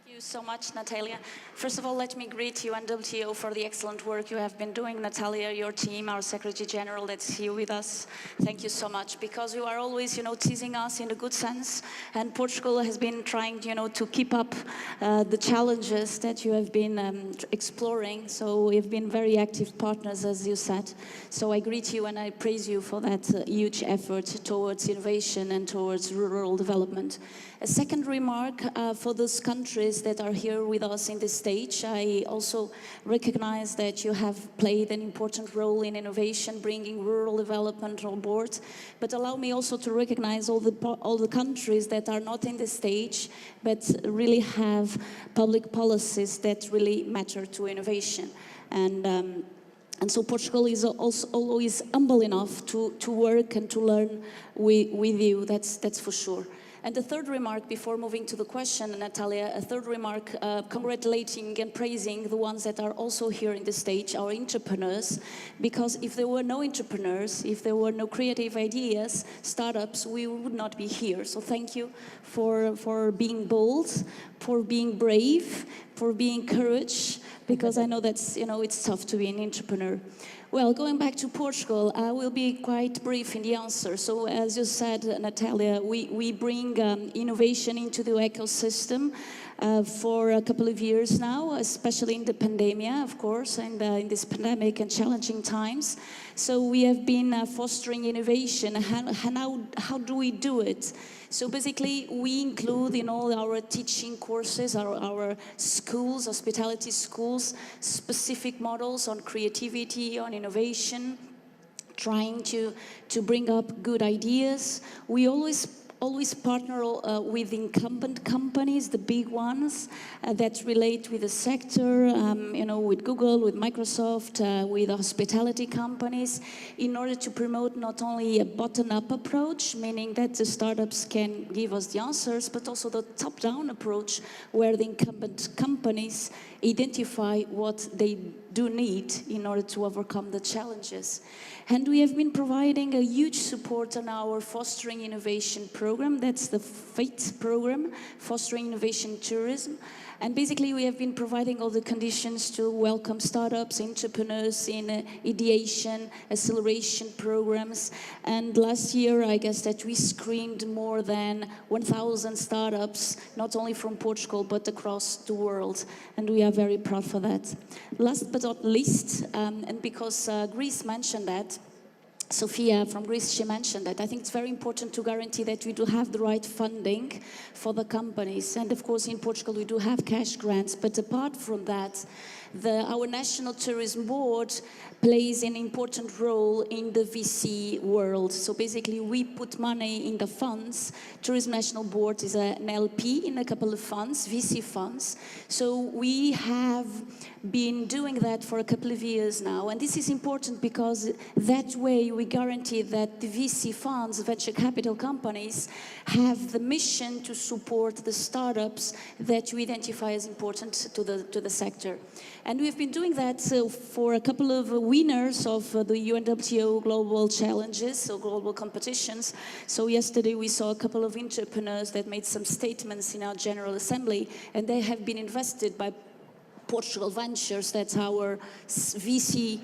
Thank Thank you so much, Natalia. First of all, let me greet UNWTO for the excellent work you have been doing. Natalia, your team, our Secretary General that's here with us. Thank you so much, because you are always, teasing us in a good sense. And Portugal has been trying, to keep up the challenges that you have been exploring. So we've been very active partners, as you said. So I greet you and I praise you for that huge effort towards innovation and towards rural development. A second remark for those countries that are here with us in this stage, I also recognize that you have played an important role in innovation, bringing rural development on board. But allow me also to recognize all the countries that are not in this stage, but really have public policies that really matter to innovation. And so Portugal is also always humble enough to work and to learn with you, that's for sure. And the third remark, before moving to the question, Natalia, a third remark, congratulating and praising the ones that are also here in the stage, our entrepreneurs, because if there were no entrepreneurs, if there were no creative ideas, startups, we would not be here. So thank you for being bold, for being brave, for being courage, because I know that's, it's tough to be an entrepreneur. Well, going back to Portugal, I will be quite brief in the answer. So as you said, Natalia, we bring innovation into the ecosystem for a couple of years now, especially in the pandemic, of course, and in this pandemic and challenging times. So we have been fostering innovation. How do we do it? So basically, we include in all our teaching courses, our schools, hospitality schools, specific models on creativity, on innovation, trying to bring up good ideas. We always partner with incumbent companies, the big ones that relate with the sector, with Google, with Microsoft, with hospitality companies, in order to promote not only a bottom-up approach, meaning that the startups can give us the answers, but also the top-down approach, where the incumbent companies identify what they do need in order to overcome the challenges. And we have been providing a huge support on our Fostering Innovation program. That's the FATE program, Fostering Innovation Tourism. And basically, we have been providing all the conditions to welcome startups, entrepreneurs in ideation, acceleration programs. And last year, I guess that we screened more than 1,000 startups, not only from Portugal, but across the world. And we are very proud for that. Last but not least, and because Greece mentioned that, Sophia from Greece, she mentioned that. I think it's very important to guarantee that we do have the right funding for the companies. And of course, in Portugal, we do have cash grants. But apart from that, our National Tourism Board plays an important role in the VC world. So basically, we put money in the funds. Tourism National Board is an LP in a couple of funds, VC funds. So we have been doing that for a couple of years now. And this is important because that way we guarantee that the VC funds, venture capital companies, have the mission to support the startups that we identify as important to the sector. And we've been doing that for a couple of winners of the UNWTO Global Challenges, so global competitions. So yesterday we saw a couple of entrepreneurs that made some statements in our General Assembly, and they have been invested by Portugal Ventures. That's our VC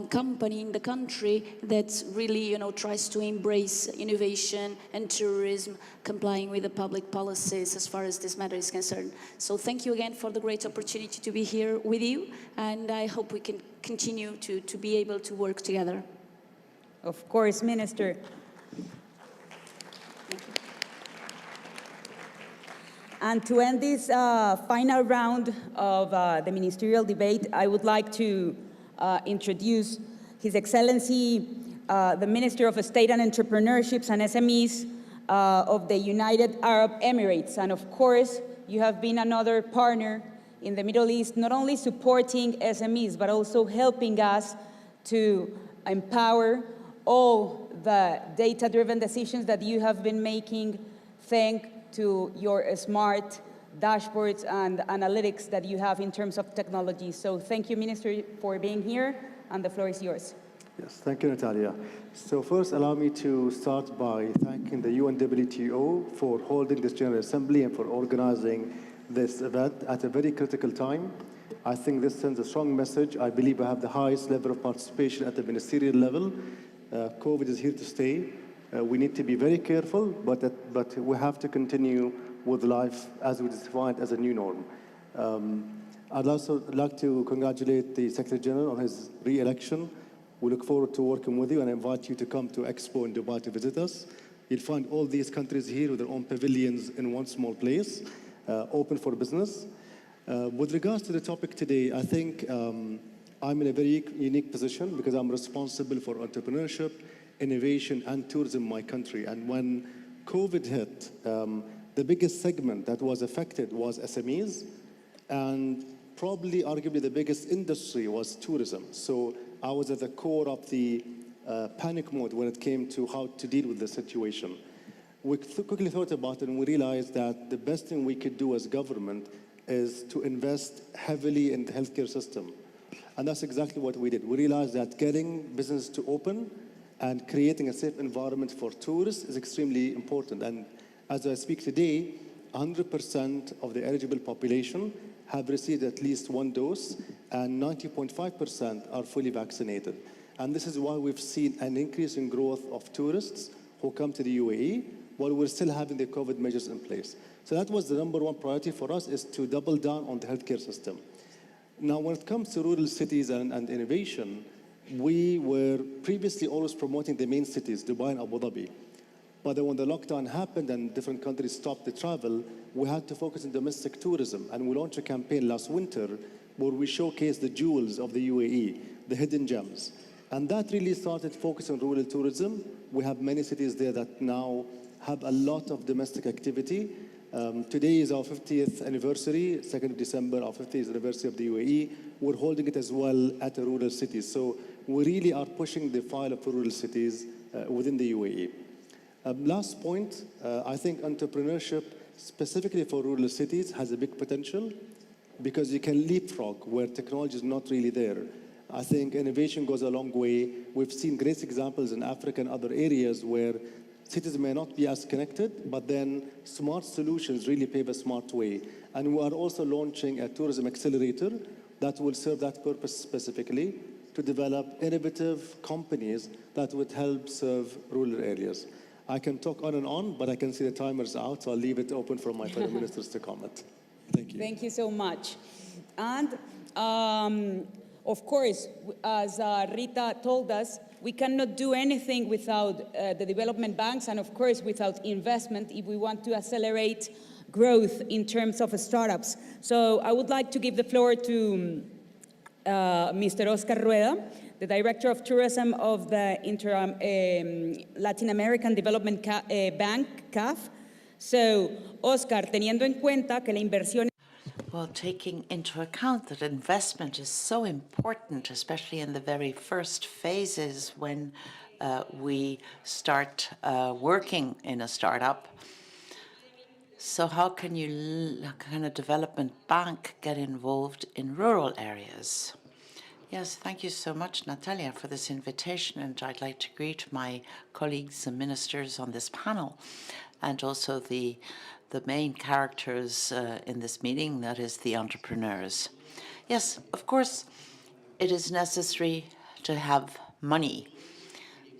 company in the country that really, tries to embrace innovation and tourism, complying with the public policies as far as this matter is concerned. So thank you again for the great opportunity to be here with you, and I hope we can continue to be able to work together. Of course, Minister. And to end this final round of the ministerial debate, I would like to introduce His Excellency, the Minister of State and Entrepreneurships and SMEs of the United Arab Emirates. And of course, you have been another partner in the Middle East, not only supporting SMEs, but also helping us to empower all the data-driven decisions that you have been making, thanks to your smart dashboards and analytics that you have in terms of technology. So thank you, Minister, for being here, and the floor is yours. Yes, thank you, Natalia. So first, allow me to start by thanking the UNWTO for holding this General Assembly and for organizing this event at a very critical time. I think this sends a strong message. I believe we have the highest level of participation at the ministerial level. COVID is here to stay. We need to be very careful, but we have to continue with life as we define it as a new norm. I'd also like to congratulate the Secretary General on his re-election. We look forward to working with you and invite you to come to Expo in Dubai to visit us. You'll find all these countries here with their own pavilions in one small place, open for business. With regards to the topic today, I think I'm in a very unique position because I'm responsible for entrepreneurship, innovation, and tourism in my country. And when COVID hit, the biggest segment that was affected was SMEs, and probably, arguably, the biggest industry was tourism. So I was at the core of the panic mode when it came to how to deal with the situation. We quickly thought about it and we realized that the best thing we could do as government is to invest heavily in the healthcare system. And that's exactly what we did. We realized that getting business to open and creating a safe environment for tourists is extremely important. And as I speak today, 100% of the eligible population have received at least one dose, and 90.5% are fully vaccinated. And this is why we've seen an increase in growth of tourists who come to the UAE while we're still having the COVID measures in place. So that was the number one priority for us, is to double down on the healthcare system. Now, when it comes to rural cities and innovation, we were previously always promoting the main cities, Dubai and Abu Dhabi. But then when the lockdown happened and different countries stopped the travel, we had to focus on domestic tourism. And we launched a campaign last winter where we showcased the jewels of the UAE, the hidden gems. And that really started focusing on rural tourism. We have many cities there that now have a lot of domestic activity. Today is our 50th anniversary, 2nd of December, our 50th anniversary of the UAE. We're holding it as well at the rural cities. So we really are pushing the file of rural cities within the UAE. Last point, I think entrepreneurship, specifically for rural cities, has a big potential because you can leapfrog where technology is not really there. I think innovation goes a long way. We've seen great examples in Africa and other areas where cities may not be as connected, but then smart solutions really pave a smart way. And we are also launching a tourism accelerator that will serve that purpose specifically to develop innovative companies that would help serve rural areas. I can talk on, but I can see the timer's out, so I'll leave it open for my fellow ministers to comment. Thank you. Thank you so much. And of course, as Rita told us, we cannot do anything without the development banks and, of course, without investment if we want to accelerate growth in terms of startups. So I would like to give the floor to Mr. Oscar Rueda, the Director of Tourism of the Latin American Development Bank, CAF. So, Oscar, teniendo en cuenta que la inversión... Well, taking into account that investment is so important, especially in the very first phases when we start working in a startup. So how can a development bank get involved in rural areas? Yes, thank you so much, Natalia, for this invitation, and I'd like to greet my colleagues and ministers on this panel, and also the main characters in this meeting, that is the entrepreneurs. Yes, of course, it is necessary to have money,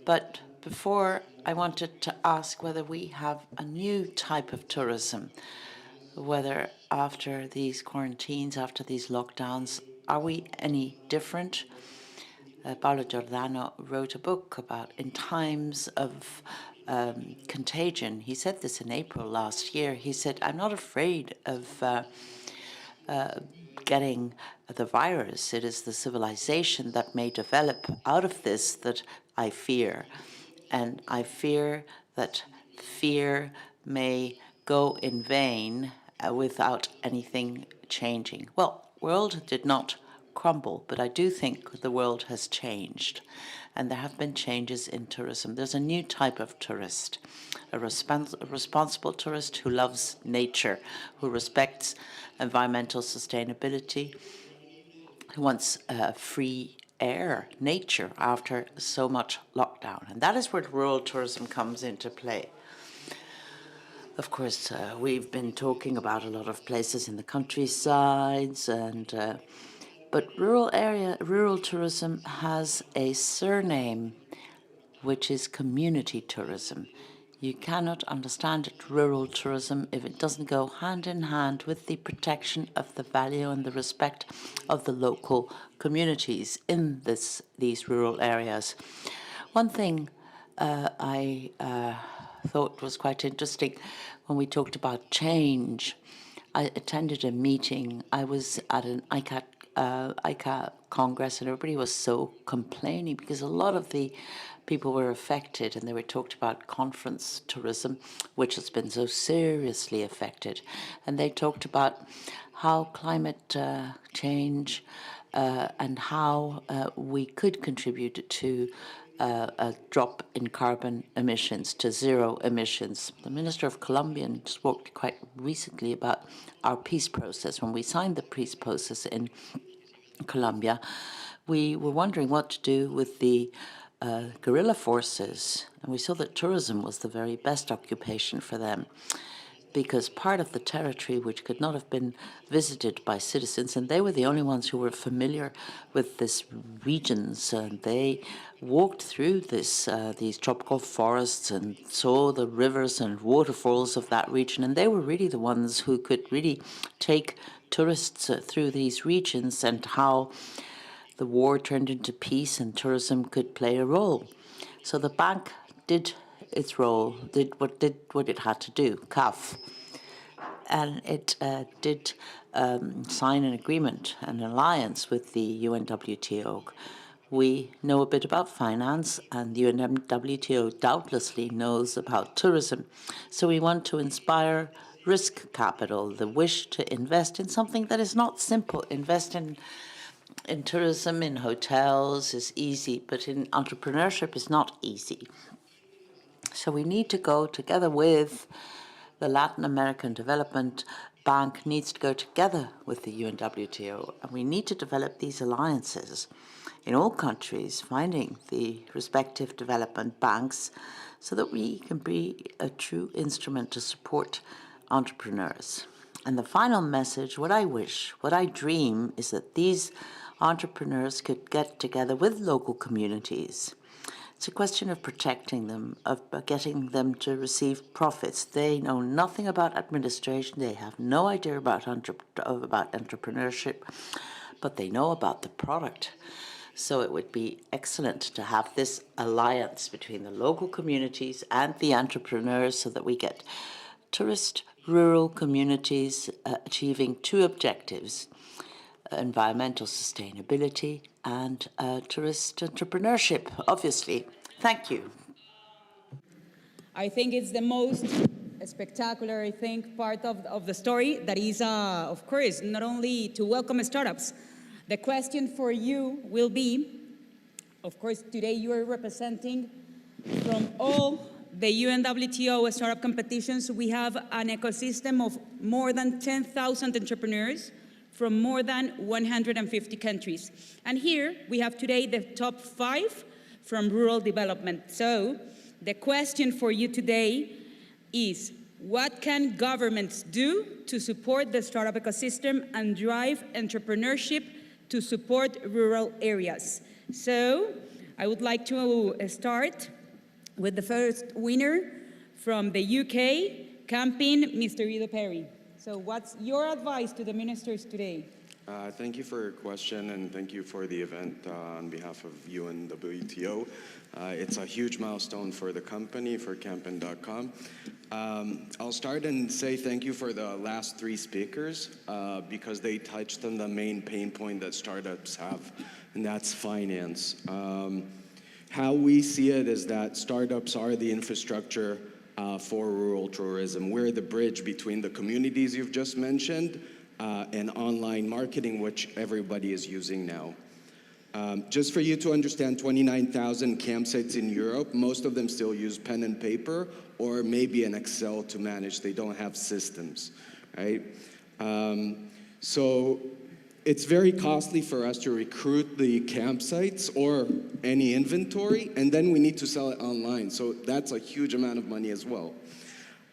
but before I wanted to ask whether we have a new type of tourism, whether after these quarantines, after these lockdowns, are we any different? Paolo Giordano wrote a book about in times of contagion. He said this in April last year. He said, I'm not afraid of getting the virus. It is the civilization that may develop out of this that I fear. And I fear that fear may go in vain without anything changing. Well, world did not crumble, but I do think the world has changed, and there have been changes in tourism. There's a new type of tourist, a responsible tourist who loves nature, who respects environmental sustainability, who wants free air, nature, after so much lockdown. And that is where rural tourism comes into play. Of course, we've been talking about a lot of places in the countrysides, but rural tourism has a surname, which is community tourism. You cannot understand rural tourism if it doesn't go hand in hand with the protection of the value and the respect of the local communities in these rural areas. One thing I thought was quite interesting when we talked about change. I attended a meeting. I was at an ICA Congress, and everybody was so complaining because a lot of the people were affected, and they were talked about conference tourism, which has been so seriously affected. And they talked about how climate change and how we could contribute to a drop in carbon emissions to zero emissions. The Minister of Colombia spoke quite recently about our peace process. When we signed the peace process in Colombia, we were wondering what to do with the guerrilla forces, and we saw that tourism was the very best occupation for them, because part of the territory which could not have been visited by citizens, and they were the only ones who were familiar with these regions, and they walked through these tropical forests and saw the rivers and waterfalls of that region, and they were really the ones who could really take tourists through these regions, and how the war turned into peace and tourism could play a role. So the bank did its role, did what it had to do, CAF, and it did sign an agreement, an alliance with the UNWTO. We know a bit about finance, and the UNWTO doubtlessly knows about tourism. So we want to inspire risk capital, the wish to invest in something that is not simple. Invest in tourism, in hotels is easy, but in entrepreneurship is not easy. So we need to go together with the Latin American Development Bank, needs to go together with the UNWTO, and we need to develop these alliances in all countries, finding the respective development banks so that we can be a true instrument to support entrepreneurs. And the final message, what I wish, what I dream, is that these entrepreneurs could get together with local communities. It's a question of protecting them, of getting them to receive profits. They know nothing about administration. They have no idea about entrepreneurship, but they know about the product. So it would be excellent to have this alliance between the local communities and the entrepreneurs so that we get tourist rural communities achieving two objectives: environmental sustainability and tourist entrepreneurship, obviously. Thank you. I think it's the most spectacular, I think, part of the story that is, of course, not only to welcome startups. The question for you will be, of course, today you are representing from all the UNWTO startup competitions. We have an ecosystem of more than 10,000 entrepreneurs from more than 150 countries. And here we have today the top 5 from rural development. So the question for you today is, what can governments do to support the startup ecosystem and drive entrepreneurship to support rural areas? So I would like to start with the first winner from the UK campaign, Mr. Guido Perry. So what's your advice to the ministers today? Thank you for your question, and thank you for the event on behalf of UNWTO. It's a huge milestone for the company, for Campaign.com. I'll start and say thank you for the last 3 speakers because they touched on the main pain point that startups have, and that's finance. How we see it is that startups are the infrastructure for rural tourism. We're the bridge between the communities you've just mentioned and online marketing, which everybody is using now. Just for you to understand, 29,000 campsites in Europe, most of them still use pen and paper or maybe an Excel to manage. They don't have systems, right? So it's very costly for us to recruit the campsites or any inventory, and then we need to sell it online. So that's a huge amount of money as well.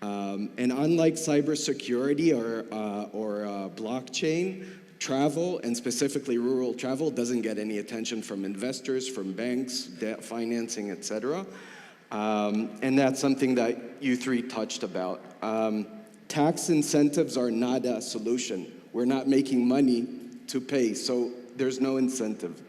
And unlike cybersecurity or blockchain, travel, and specifically rural travel, doesn't get any attention from investors, from banks, debt financing, etc. And that's something that you three touched about. Tax incentives are not a solution. We're not making money to pay, so there's no incentive.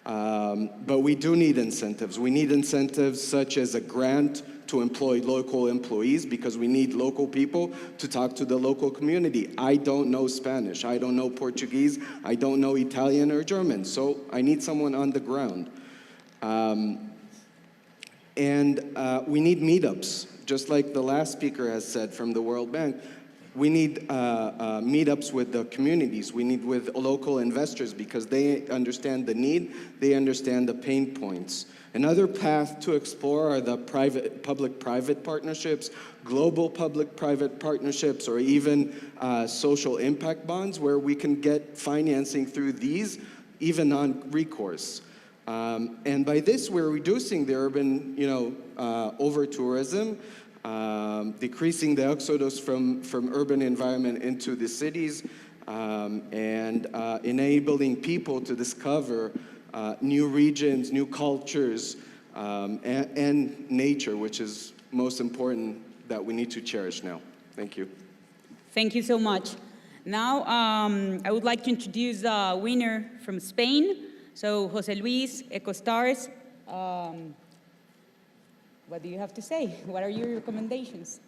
But we do need incentives. We need incentives such as a grant to employ local employees, because we need local people to talk to the local community. I don't know Spanish, I don't know Portuguese, I don't know Italian or German, so I need someone on the ground. We need meetups, just like the last speaker has said from the World Bank. We need meetups with the communities. We need with local investors, because they understand the need, they understand the pain points. Another path to explore are the public-private partnerships, global public-private partnerships, or even social impact bonds, where we can get financing through these, even on recourse. And by this, we're reducing the urban, over-tourism, decreasing the exodus from urban environment into the cities, and enabling people to discover new regions, new cultures, and nature, which is most important, that we need to cherish now. Thank you. Thank you so much. Now, I would like to introduce the winner from Spain. So, José Luis, EcoStars. What do you have to say? What are your recommendations?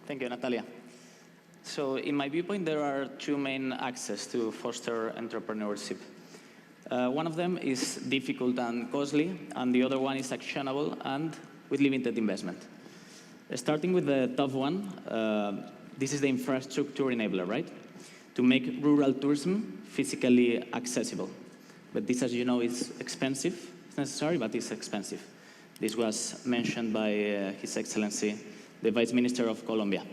Thank you, Natalia. So, in my viewpoint, there are two main axes to foster entrepreneurship. One of them is difficult and costly, and the other one is actionable and with limited investment. Starting with the tough one, this is the infrastructure enabler, right? To make rural tourism physically accessible. But this, as you know, is expensive. It's necessary, but it's expensive. This was mentioned by His Excellency, the Vice Minister of Colombia.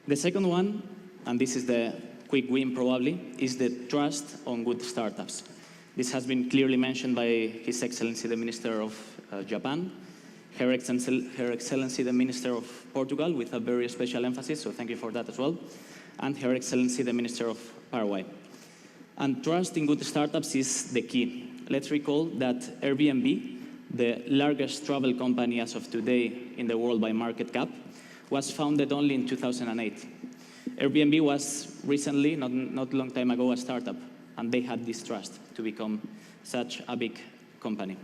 The second one, and this is the quick win probably, is the trust on good startups. This has been clearly mentioned by His Excellency, the Minister of Japan, Her Excellency, the Minister of Portugal, with a very special emphasis, so thank you for that as well, and Her Excellency, the Minister of Paraguay. And trust in good startups is the key. Let's recall that Airbnb, the largest travel company as of today in the world by market cap, was founded only in 2008. Airbnb was recently, not a long time ago, a startup, and they had this trust to become such a big company.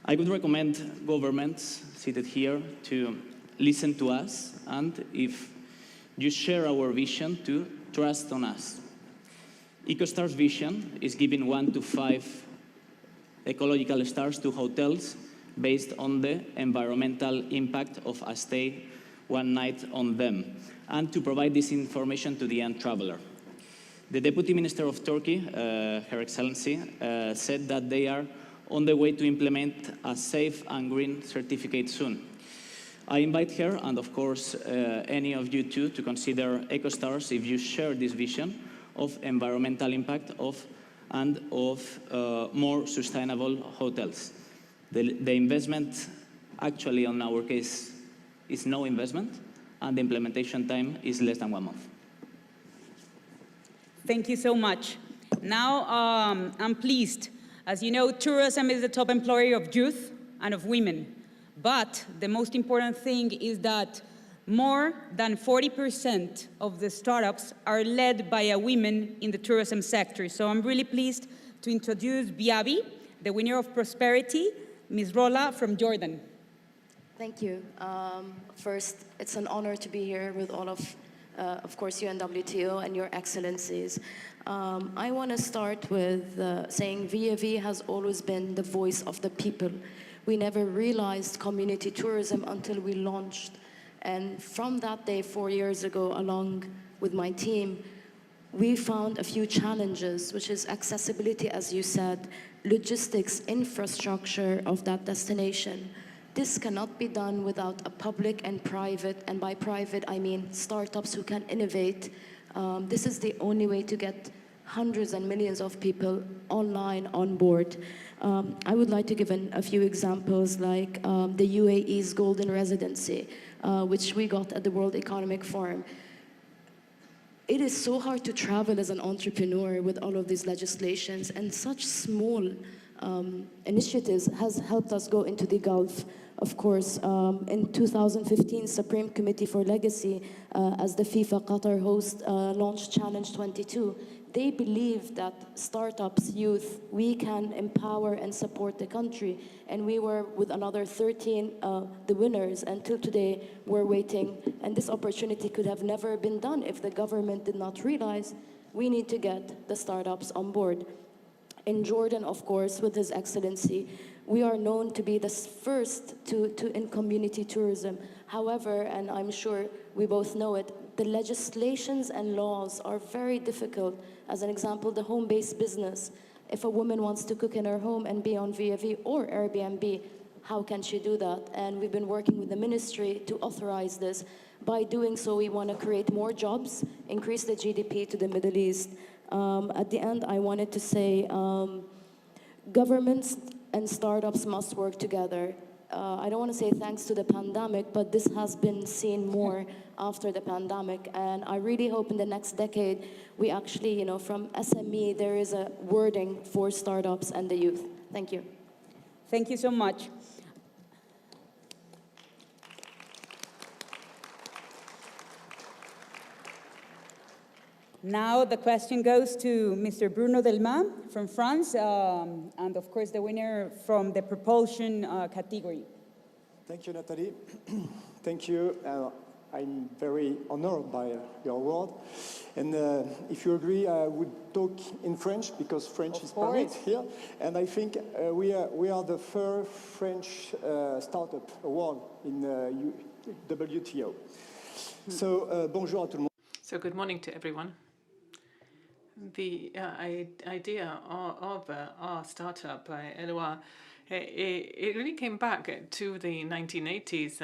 I would recommend governments seated here to listen to us, and if you share our vision, to trust on us. EcoStar's vision is giving 1 to 5 ecological stars to hotels based on the environmental impact of a stay one night on them, and to provide this information to the end traveler. The Deputy Minister of Turkey, Her Excellency, said that they are on the way to implement a safe and green certificate soon. I invite her, and of course any of you too, to consider EcoStars if you share this vision of environmental impact of more sustainable hotels. The investment actually on our case is no investment, and the implementation time is less than 1 month. Thank you so much. Now, I'm pleased. As you know, tourism is the top employer of youth and of women. But the most important thing is that more than 40% of the startups are led by a woman in the tourism sector. So I'm really pleased to introduce Biabi, the winner of Prosperity, Ms. Rola from Jordan. Thank you. First, it's an honor to be here with all of course, UNWTO and your excellencies. I want to start with saying VAV has always been the voice of the people. We never realized community tourism until we launched. And from that day, 4 years ago, along with my team, we found a few challenges, which is accessibility, as you said, logistics, infrastructure of that destination. This cannot be done without a public and private, and by private I mean startups who can innovate. This is the only way to get hundreds and millions of people online on board. I would like to give a few examples, like the UAE's Golden Residency, which we got at the World Economic Forum. It is so hard to travel as an entrepreneur with all of these legislations, and such small initiatives has helped us go into the Gulf. Of course, in 2015, Supreme Committee for Legacy, as the FIFA Qatar host, launched Challenge 22. They believe that startups, youth, we can empower and support the country. And we were with another 13, the winners. Until today, we're waiting. And this opportunity could have never been done if the government did not realize we need to get the startups on board. In Jordan, of course, with His Excellency, we are known to be the first in community tourism. However, and I'm sure we both know it, the legislations and laws are very difficult. As an example, the home-based business. If a woman wants to cook in her home and be on VAV or Airbnb, how can she do that? And we've been working with the ministry to authorize this. By doing so, we want to create more jobs, increase the GDP to the Middle East. At the end, I wanted to say, governments and startups must work together. I don't want to say thanks to the pandemic, but this has been seen more after the pandemic. And I really hope in the next decade, we actually, from SME, there is a wording for startups and the youth. Thank you. Thank you so much. Now the question goes to Mr. Bruno Delmas from France, and of course the winner from the propulsion category. Thank you, Nathalie. Thank you. I'm very honored by your award. And if you agree, I would talk in French because French is permitted here. And I think we are the first French startup award in WTO. So bonjour à tout le monde. So good morning to everyone. The idea of our startup, Eloa, it really came back to the 1980s.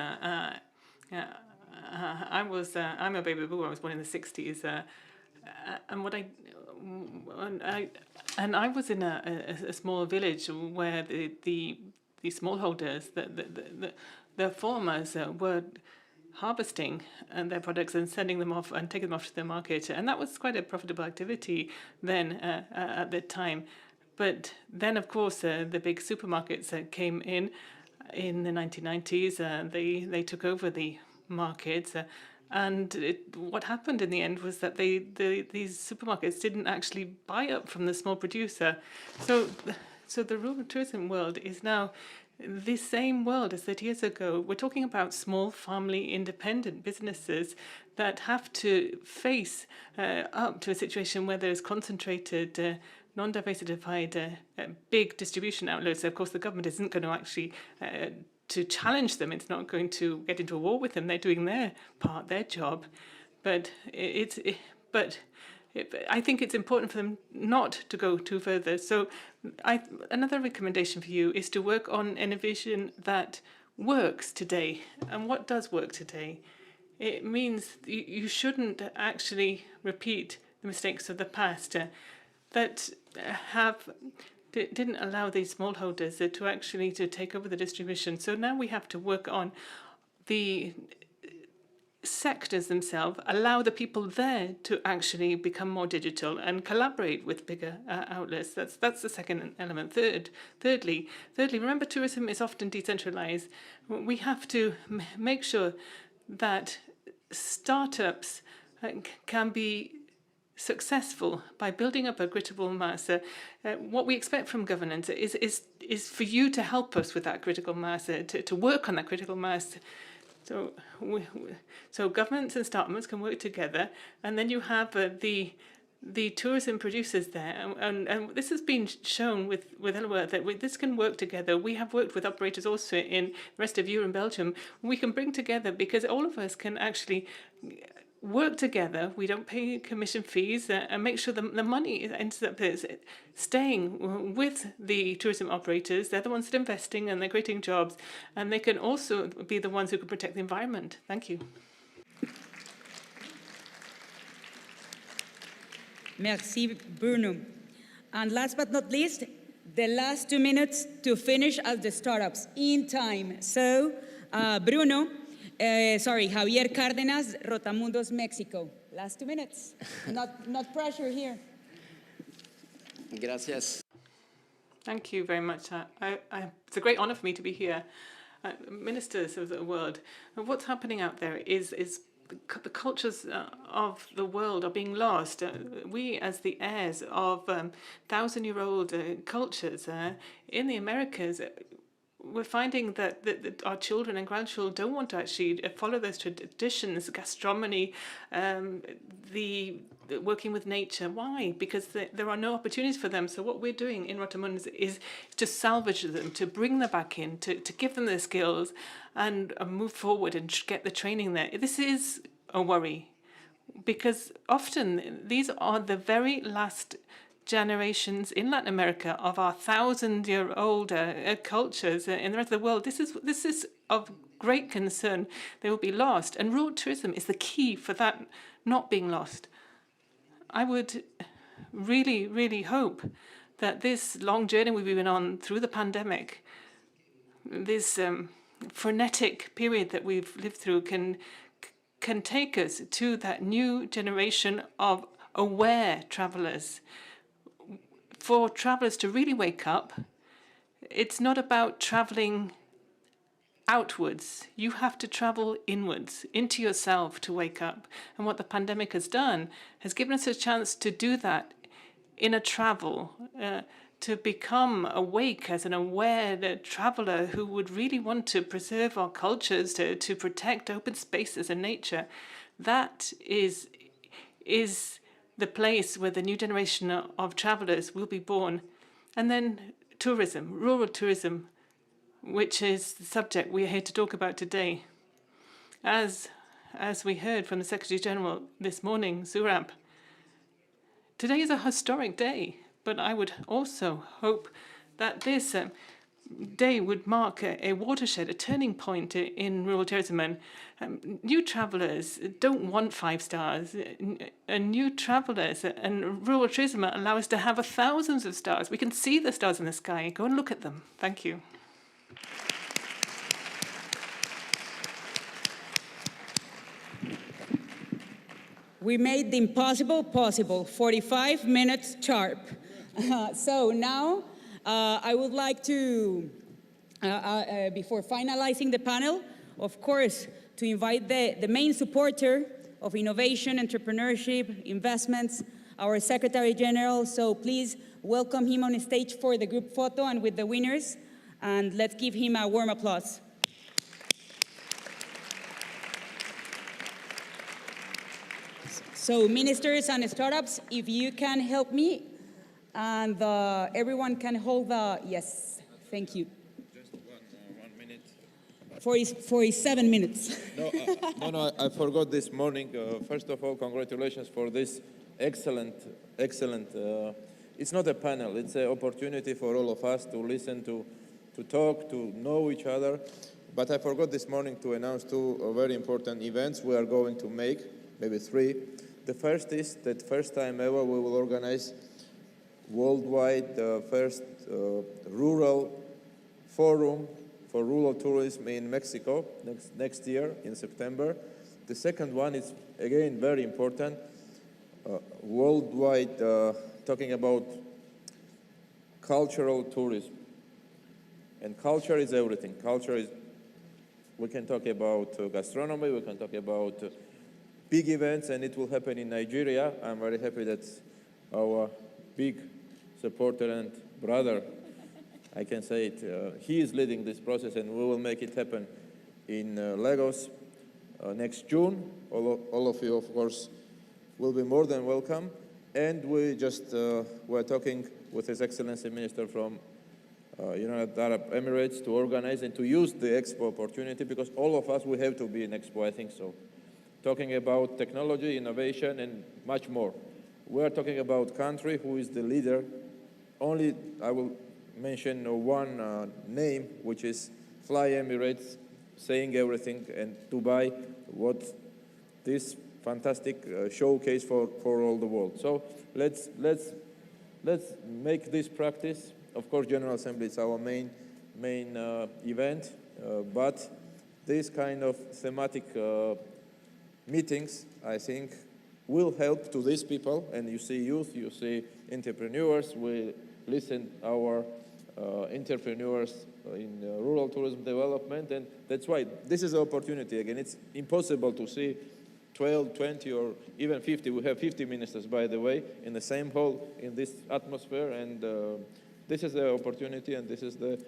I'm a baby boomer. I was born in the 60s, and I was in a small village where the smallholders, the farmers were harvesting their products and sending them off and taking them off to the market. And that was quite a profitable activity then at the time. But then, of course, the big supermarkets came in the 1990s. They took over the markets. And what happened in the end was that these supermarkets didn't actually buy up from the small producer. So the rural tourism world is now the same world as 30 years ago. We're talking about small family independent businesses that have to face up to a situation where there's concentrated, non-diversified, big distribution outlets. Of course, the government isn't going to actually to challenge them. It's not going to get into a war with them. They're doing their part, their job. But I think it's important for them not to go too further. So another recommendation for you is to work on innovation that works today. And what does work today? It means you shouldn't actually repeat the mistakes of the past that didn't allow these smallholders to actually take over the distribution. So now we have to work on the sectors themselves, allow the people there to actually become more digital and collaborate with bigger outlets. That's the second element. Thirdly, remember, tourism is often decentralized. We have to make sure that startups can be successful by building up a critical mass. What we expect from governance is for you to help us with that critical mass, to work on that critical mass. So governments and startups can work together, and then you have the tourism producers there, and this has been shown with Eloa that this can work together. We have worked with operators also in the rest of Europe and Belgium. We can bring together, because all of us can actually work together. We don't pay commission fees, and make sure the money ends up staying with the tourism operators. They're the ones that are investing and they're creating jobs, and they can also be the ones who can protect the environment. Thank you. Merci, Bruno. And last but not least, the last 2 minutes to finish as the startups in time. So, Bruno, Javier Cárdenas, Rotamundos, Mexico. Last 2 minutes. Not pressure here. Gracias. Thank you very much. It's a great honor for me to be here. Ministers of the world, what's happening out there is the cultures of the world are being lost. We, as the heirs of 1,000-year-old cultures in the Americas, we're finding that our children and grandchildren don't want to actually follow those traditions, gastronomy, the working with nature. Why? Because there are no opportunities for them. So what we're doing in Rotamundos is to salvage them, to bring them back in, to give them the skills and move forward and get the training there. This is a worry because often these are the very last generations in Latin America of our 1,000-year-old cultures in the rest of the world. This is of great concern. They will be lost, and rural tourism is the key for that not being lost. I would really, really hope that this long journey we've been on through the pandemic, this frenetic period that we've lived through, can take us to that new generation of aware travelers. For travelers to really wake up, it's not about traveling outwards. You have to travel inwards, into yourself to wake up. And what the pandemic has done has given us a chance to do that in a travel, to become awake as an aware traveler who would really want to preserve our cultures, to protect open spaces and nature. That is the place where the new generation of travelers will be born. And then tourism, rural tourism, which is the subject we're here to talk about today. As we heard from the Secretary General this morning, Zurab, today is a historic day, but I would also hope that this day would mark a watershed, a turning point in rural tourism. And new travelers don't want 5 stars. And new travelers and rural tourism allow us to have thousands of stars. We can see the stars in the sky. Go and look at them. Thank you. We made the impossible possible, 45 minutes sharp. So now I would like to, before finalizing the panel, of course, to invite the main supporter of innovation, entrepreneurship, investments, our Secretary General. So please welcome him on stage for the group photo and with the winners. And let's give him a warm applause. So ministers and startups, if you can help me, and everyone can hold the, yes, thank you. Just 1 minute. 47 minutes. No, I forgot this morning. First of all, congratulations for this excellent, it's not a panel, it's an opportunity for all of us to listen, to talk, to know each other. But I forgot this morning to announce 2 very important events we are going to make, maybe 3. The first is that first time ever we will organize worldwide the first rural forum for rural tourism in Mexico next year in September. The second one is again very important, worldwide talking about cultural tourism. And culture is everything. Culture is, we can talk about gastronomy, we can talk about big events, and it will happen in Nigeria. I'm very happy that our big supporter and brother, I can say it, he is leading this process, and we will make it happen in Lagos next June. All of you, of course, will be more than welcome. And we just were talking with His Excellency Minister from United Arab Emirates to organize and to use the Expo opportunity, because all of us, we have to be in Expo, I think so. Talking about technology, innovation, and much more. We are talking about country who is the leader. Only I will mention one name, which is Fly Emirates, saying everything, and Dubai, what this fantastic showcase for all the world. So let's make this practice. Of course, General Assembly is our main event, but these kind of thematic meetings, I think, will help to these people. And you see youth, you see entrepreneurs. We listen our entrepreneurs in rural tourism development, and that's why this is an opportunity. Again, it's impossible to see 12, 20, or even 50. We have 50 ministers, by the way, in the same hall in this atmosphere, and this is the opportunity, and this is the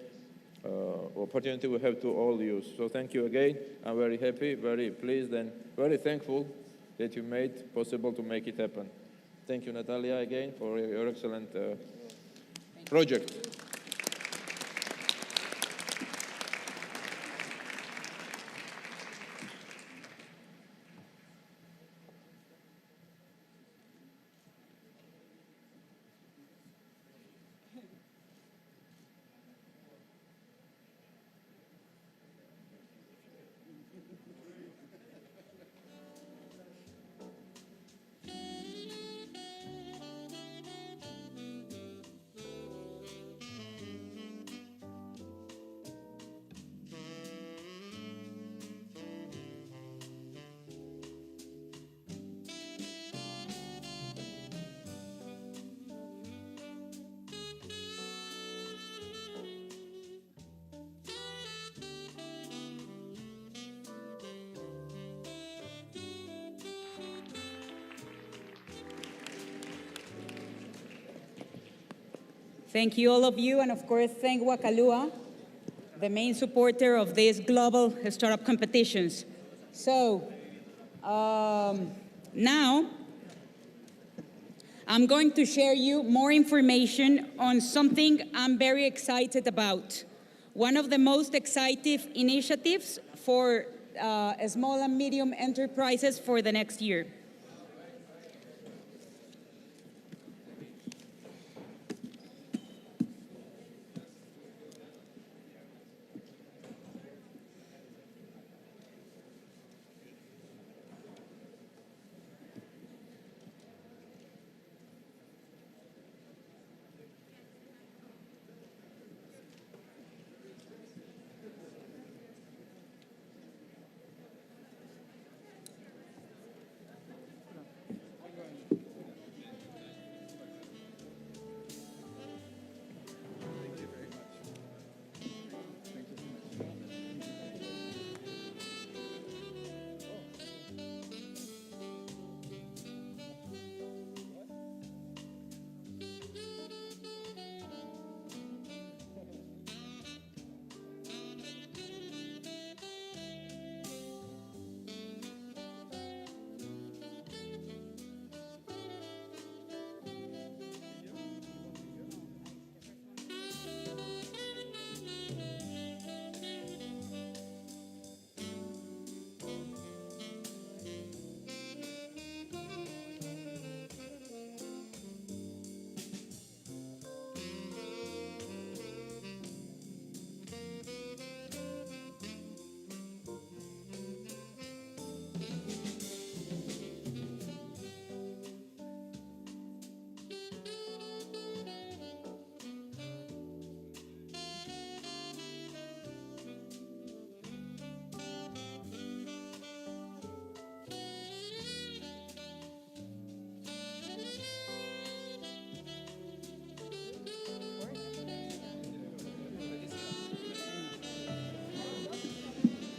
opportunity we have to all use. So thank you again. I'm very happy, very pleased, and very thankful that you made possible to make it happen. Thank you, Natalia, again, for your excellent project. Thank you, all of you, and of course, thank Wakalua, the main supporter of these global startup competitions. So now, I'm going to share you more information on something I'm very excited about. One of the most exciting initiatives for small and medium enterprises for the next year.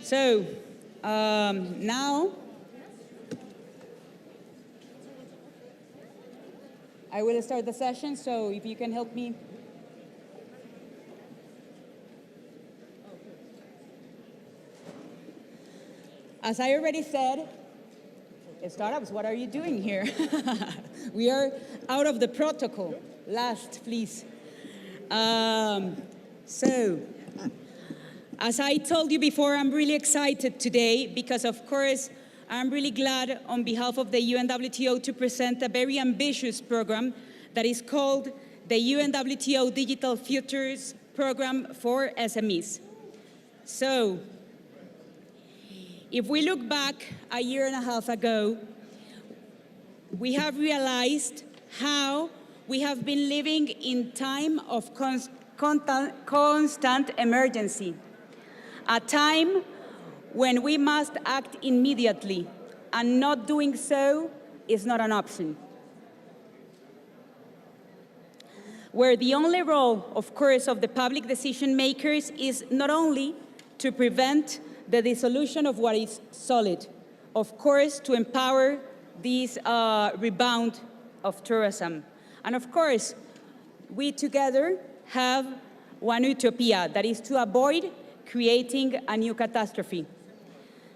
So now I will start the session, so if you can help me. As I already said, startups, what are you doing here? We are out of the protocol. Last, please. As I told you before, I'm really excited today because, of course, I'm really glad on behalf of the UNWTO to present a very ambitious program that is called the UNWTO Digital Futures Program for SMEs. So, if we look back a year and a half ago, we have realized how we have been living in time of constant emergency. A time when we must act immediately, and not doing so is not an option. Where the only role, of course, of the public decision makers is not only to prevent the dissolution of what is solid, of course, to empower this rebound of tourism. And of course, we together have one utopia, that is to avoid creating a new catastrophe.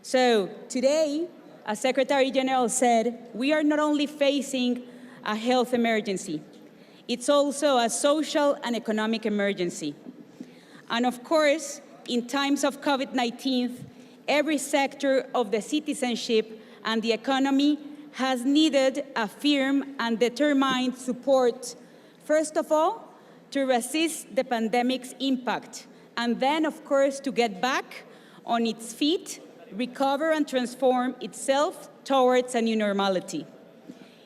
So today, as Secretary General said, we are not only facing a health emergency, it's also a social and economic emergency. And of course, in times of COVID-19, every sector of the citizenship and the economy has needed a firm and determined support, first of all, to resist the pandemic's impact, and then, of course, to get back on its feet, recover and transform itself towards a new normality.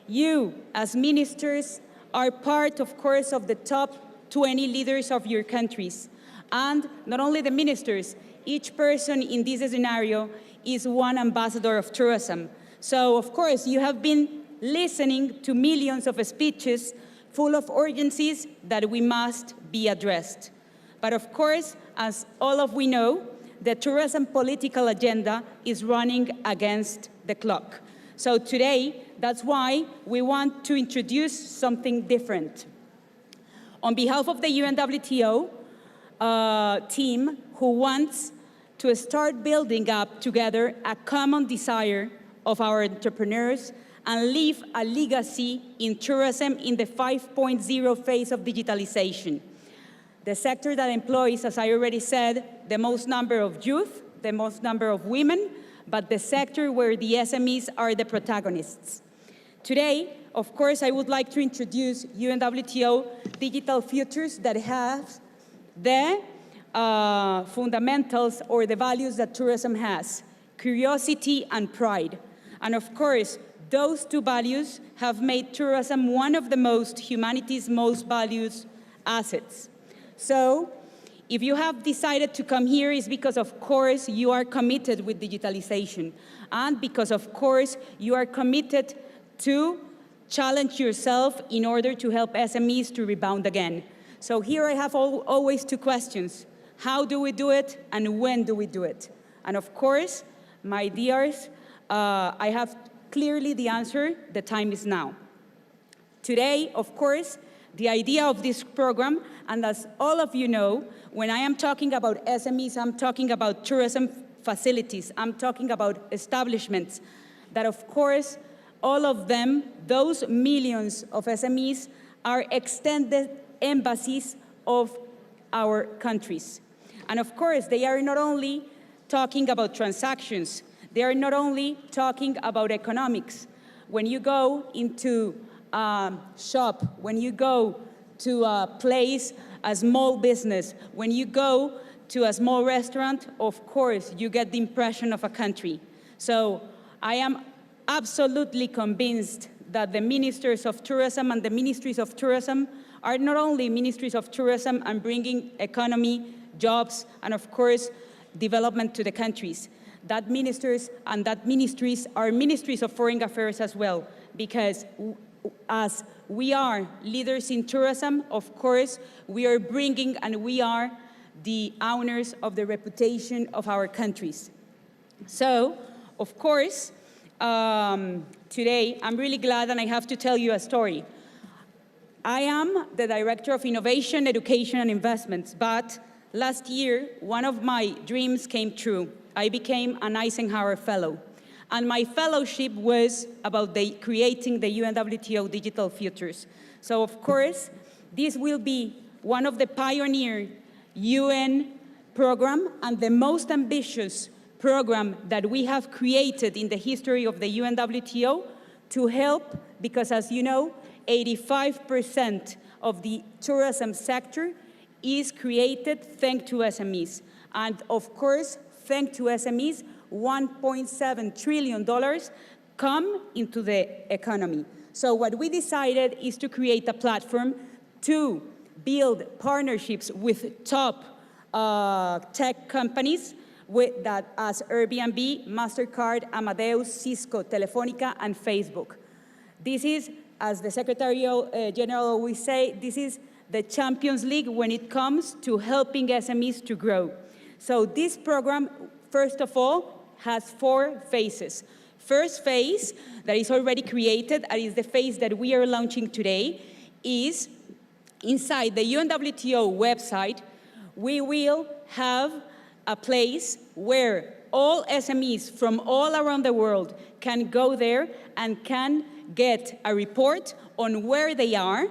You, as ministers, are part, of course, of the top 20 leaders of your countries. And not only the ministers, each person in this scenario is one ambassador of tourism. So, of course, you have been listening to millions of speeches full of urgencies that we must be addressed. But of course, as all of we know, the tourism political agenda is running against the clock. So today, that's why we want to introduce something different. On behalf of the UNWTO team, who wants to start building up together a common desire of our entrepreneurs and leave a legacy in tourism in the 5.0 phase of digitalization. The sector that employs, as I already said, the most number of youth, the most number of women, but the sector where the SMEs are the protagonists. Today, of course, I would like to introduce UNWTO Digital Futures that have the fundamentals or the values that tourism has, curiosity and pride. And of course, those two values have made tourism one of humanity's most valued assets. So, if you have decided to come here, it's because, of course, you are committed with digitalization, and because, of course, you are committed to challenge yourself in order to help SMEs to rebound again. So here I have always two questions. How do we do it, and when do we do it? And of course, my dears, I have clearly the answer. The time is now. Today, of course, the idea of this program, and as all of you know, when I am talking about SMEs, I'm talking about tourism facilities, I'm talking about establishments that, of course, all of them, those millions of SMEs, are extended embassies of our countries. And of course, they are not only talking about transactions, they are not only talking about economics. When you go into a shop, when you go to a place, a small business, when you go to a small restaurant, of course, you get the impression of a country. So I am absolutely convinced that the ministers of tourism and the ministries of tourism are not only ministries of tourism and bringing economy, jobs, and of course, development to the countries. That ministers and that ministries are ministries of foreign affairs as well, because as we are leaders in tourism, of course, we are bringing and we are the owners of the reputation of our countries. So, of course, today I'm really glad, and I have to tell you a story. I am the Director of Innovation, Education, and Investments, but last year, one of my dreams came true. I became an Eisenhower Fellow. And my fellowship was about creating the UNWTO Digital Futures. So, of course, this will be one of the pioneer UN program and the most ambitious program that we have created in the history of the UNWTO to help, because as you know, 85% of the tourism sector is created thanks to SMEs. And of course, thanks to SMEs, $1.7 trillion come into the economy. So what we decided is to create a platform to build partnerships with top tech companies, as Airbnb, MasterCard, Amadeus, Cisco, Telefonica, and Facebook. This is, as the Secretary General always say, this is the Champions League when it comes to helping SMEs to grow. So this program, first of all, has 4 phases. First phase that is already created, and is the phase that we are launching today, is inside the UNWTO website. We will have a place where all SMEs from all around the world can go there and can get a report on where they are.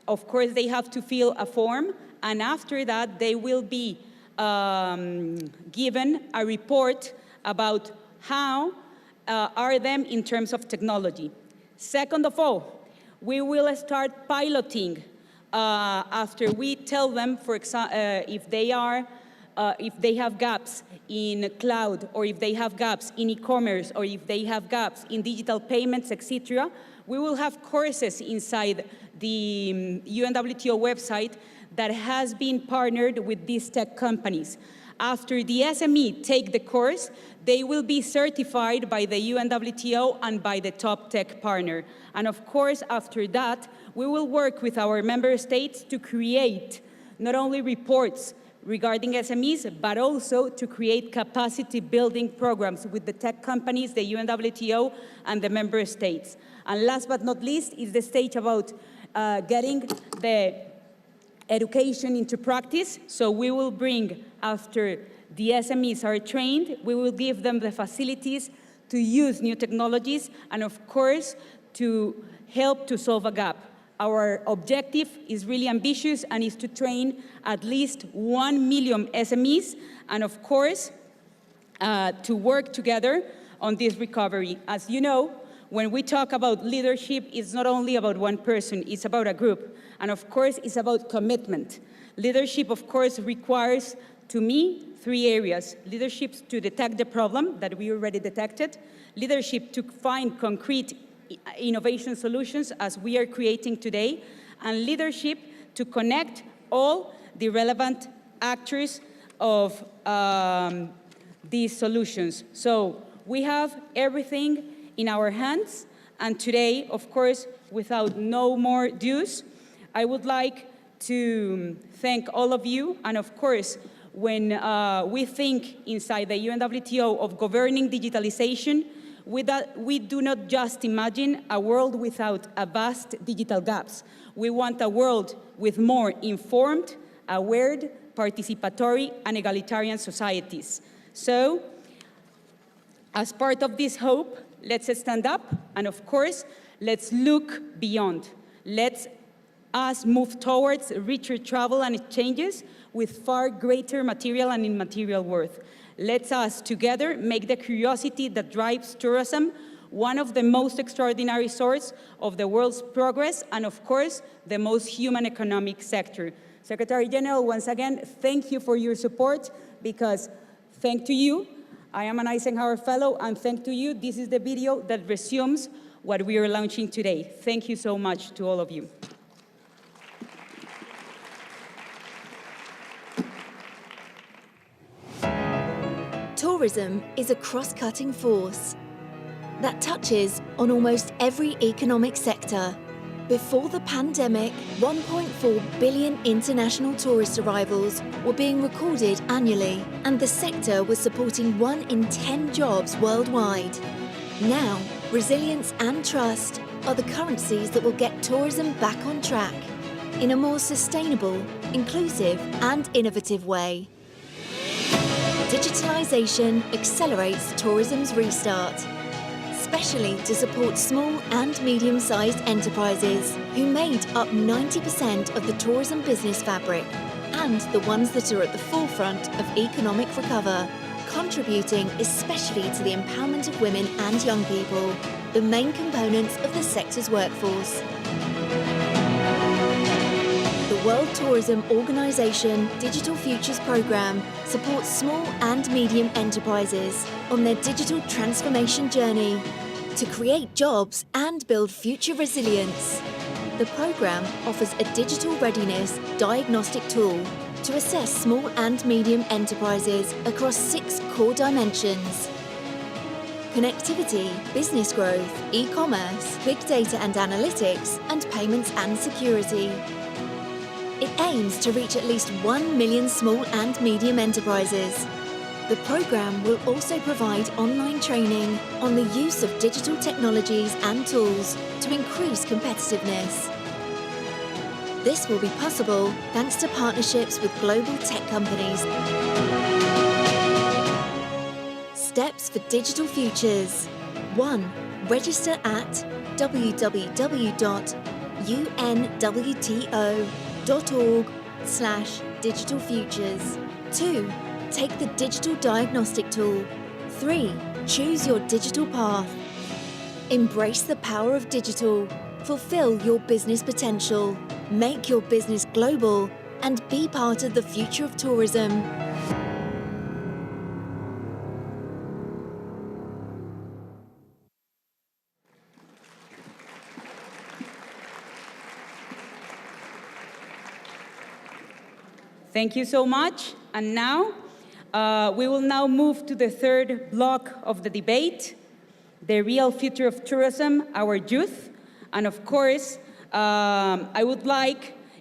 Of course, they have to fill a form, and after that, they will be given a report about how are them in terms of technology. Second of all, we will start piloting after we tell them, for example, if they have gaps in cloud, or if they have gaps in e-commerce, or if they have gaps in digital payments, etc. We will have courses inside the UNWTO website that has been partnered with these tech companies. After the SME take the course, they will be certified by the UNWTO and by the top tech partner. And of course, after that, we will work with our member states to create not only reports regarding SMEs, but also to create capacity building programs with the tech companies, the UNWTO, and the member states. And last but not least is the stage about getting the education into practice. So we will bring, after the SMEs are trained, we will give them the facilities to use new technologies and, of course, to help to solve a gap. Our objective is really ambitious and is to train at least 1 million SMEs and, of course, to work together on this recovery. As you know, when we talk about leadership, it's not only about one person, it's about a group. And of course, it's about commitment. Leadership, of course, requires, to me, 3 areas. Leadership to detect the problem that we already detected. Leadership to find concrete innovation solutions as we are creating today. And leadership to connect all the relevant actors of these solutions. So we have everything in our hands. And today, of course, without no more dues, I would like to thank all of you. And of course, when we think inside the UNWTO of governing digitalization, we do not just imagine a world without a vast digital gaps. We want a world with more informed, aware, participatory, and egalitarian societies. So, as part of this hope, let's stand up, and of course, let's look beyond. Let's us move towards richer travel and exchanges with far greater material and immaterial worth. Let us together make the curiosity that drives tourism one of the most extraordinary sources of the world's progress and, of course, the most human economic sector. Secretary General, once again, thank you for your support, because thanks to you, I am an Eisenhower Fellow, and thanks to you, this is the video that resumes what we are launching today. Thank you so much to all of you. Tourism is a cross-cutting force that touches on almost every economic sector. Before the pandemic, 1.4 billion international tourist arrivals were being recorded annually, and the sector was supporting 1 in 10 jobs worldwide. Now, resilience and trust are the currencies that will get tourism back on track in a more sustainable, inclusive, and innovative way. Digitalisation accelerates tourism's restart, especially to support small and medium-sized enterprises who made up 90% of the tourism business fabric and the ones that are at the forefront of economic recovery, contributing especially to the empowerment of women and young people, the main components of the sector's workforce. The World Tourism Organization Digital Futures Programme supports small and medium enterprises on their digital transformation journey to create jobs and build future resilience. The programme offers a digital readiness diagnostic tool to assess small and medium enterprises across 6 core dimensions: connectivity, business growth, e-commerce, big data and analytics, and payments and security. It aims to reach at least 1 million small and medium enterprises. The programme will also provide online training on the use of digital technologies and tools to increase competitiveness. This will be possible thanks to partnerships with global tech companies. Steps for digital futures. 1. Register at www.unwto.org/digitalfutures. 2. Take the digital diagnostic tool. 3. Choose your digital path. Embrace the power of digital. Fulfill your business potential. Make your business global and be part of the future of tourism. Thank you so much. And now, we will now move to the third block of the debate, the real future of tourism, our youth. And of course,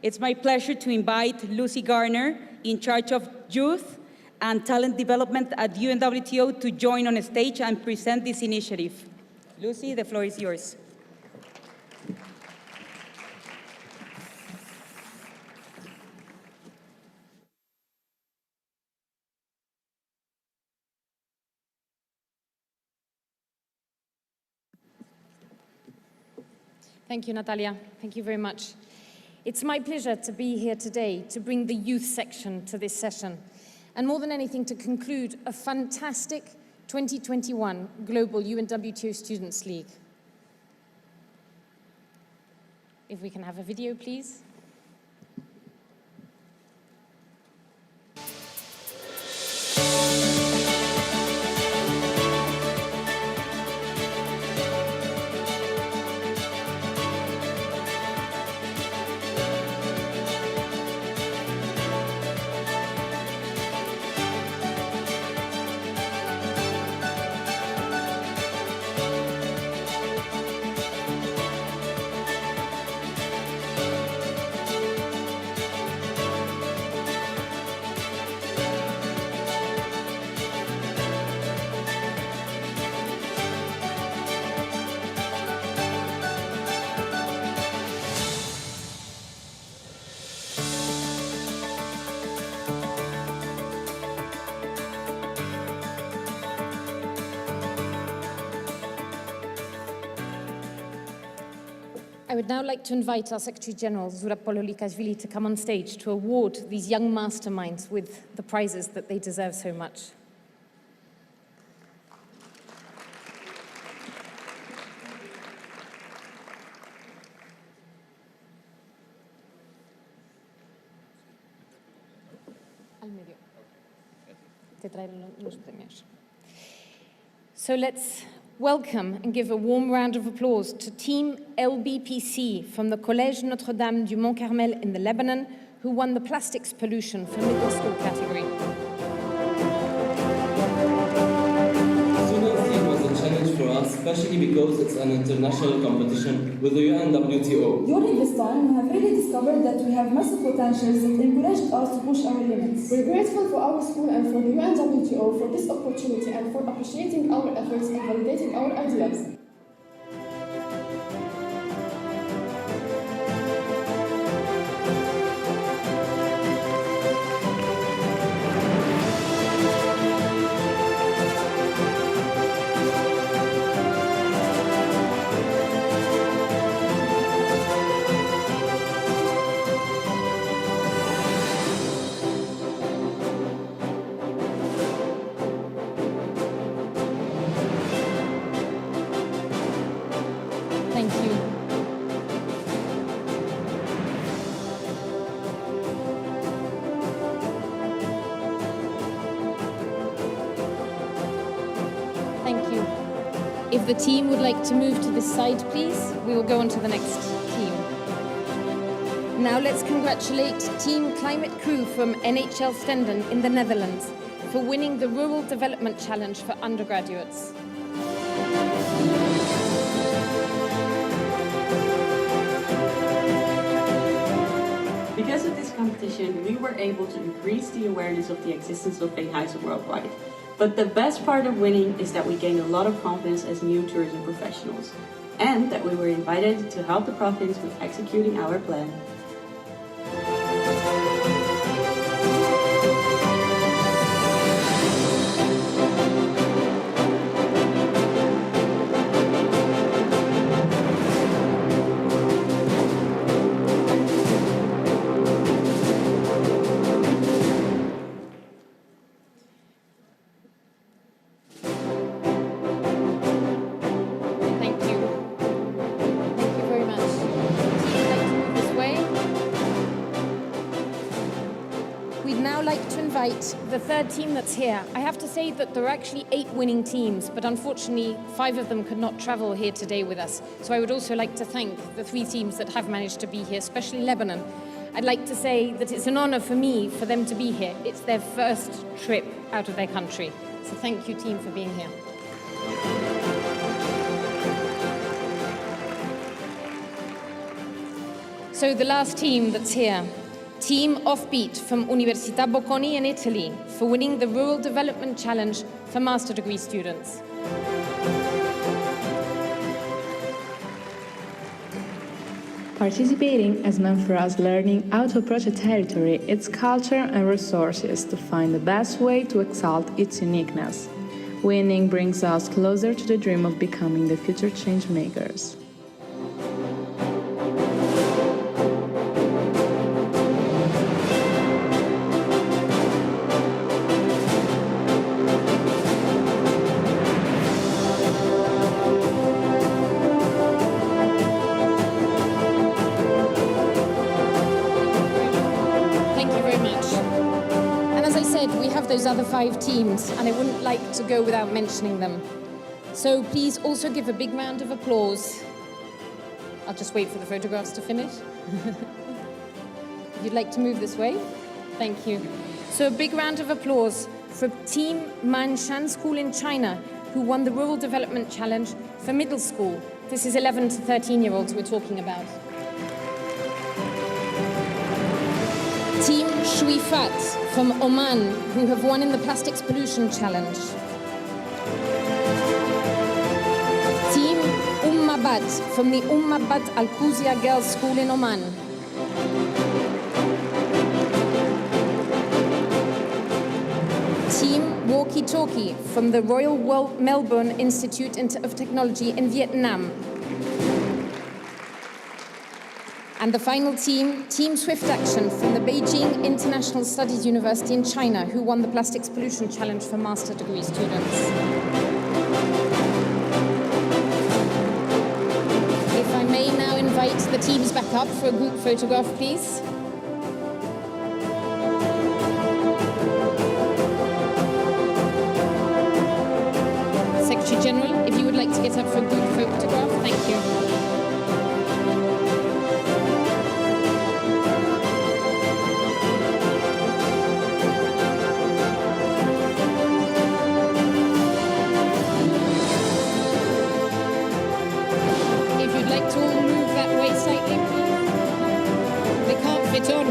it's my pleasure to invite Lucy Garner, in charge of youth and talent development at UNWTO, to join on stage and present this initiative. Lucy, the floor is yours. Thank you, Natalia. Thank you very much. It's my pleasure to be here today to bring the youth section to this session, and more than anything, to conclude a fantastic 2021 Global UNWTO Students' League. If we can have a video, please. I would now like to invite our Secretary General, Zurab Pololikashvili, to come on stage to award these young masterminds with the prizes that they deserve so much. Al medio. Te traen los premios. So let's welcome and give a warm round of applause to Team LBPC from the Collège Notre-Dame du Mont-Carmel in the Lebanon, who won the plastics pollution for middle school category. Students' League was a challenge for us, especially because it's an international competition with the UNWTO. During this time, we have really discovered that we have massive potentials that encouraged us to push our limits. We're grateful for our school and for the UNWTO for this opportunity and for appreciating our efforts and validating our ideas. Thank you. Thank you. If the team would like to move to this side, please, we will go on to the next team. Now let's congratulate Team Climate Crew from NHL Stenden in the Netherlands for winning the Rural Development Challenge for undergraduates. Because of this competition, we were able to increase the awareness of the existence of Veghuyzen worldwide. But the best part of winning is that we gained a lot of confidence as new tourism professionals, and that we were invited to help the province with executing our plan. Thank you. Thank you very much. Would you like to move this way? We'd now like to invite the third team that's here. I have to say that there are actually 8 winning teams, but unfortunately 5 of them could not travel here today with us. So I would also like to thank the 3 teams that have managed to be here, especially Lebanon. I'd like to say that it's an honor for me for them to be here. It's their first trip out of their country. So thank you, team, for being here. So the last team that's here, Team Offbeat from Università Bocconi in Italy for winning the Rural Development Challenge for master degree students. Participating has meant for us learning how to approach a territory, its culture and resources to find the best way to exalt its uniqueness. Winning brings us closer to the dream of becoming the future change makers. Thank you very much. And as I said, we have those other 5 teams, and I wouldn't like to go without mentioning them. So please also give a big round of applause. I'll just wait for the photographs to finish. If you'd like to move this way. Thank you. So a big round of applause for Team Manshan School in China, who won the Rural Development Challenge for middle school. This is 11 to 13-year-olds we're talking about. Team Shui Fat from Oman, who have won in the Plastics Pollution Challenge. Team Ummabad from the Ummabad Al-Quzia Girls' School in Oman. Team Walkie Talkie from the Royal Melbourne Institute of Technology in Vietnam. And the final team, Team Swift Action from the Beijing International Studies University in China, who won the Plastics Pollution Challenge for master degree students. If I may now invite the teams back up for a group photograph, please. Secretary General, if you would like to get up for a group photograph, thank you. If you'd like to all move that way slightly, please. They can't fit on.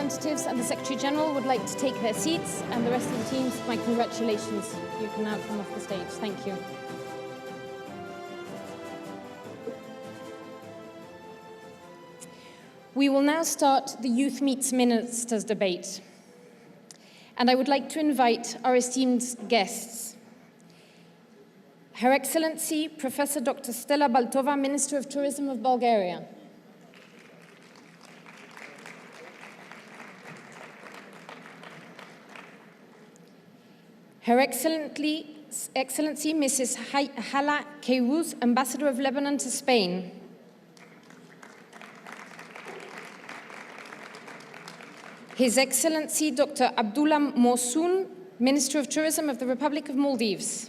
representatives and the Secretary General would like to take their seats, and the rest of the teams, my congratulations. You can now come off the stage. Thank you. We will now start the Youth Meets Ministers debate. And I would like to invite our esteemed guests. Her Excellency, Professor Dr. Stella Baltova, Minister of Tourism of Bulgaria. Her Excellency, Mrs. Hala Keyrouz, Ambassador of Lebanon to Spain. His Excellency Dr. Abdullah Mohsoun, Minister of Tourism of the Republic of Maldives.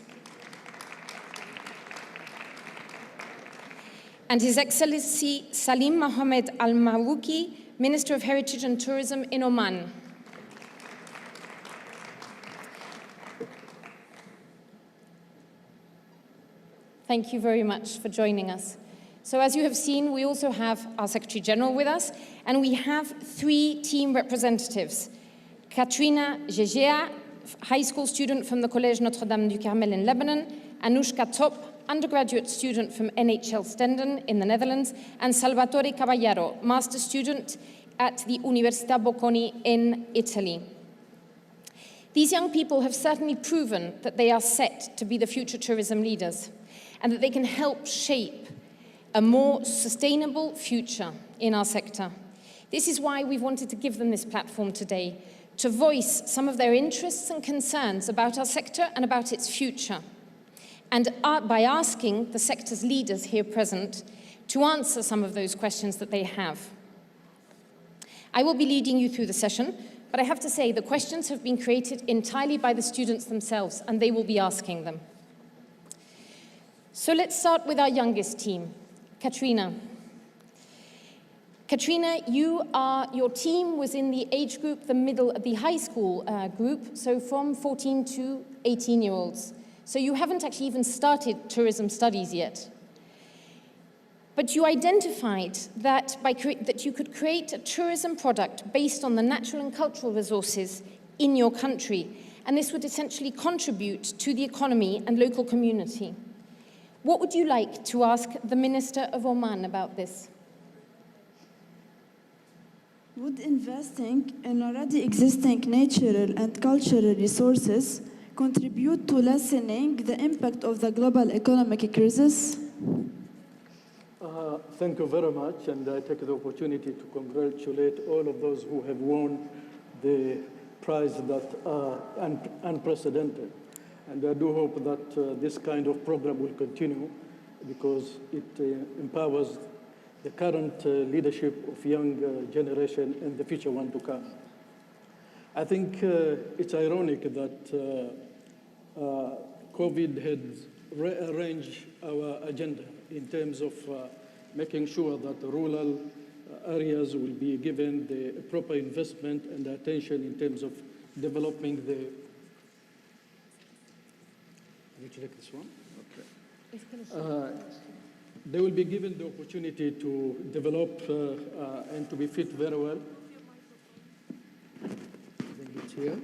And His Excellency Salim Mohammed Al Marouki, Minister of Heritage and Tourism in Oman. Thank you very much for joining us. So as you have seen, we also have our Secretary General with us, and we have 3 team representatives. Katrina Jejea, high school student from the Collège Notre-Dame du Carmel in Lebanon, Anushka Top, undergraduate student from NHL Stenden in the Netherlands, and Salvatore Caballaro, master student at the Università Bocconi in Italy. These young people have certainly proven that they are set to be the future tourism leaders, and that they can help shape a more sustainable future in our sector. This is why we've wanted to give them this platform today, to voice some of their interests and concerns about our sector and about its future, and by asking the sector's leaders here present to answer some of those questions that they have. I will be leading you through the session, but I have to say the questions have been created entirely by the students themselves, and they will be asking them. So let's start with our youngest team, Katrina. Katrina, your team was in the age group, the high school group, so from 14 to 18-year-olds. So you haven't actually even started tourism studies yet. But you identified that, that you could create a tourism product based on the natural and cultural resources in your country, and this would essentially contribute to the economy and local community. What would you like to ask the Minister of Oman about this? Would investing in already existing natural and cultural resources contribute to lessening the impact of the global economic crisis? Thank you very much, and I take the opportunity to congratulate all of those who have won the prize that are unprecedented. And I do hope that this kind of program will continue, because it empowers the current leadership of young generation and the future one to come. I think it's ironic that COVID had rearranged our agenda in terms of making sure that the rural areas will be given the proper investment and attention in terms of developing the... Would you like this one? Okay. They will be given the opportunity to develop and to be fit very well. I think it's here.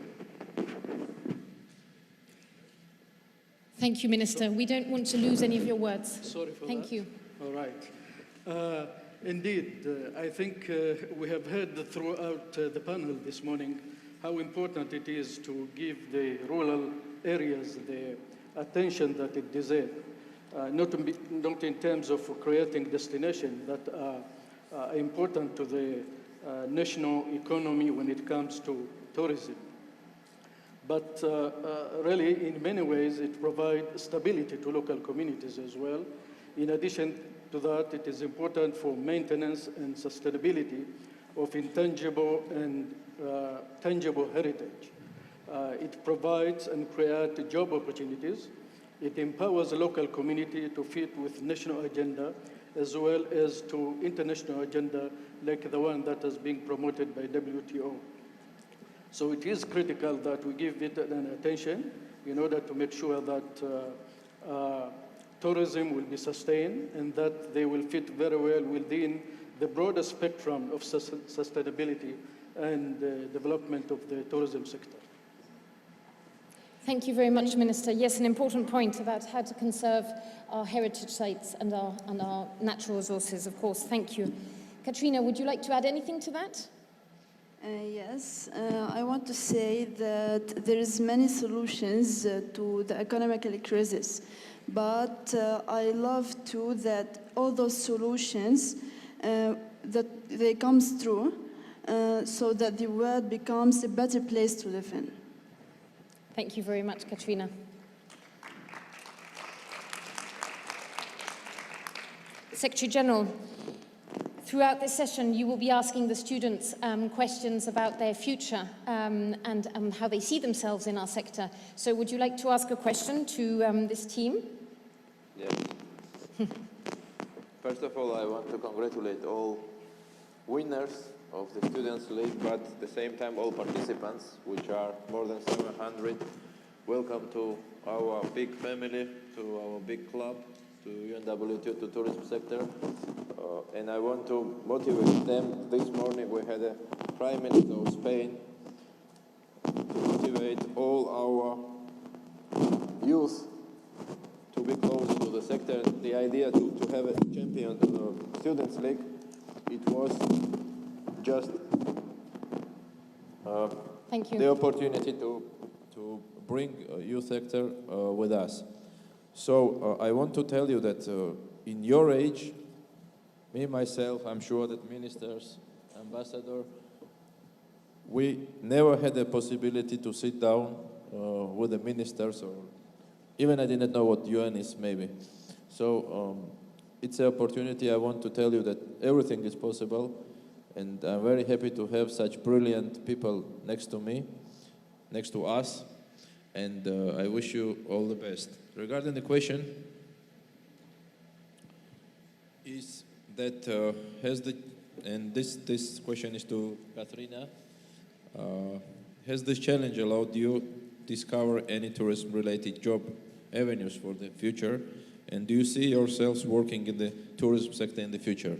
Thank you, Minister. We don't want to lose any of your words. Sorry for that. Thank you. All right. Indeed, I think we have heard throughout the panel this morning how important it is to give the rural areas the attention that it deserves, not in terms of creating destinations that are important to the national economy when it comes to tourism. But really, in many ways, it provides stability to local communities as well. In addition to that, it is important for maintenance and sustainability of intangible and tangible heritage. It provides and creates job opportunities. It empowers the local community to fit with national agenda as well as to international agenda like the one that is being promoted by WTO. So it is critical that we give it an attention in order to make sure that tourism will be sustained and that they will fit very well within the broader spectrum of sustainability and development of the tourism sector. Thank you very much, Minister. Yes, an important point about how to conserve our heritage sites and our natural resources, of course. Thank you. Katrina, would you like to add anything to that? Yes, I want to say that there is many solutions to the economic crisis, but I love too that all those solutions that they comes through so that the world becomes a better place to live in. Thank you very much, Katrina. Secretary General, throughout this session, you will be asking the students questions about their future and how they see themselves in our sector. So would you like to ask a question to this team? Yes. First of all, I want to congratulate all winners of the Students' League, but at the same time all participants, which are more than 700. Welcome to our big family, to our big club, to UNWTO, to tourism sector. And I want to motivate them. This morning we had a Prime Minister of Spain to motivate all our youth to be close to the sector. The idea to have a champion Students' League, it was just Thank you. the opportunity to bring youth sector with us. So I want to tell you that in your age, me, myself, I'm sure that ministers, ambassador, we never had the possibility to sit down with the ministers, or even I didn't know what UN is maybe. So it's an opportunity. I want to tell you that everything is possible, and I'm very happy to have such brilliant people next to me, next to us, and I wish you all the best. Regarding the question, is that and this question is to Katrina, has this challenge allowed you discover any tourism-related job avenues for the future, and do you see yourselves working in the tourism sector in the future?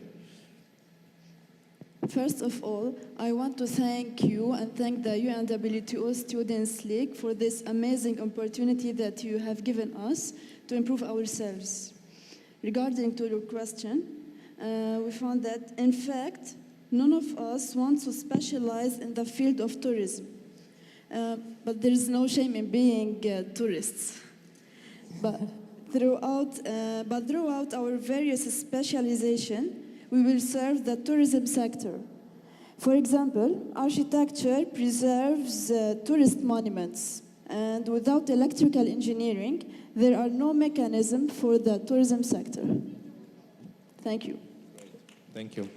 First of all, I want to thank you and thank the UNWTO Students' League for this amazing opportunity that you have given us to improve ourselves. Regarding to your question, we found that, in fact, none of us wants to specialize in the field of tourism. But there is no shame in being tourists. But throughout our various specialization, we will serve the tourism sector. For example, architecture preserves tourist monuments, and without electrical engineering, there are no mechanism for the tourism sector. Thank you. Thank you.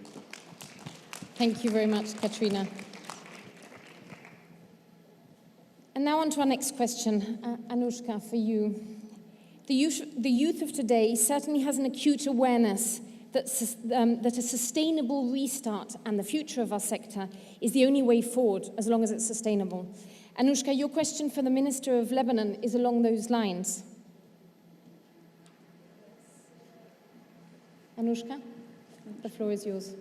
Thank you very much, Katrina. And now on to our next question, Anushka, for you. The youth of today certainly has an acute awareness that a sustainable restart and the future of our sector is the only way forward as long as it's sustainable. Anushka, your question for the Minister of Lebanon is along those lines. Anushka, the floor is yours.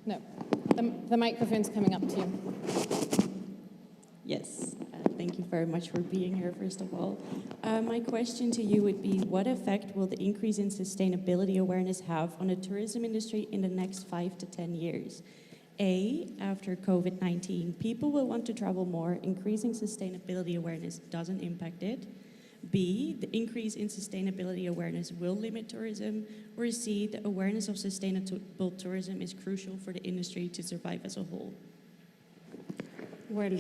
No, the microphone's coming up to you. Yes, thank you very much for being here, first of all. My question to you would be, what effect will the increase in sustainability awareness have on the tourism industry in the next 5 to 10 years? A, after COVID-19, people will want to travel more, increasing sustainability awareness doesn't impact it. B, the increase in sustainability awareness will limit tourism. Or C, the awareness of sustainable tourism is crucial for the industry to survive as a whole. Well,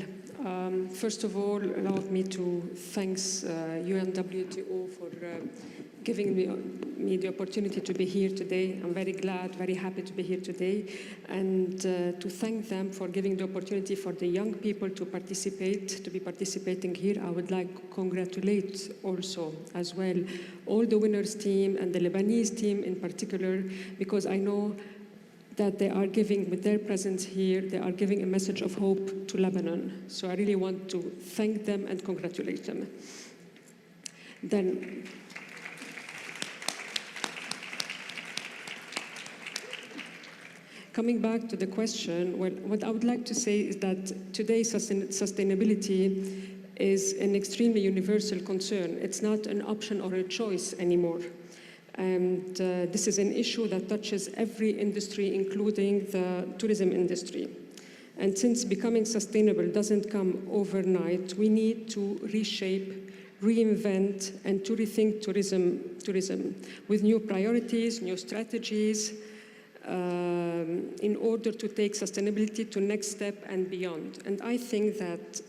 first of all, allow me to thank UNWTO for giving me the opportunity to be here today. I'm very glad, very happy to be here today, and to thank them for giving the opportunity for the young people to be participating here. I would like to congratulate also as well all the winners team and the Lebanese team in particular, because I know that they are giving, with their presence here, they are giving a message of hope to Lebanon. So I really want to thank them and congratulate them. Then, Coming back to the question, well, what I would like to say is that today sustainability is an extremely universal concern. It's not an option or a choice anymore. And this is an issue that touches every industry, including the tourism industry. And since becoming sustainable doesn't come overnight, we need to reshape, reinvent, and to rethink tourism with new priorities, new strategies, in order to take sustainability to next step and beyond. And I think that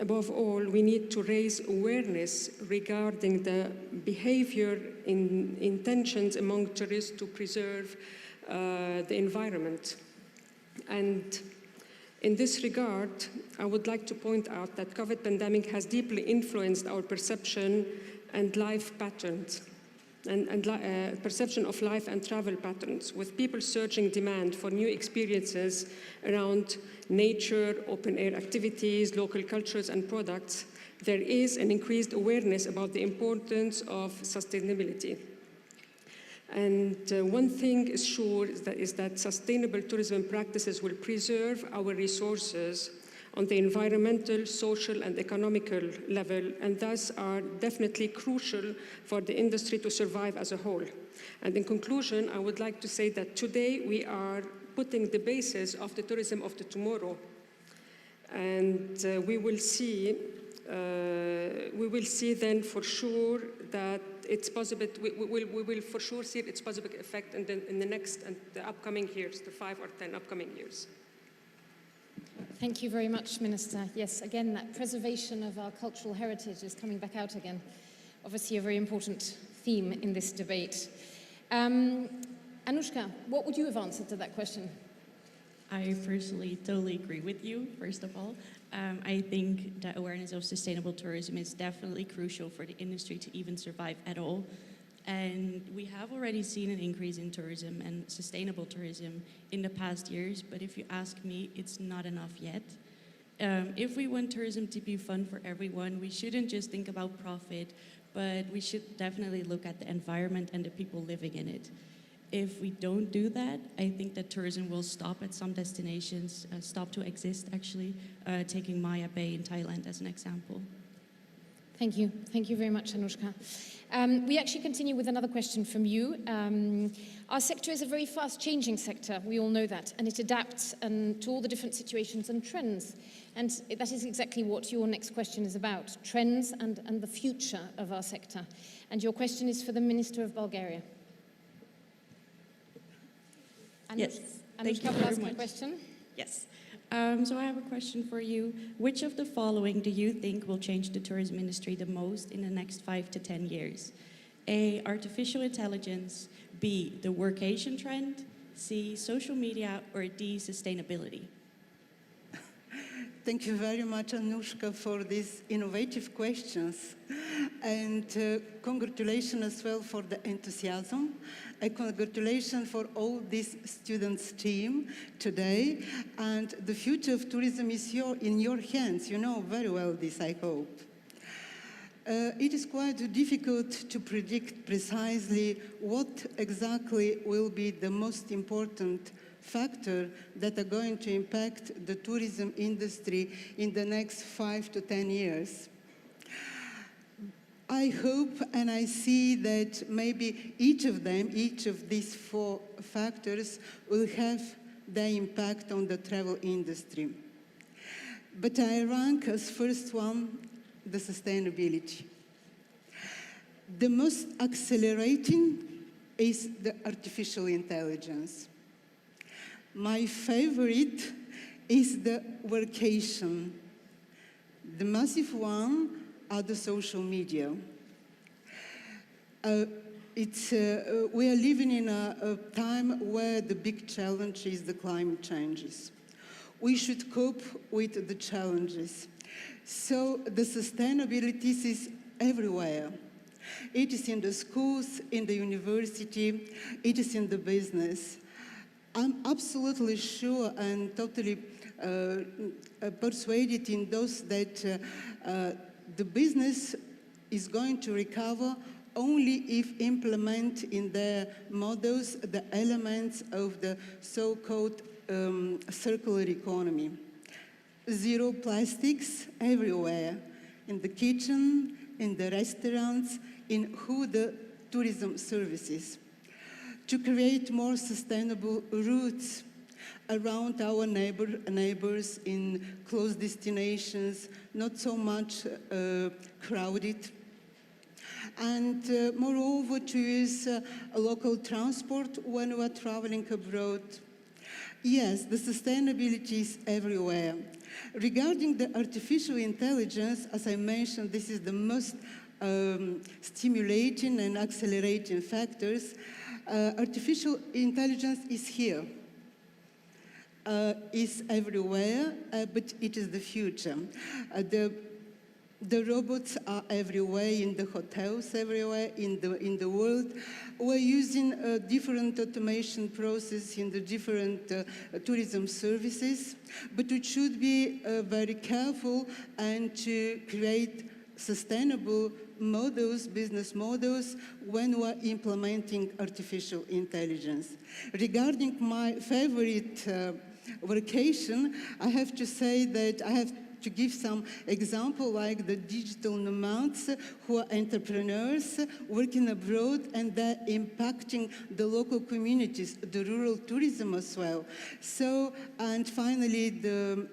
above all, we need to raise awareness regarding the behavior intentions among tourists to preserve the environment. And in this regard, I would like to point out that COVID pandemic has deeply influenced our perception and life patterns, and perception of life and travel patterns, with people surging demand for new experiences around nature, open-air activities, local cultures and products. There is an increased awareness about the importance of sustainability. And one thing is sure is that sustainable tourism practices will preserve our resources on the environmental, social, and economical level, and thus are definitely crucial for the industry to survive as a whole. And in conclusion, I would like to say that today we are putting the basis of the tourism of the tomorrow. And we will see then for sure that it's possible, we will for sure see its positive effect in the next and the upcoming years, the 5 or 10 upcoming years. Thank you very much, Minister. Yes, again, that preservation of our cultural heritage is coming back out again. Obviously a very important theme in this debate. Anushka, what would you have answered to that question? I personally totally agree with you, first of all. I think that awareness of sustainable tourism is definitely crucial for the industry to even survive at all. And we have already seen an increase in tourism and sustainable tourism in the past years, but if you ask me, it's not enough yet. If we want tourism to be fun for everyone, we shouldn't just think about profit, but we should definitely look at the environment and the people living in it. If we don't do that, I think that tourism will stop at some destinations, stop to exist actually, taking Maya Bay in Thailand as an example. Thank you. Thank you very much, Anushka. We actually continue with another question from you. Our sector is a very fast-changing sector, we all know that, and it adapts to all the different situations and trends. And that is exactly what your next question is about, trends and the future of our sector. And your question is for the Minister of Bulgaria. Yes, thank you very much. Question? Yes. So I have a question for you. Which of the following do you think will change the tourism industry the most in the next 5 to 10 years? A, artificial intelligence, B, the workation trend, C, social media, or D, sustainability? Thank you very much, Anushka, for these innovative questions. And congratulations as well for the enthusiasm. And congratulations for all this students' team today. And the future of tourism is in your hands. You know very well this, I hope. It is quite difficult to predict precisely what exactly will be the most important factor that are going to impact the tourism industry in the next 5 to 10 years. I hope and I see that maybe each of these 4 factors will have their impact on the travel industry. But I rank as first one the sustainability. The most accelerating is the artificial intelligence. My favorite is the workation. The massive one are the social media. We are living in a time where the big challenge is the climate changes. We should cope with the challenges. So the sustainability is everywhere. It is in the schools, in the university, it is in the business. I'm absolutely sure and totally persuaded in those that the business is going to recover only if implement in their models the elements of the so-called circular economy. Zero plastics everywhere, in the kitchen, in the restaurants, in who the tourism services. To create more sustainable routes around our neighbors in close destinations, not so much crowded. And moreover, to use local transport when we're traveling abroad. Yes, the sustainability is everywhere. Regarding the artificial intelligence, as I mentioned, this is the most stimulating and accelerating factors. Artificial intelligence is here, is everywhere, but it is the future. The robots are everywhere, in the hotels, everywhere in the world. We're using different automation processes in the different tourism services, but we should be very careful and to create sustainable models, business models, when we're implementing artificial intelligence. Regarding my favorite vacation, I have to say that I have to give some example, like the digital nomads who are entrepreneurs working abroad, and they're impacting the local communities, the rural tourism as well. So, and finally, the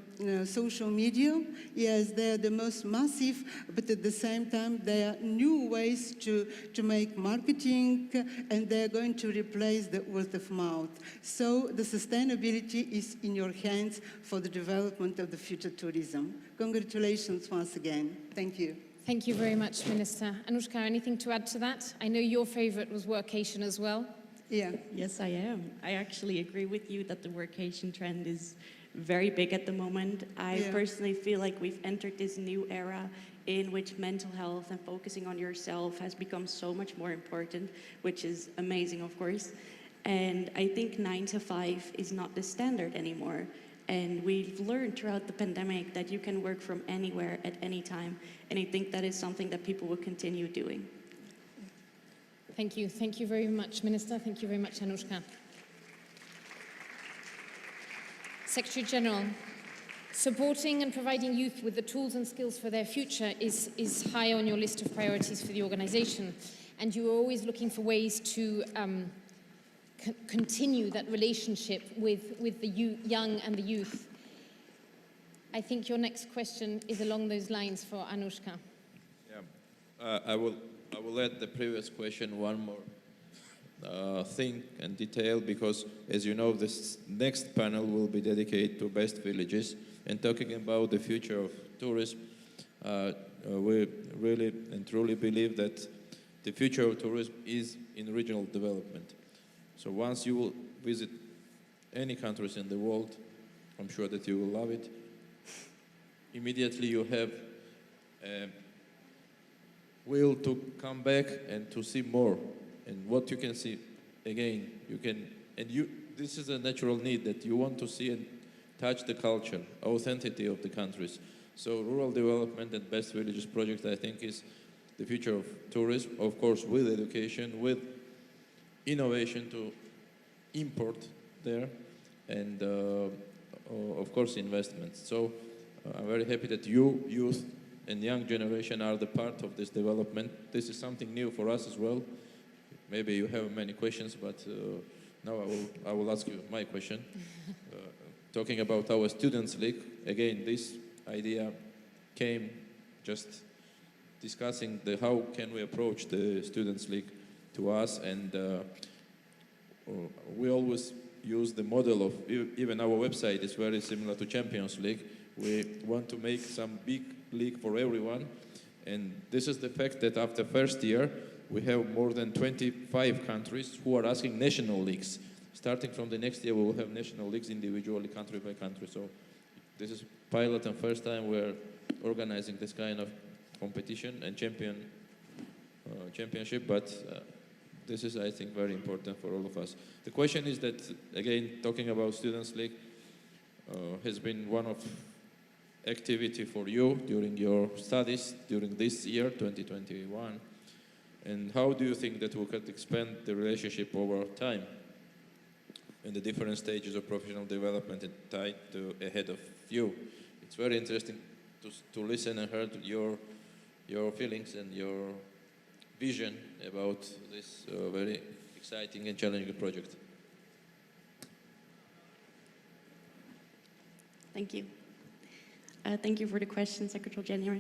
social media, yes, they're the most massive, but at the same time, there are new ways to make marketing, and they're going to replace the word of mouth. So the sustainability is in your hands for the development of the future tourism. Congratulations once again. Thank you. Thank you very much, Minister. Anushka, anything to add to that? I know your favorite was workation as well. Yeah. Yes, I am. I actually agree with you that the workation trend is very big at the moment. I personally feel like we've entered this new era in which mental health and focusing on yourself has become so much more important, which is amazing, of course. And I think 9 to 5 is not the standard anymore. And we've learned throughout the pandemic that you can work from anywhere at any time. And I think that is something that people will continue doing. Thank you. Thank you very much, Minister. Thank you very much, Anushka. Secretary General, supporting and providing youth with the tools and skills for their future is high on your list of priorities for the organisation. And you are always looking for ways to continue that relationship with the young and the youth. I think your next question is along those lines for Anushka. Yeah, I will add the previous question one more thing and detail, because as you know, this next panel will be dedicated to best villages and talking about the future of tourism. We really and truly believe that the future of tourism is in regional development. So once you will visit any countries in the world, I'm sure that you will love it. Immediately you have a will to come back and to see more. And what you can see, again, this is a natural need that you want to see and touch the culture, authenticity of the countries. So rural development and best villages project, I think, is the future of tourism, of course, with education, with innovation to import there, and of course investments. So I'm very happy that you, youth and young generation, are the part of this development. This is something new for us as well. Maybe you have many questions, but now I will ask you my question. Talking about our Students' League, again, this idea came just discussing how can we approach the Students' League to us, and we always use the model of, even our website is very similar to Champions League. We want to make some big league for everyone, and this is the fact that after first year, we have more than 25 countries who are asking national leagues. Starting from the next year, we will have national leagues individually, country by country. So this is pilot and first time we're organizing this kind of competition and championship, but this is, I think, very important for all of us. The question is that, again, talking about Students' League has been one of activity for you during your studies, during this year, 2021. And how do you think that we could expand the relationship over time in the different stages of professional development and tied to ahead of you? It's very interesting to listen and hear your feelings and your vision about this very exciting and challenging project. Thank you. Thank you for the question, Secretary General.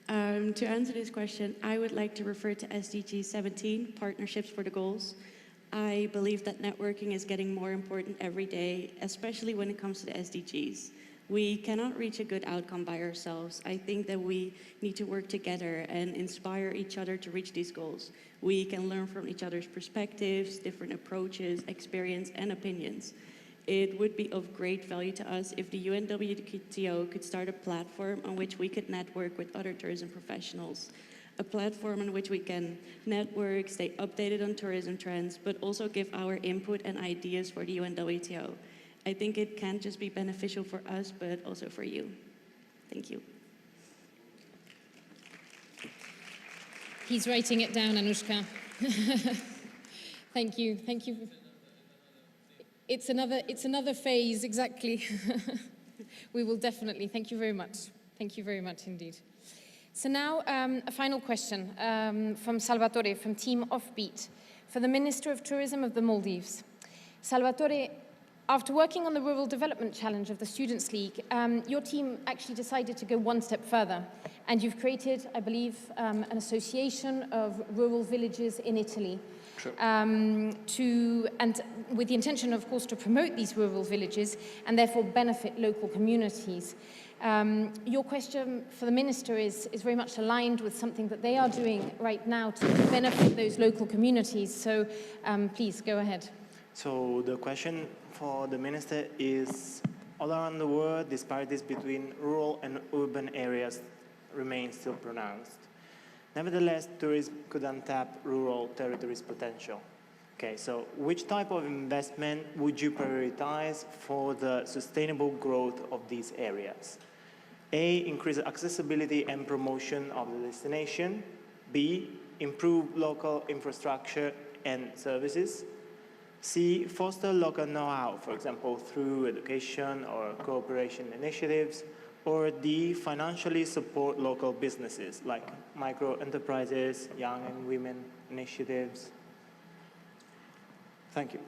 To answer this question, I would like to refer to SDG 17, Partnerships for the Goals. I believe that networking is getting more important every day, especially when it comes to the SDGs. We cannot reach a good outcome by ourselves. I think that we need to work together and inspire each other to reach these goals. We can learn from each other's perspectives, different approaches, experience, and opinions. It would be of great value to us if the UNWTO could start a platform on which we could network with other tourism professionals. A platform on which we can network, stay updated on tourism trends, but also give our input and ideas for the UNWTO. I think it can't just be beneficial for us, but also for you. Thank you. He's writing it down, Anushka. Thank you. Thank you. It's another phase, exactly. We will definitely. Thank you very much. Thank you very much indeed. So now a final question from Salvatore from Team Offbeat for the Minister of Tourism of the Maldives. Salvatore, after working on the Rural Development Challenge of the Students' League, your team actually decided to go one step further, and you've created, I believe, an association of rural villages in Italy. And with the intention, of course, to promote these rural villages and therefore benefit local communities. Your question for the Minister is very much aligned with something that they are doing right now to benefit those local communities. So please go ahead. So the question for the Minister is, all around the world, disparities between rural and urban areas remain still pronounced. Nevertheless, tourism could untap rural territories' potential. Okay, so which type of investment would you prioritize for the sustainable growth of these areas? A, increase accessibility and promotion of the destination. B, improve local infrastructure and services. C, foster local know-how, for example, through education or cooperation initiatives. Or D, financially support local businesses like micro-enterprises, young and women initiatives. Thank you.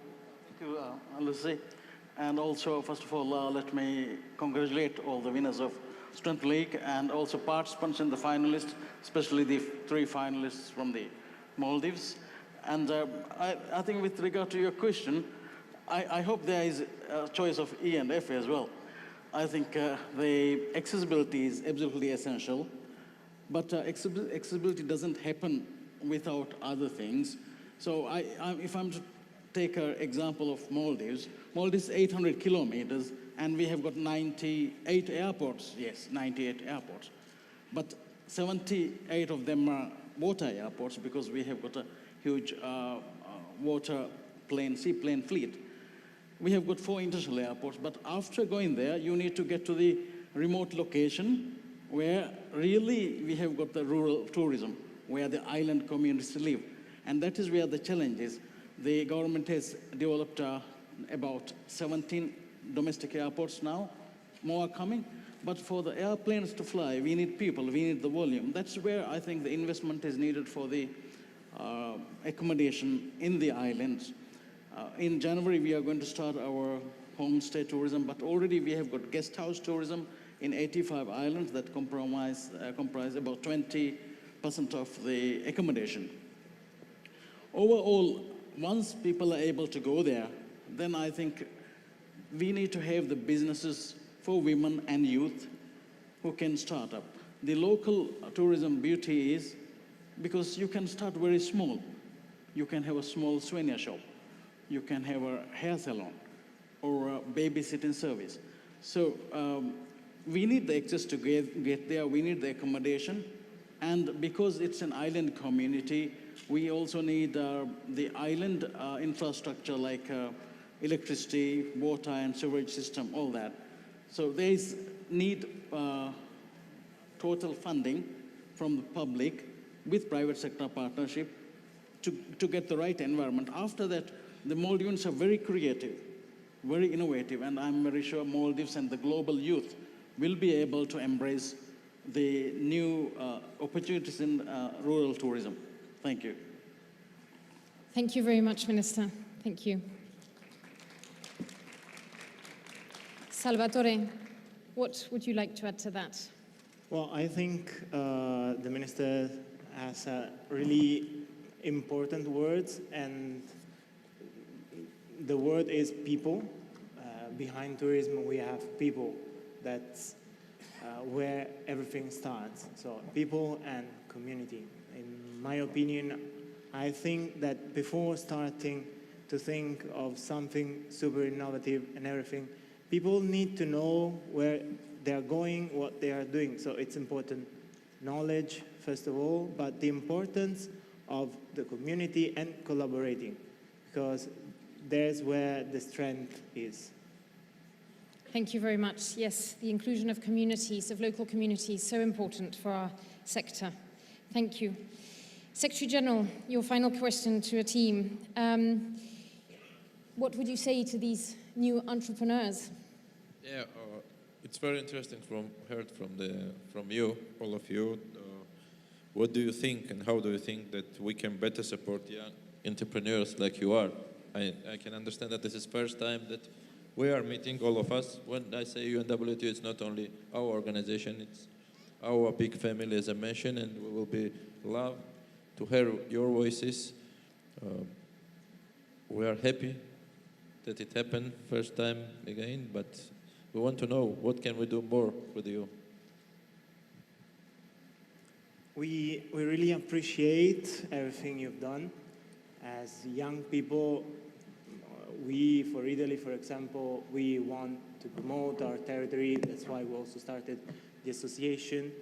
Thank you, Lucy. And also, first of all, let me congratulate all the winners of Student League and also participants in the finalists, especially the 3 finalists from the Maldives. And I think with regard to your question, I hope there is a choice of E and F as well. I think the accessibility is absolutely essential, but accessibility doesn't happen without other things. So if I'm to take an example of Maldives, Maldives is 800 kilometers, and we have got 98 airports. Yes, 98 airports. But 78 of them are water airports because we have got a huge seaplane fleet. We have got 4 international airports, but after going there, you need to get to the remote location where really we have got the rural tourism, where the island communities live. And that is where the challenge is. The government has developed about 17 domestic airports now, more are coming. But for the airplanes to fly, we need people, we need the volume. That's where I think the investment is needed for the accommodation in the islands. In January, we are going to start our homestay tourism, but already we have got guest house tourism in 85 islands that comprise about 20% of the accommodation. Overall, once people are able to go there, then I think we need to have the businesses for women and youth who can start up. The local tourism beauty is because you can start very small. You can have a small souvenir shop. You can have a hair salon or a babysitting service. So we need the access to get there. We need the accommodation. And because it's an island community, we also need the island infrastructure like electricity, water and sewerage system, all that. So there is need total funding from the public with private sector partnership to get the right environment. After that, the Maldivians are very creative, very innovative, and I'm very sure Maldives and the global youth will be able to embrace the new opportunities in rural tourism. Thank you. Thank you very much, Minister. Thank you. Salvatore, what would you like to add to that? Well, I think the Minister has really important words, and the word is people. Behind tourism, we have people. That's where everything starts. So people and community. In my opinion, I think that before starting to think of something super innovative and everything, people need to know where they're going, what they are doing. So it's important knowledge, first of all, but the importance of the community and collaborating, because there's where the strength is. Thank you very much. Yes, the inclusion of communities, of local communities, so important for our sector. Thank you. Secretary General, your final question to a team. What would you say to these new entrepreneurs? Yeah, it's very interesting heard from you, all of you. What do you think, and how do you think that we can better support young entrepreneurs like you are? I can understand that this is first time that we are meeting, all of us. When I say UNWTO, it's not only our organization, it's our big family, as I mentioned, and we will be loved to hear your voices. We are happy that it happened first time again, but we want to know what can we do more with you. We really appreciate everything you've done. As young people, we, for Italy, for example, we want to promote our territory. That's why we also started the association.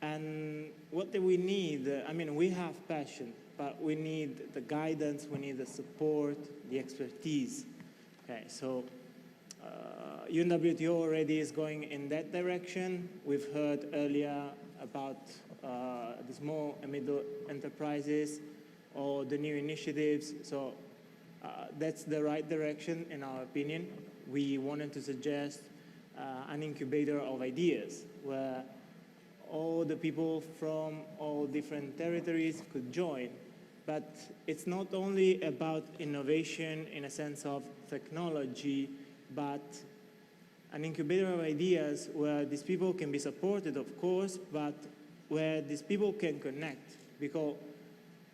And what do we need? I mean, we have passion, but we need the guidance, we need the support, the expertise. Okay, so UNWTO already is going in that direction. We've heard earlier about the small and middle enterprises or the new initiatives. So that's the right direction, in our opinion. We wanted to suggest an incubator of ideas where all the people from all different territories could join. But it's not only about innovation in a sense of technology, but an incubator of ideas where these people can be supported, of course, but where these people can connect. Because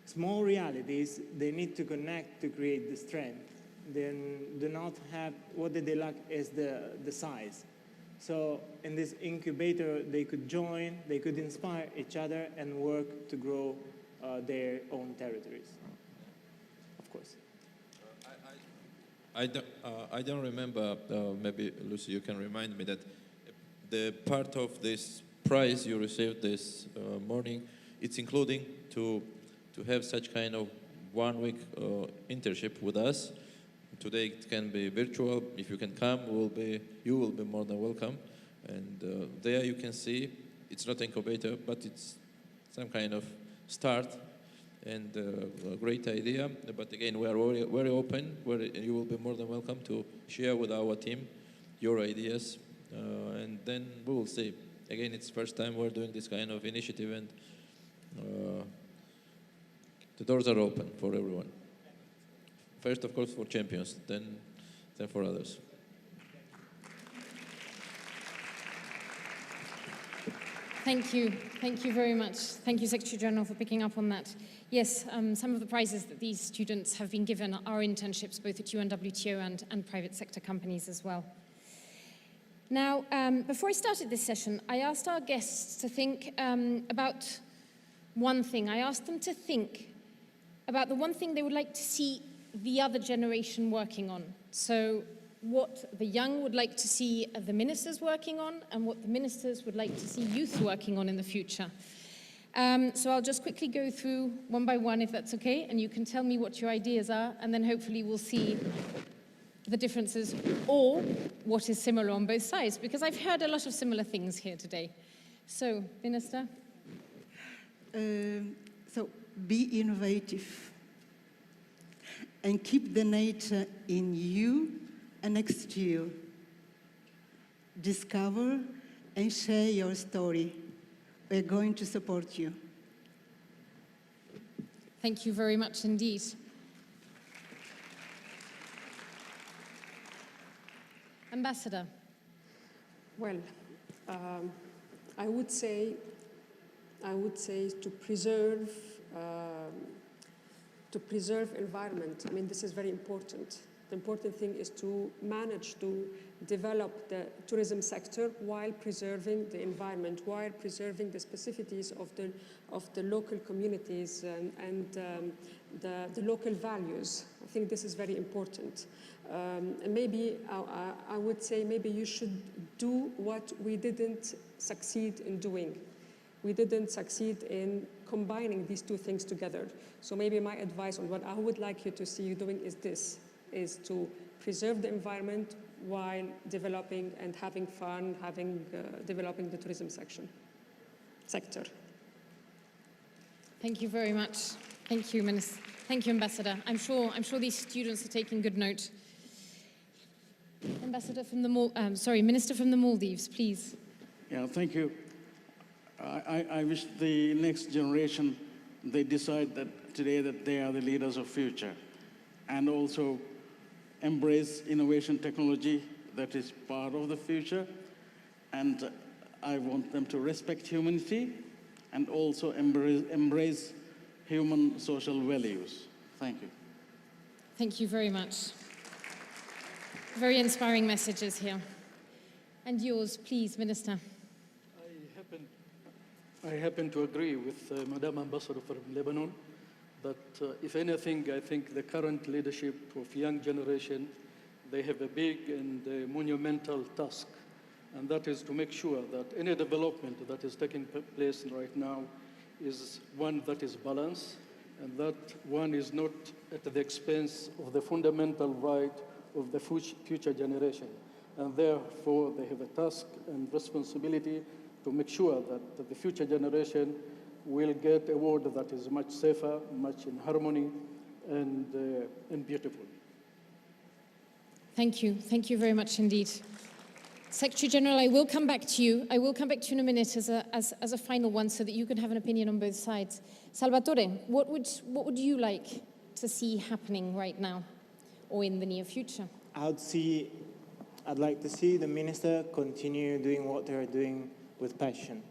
small realities, they need to connect to create the strength. They do not have, what they lack is the size. So in this incubator, they could join, they could inspire each other and work to grow their own territories, of course. I don't remember, maybe Lucy, you can remind me that the part of this prize you received this morning, it's including to have such kind of 1 week internship with us. Today it can be virtual. If you can come, you will be more than welcome. And there you can see, it's not incubator, but it's some kind of start and a great idea. But again, we are very, very open, you will be more than welcome to share with our team your ideas. And then we will see. Again, it's first time we're doing this kind of initiative, and the doors are open for everyone. First, of course, for champions, then for others. Thank you. Thank you very much. Thank you, Secretary General, for picking up on that. Yes, some of the prizes that these students have been given are internships, both at UNWTO and private sector companies as well. Now, before I started this session, I asked our guests to think about one thing. I asked them to think about the one thing they would like to see the other generation working on. So what the young would like to see the ministers working on, and what the ministers would like to see youth working on in the future. So I'll just quickly go through one by one, if that's okay, and you can tell me what your ideas are, and then hopefully we'll see the differences or what is similar on both sides, because I've heard a lot of similar things here today. So, Minister? So be innovative. and keep the nature in you and next to you. Discover and share your story. We're going to support you. Thank you very much indeed. Ambassador. Well, I would say to preserve environment. I mean, this is very important. The important thing is to manage to develop the tourism sector while preserving the environment, while preserving the specificities of the local communities and the local values. I think this is very important. And maybe I would say maybe you should do what we didn't succeed in doing. We didn't succeed in combining these two things together. So maybe my advice on what I would like you to see you doing is this, is to preserve the environment while developing and having fun, developing the tourism sector. Thank you very much. Thank you, Minister. Thank you, Ambassador. I'm sure these students are taking good note. Ambassador from the Minister from the Maldives, please. Yeah, thank you. I wish the next generation, they decide that today that they are the leaders of future, and also embrace innovation technology that is part of the future. And I want them to respect humanity and also embrace human social values. Thank you. Thank you very much. Very inspiring messages here. And yours, please, Minister. I happen to agree with Madam Ambassador from Lebanon that if anything, I think the current leadership of young generation, they have a big and monumental task, and that is to make sure that any development that is taking place right now is one that is balanced, and that one is not at the expense of the fundamental right of the future generation. And therefore, they have a task and responsibility to make sure that the future generation will get a world that is much safer, much in harmony, and beautiful. Thank you. Thank you very much indeed. Secretary General, I will come back to you. I will come back to you in a minute as a final one so that you can have an opinion on both sides. Salvatore, what would you like to see happening right now or in the near future? I'd like to see the minister continue doing what they are doing with passion.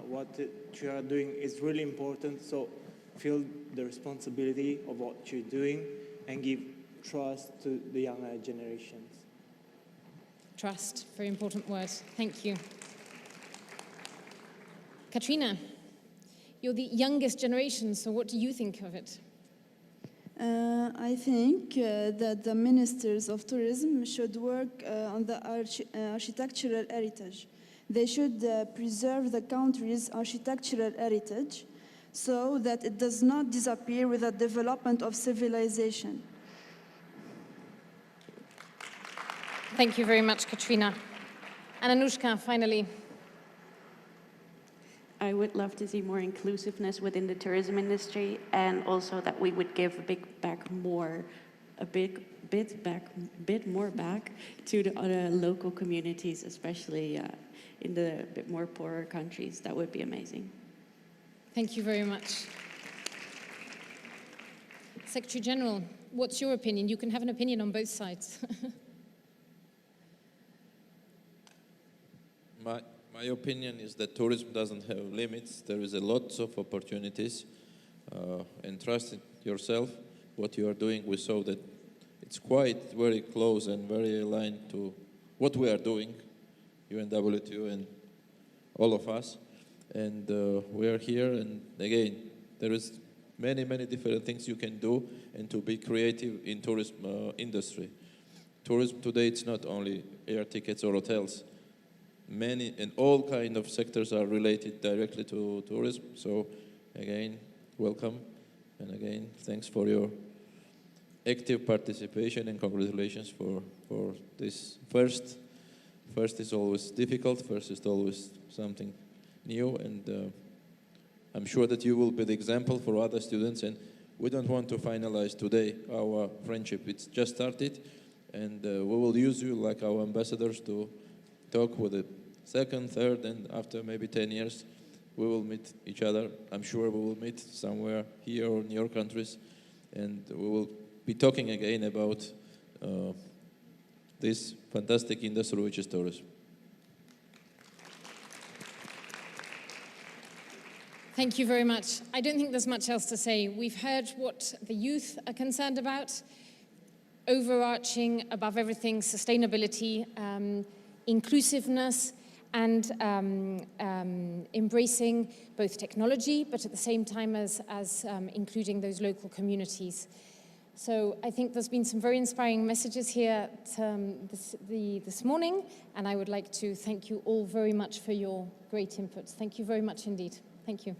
What you are doing is really important, so feel the responsibility of what you're doing and give trust to the younger generations. Trust, very important word. Thank you. Katrina, you're the youngest generation, so what do you think of it? I think that the ministers of tourism should work on the architectural heritage. They should preserve the country's architectural heritage so that it does not disappear with the development of civilization. Thank you very much, Katrina. And Anushka, finally. I would love to see more inclusiveness within the tourism industry, and also that we would give a bit more back to the other local communities, especially in the bit more poorer countries. That would be amazing. Thank you very much. Secretary General, what's your opinion? You can have an opinion on both sides. My opinion is that tourism doesn't have limits. There is a lot of opportunities, and trust in yourself. What you are doing, we saw that it's quite very close and very aligned to what we are doing, UNWTO and all of us. And we are here, and again, there is many different things you can do and to be creative in tourism industry. Tourism today, it's not only air tickets or hotels. Many and all kind of sectors are related directly to tourism. So again, welcome. And again, thanks for your active participation and congratulations for this first. First is always difficult. First is always something new. And I'm sure that you will be the example for other students. And we don't want to finalize today our friendship. It's just started, and we will use you like our ambassadors to talk with the second, third, and after maybe 10 years, we will meet each other. I'm sure we will meet somewhere here or in your countries, and we will be talking again about this fantastic industry which is tourism. Thank you very much. I don't think there's much else to say. We've heard what the youth are concerned about, overarching above everything, sustainability, inclusiveness, and embracing both technology, but at the same time as including those local communities. So I think there's been some very inspiring messages here this morning, and I would like to thank you all very much for your great inputs. Thank you very much indeed. Thank you.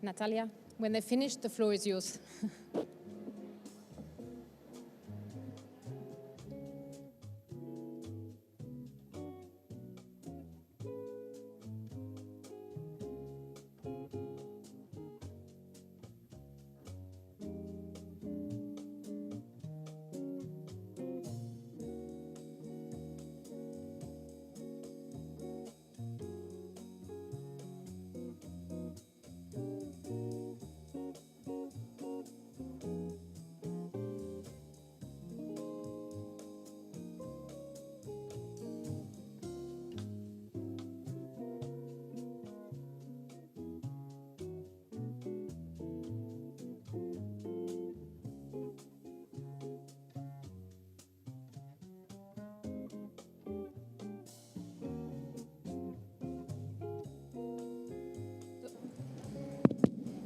Natalia, when they're finished, the floor is yours.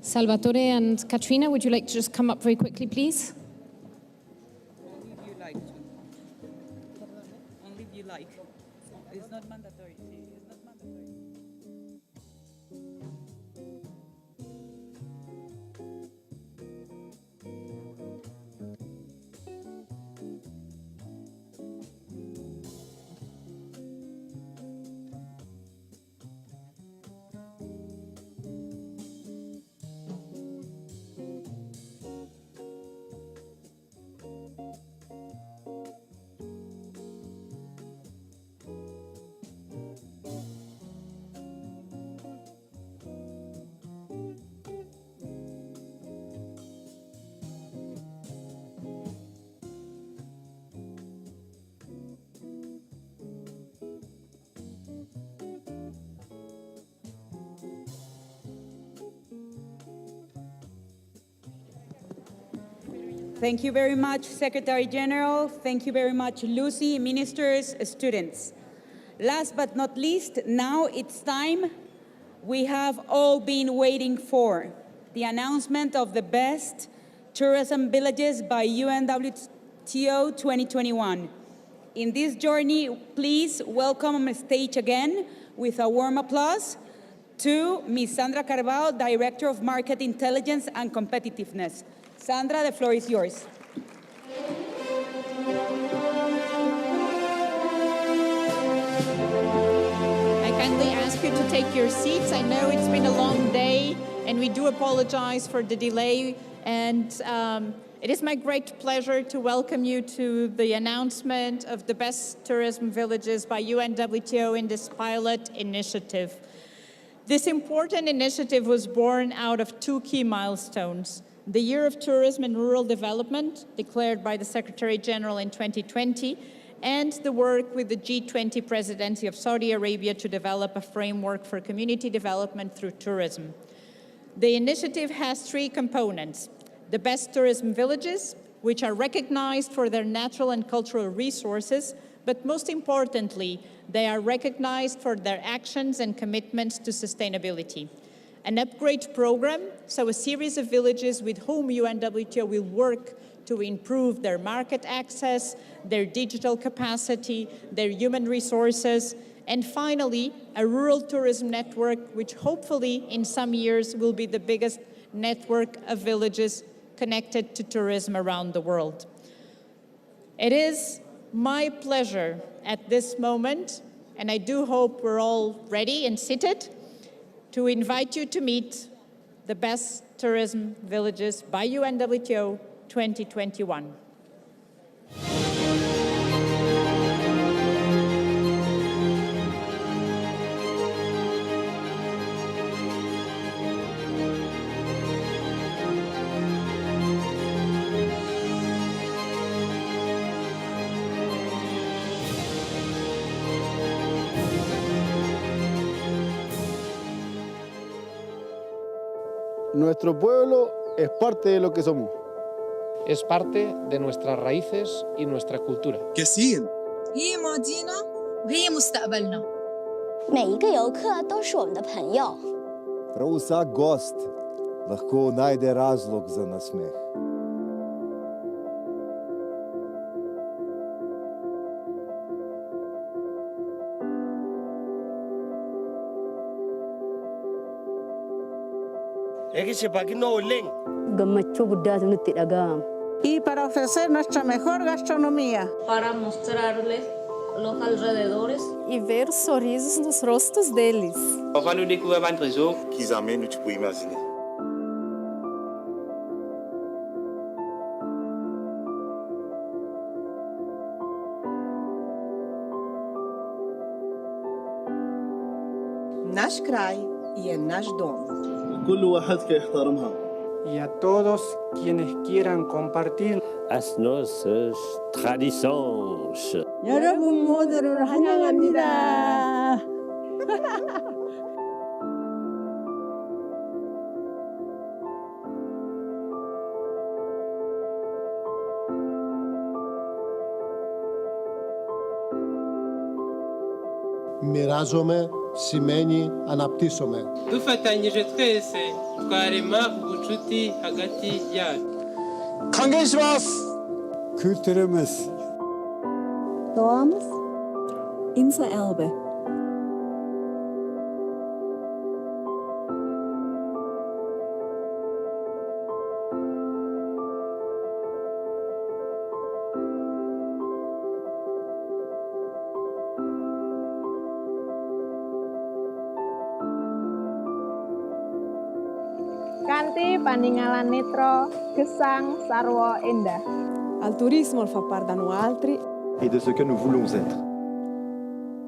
Salvatore and Katrina, would you like to just come up very quickly, please? Only if you like to. Only if you like. It's not mandatory. It's not mandatory. Thank you very much, Secretary General. Thank you very much, Lucy, ministers, students. Last but not least, now it's time we have all been waiting for, the announcement of the best tourism villages by UNWTO 2021. In this journey, please welcome on stage again with a warm applause to Ms. Sandra Carvalho, Director of Market Intelligence and Competitiveness. Sandra, the floor is yours. I kindly ask you to take your seats. I know it's been a long day, and we do apologize for the delay. And it is my great pleasure to welcome you to the announcement of the best tourism villages by UNWTO in this pilot initiative. This important initiative was born out of two key milestones: the Year of Tourism and Rural Development, declared by the Secretary General in 2020, and the work with the G20 presidency of Saudi Arabia to develop a framework for community development through tourism. The initiative has three components: the best tourism villages, which are recognized for their natural and cultural resources, but most importantly, they are recognized for their actions and commitments to sustainability. An upgrade program, so a series of villages with whom UNWTO will work to improve their market access, their digital capacity, their human resources, and finally, a rural tourism network, which hopefully in some years will be the biggest network of villages connected to tourism around the world. It is my pleasure at this moment, and I do hope we're all ready and seated, to invite you to meet the best tourism villages by UNWTO 2021. Nuestro pueblo es parte de lo que somos. Es parte de nuestras raíces y nuestra cultura. كثير. هي ماضينا وهي مستقبلنا. 每一个游客都是我们的朋友。 Prav vsak gost lahko najde razlog za nasmeh. Y para ofrecer nuestra mejor gastronomía. Para mostrarles los alrededores. E ver os sorrisos nos rostos deles. On va nous découvrir un trésor qu'ils amènent, tu peux imaginer. Наш край y en наш дом. كل واحد كيحترمها. Y a todos quienes quieran compartir as nossas tradições. 여러분 모두를 환영합니다. Μοιράζομαι σημαίνει αναπτύσσομαι. Dufatanyije twese twarema ubucuti hagati yacu. Kangeşmas! Kültürümüz. Doğamız, unser Erbe. Kanthi paningalan netra, gesang, sarwa, endah. Al turismo fa pardano altri. Et de ce que nous voulons être.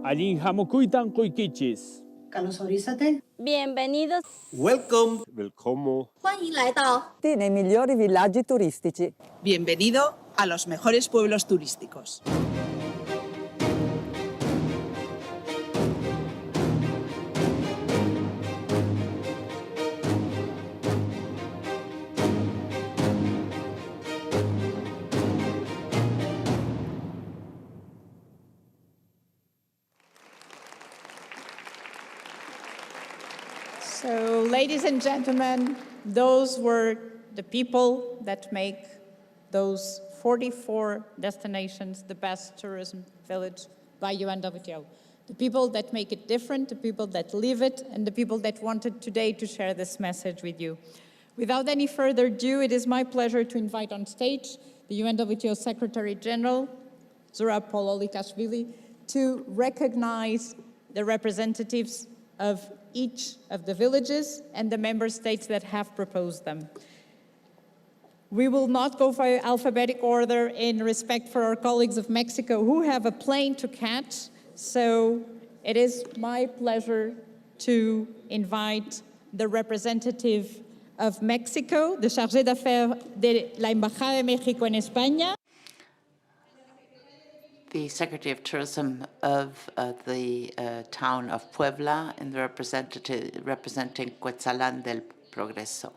Alin hamokuitan koikichis. Καλώς ορίσατε. Bienvenidos. Welcome. Welcome. 欢迎来到 Nei migliori villaggi turistici. Bienvenido a los mejores pueblos turísticos. So, ladies and gentlemen, those were the people that make those 44 destinations the best tourism village by UNWTO. The people that make it different, the people that live it, and the people that wanted today to share this message with you. Without any further ado, it is my pleasure to invite on stage the UNWTO Secretary General, Zura Pololikashvili, to recognize the representatives of each of the villages and the member states that have proposed them. We will not go by alphabetic order in respect for our colleagues of Mexico who have a plane to catch, so it is my pleasure to invite the representative of Mexico, the chargé d'affaires de la Embajada de México en España. The Secretary of Tourism of the town of Puebla and the representing Quetzalan del Progreso,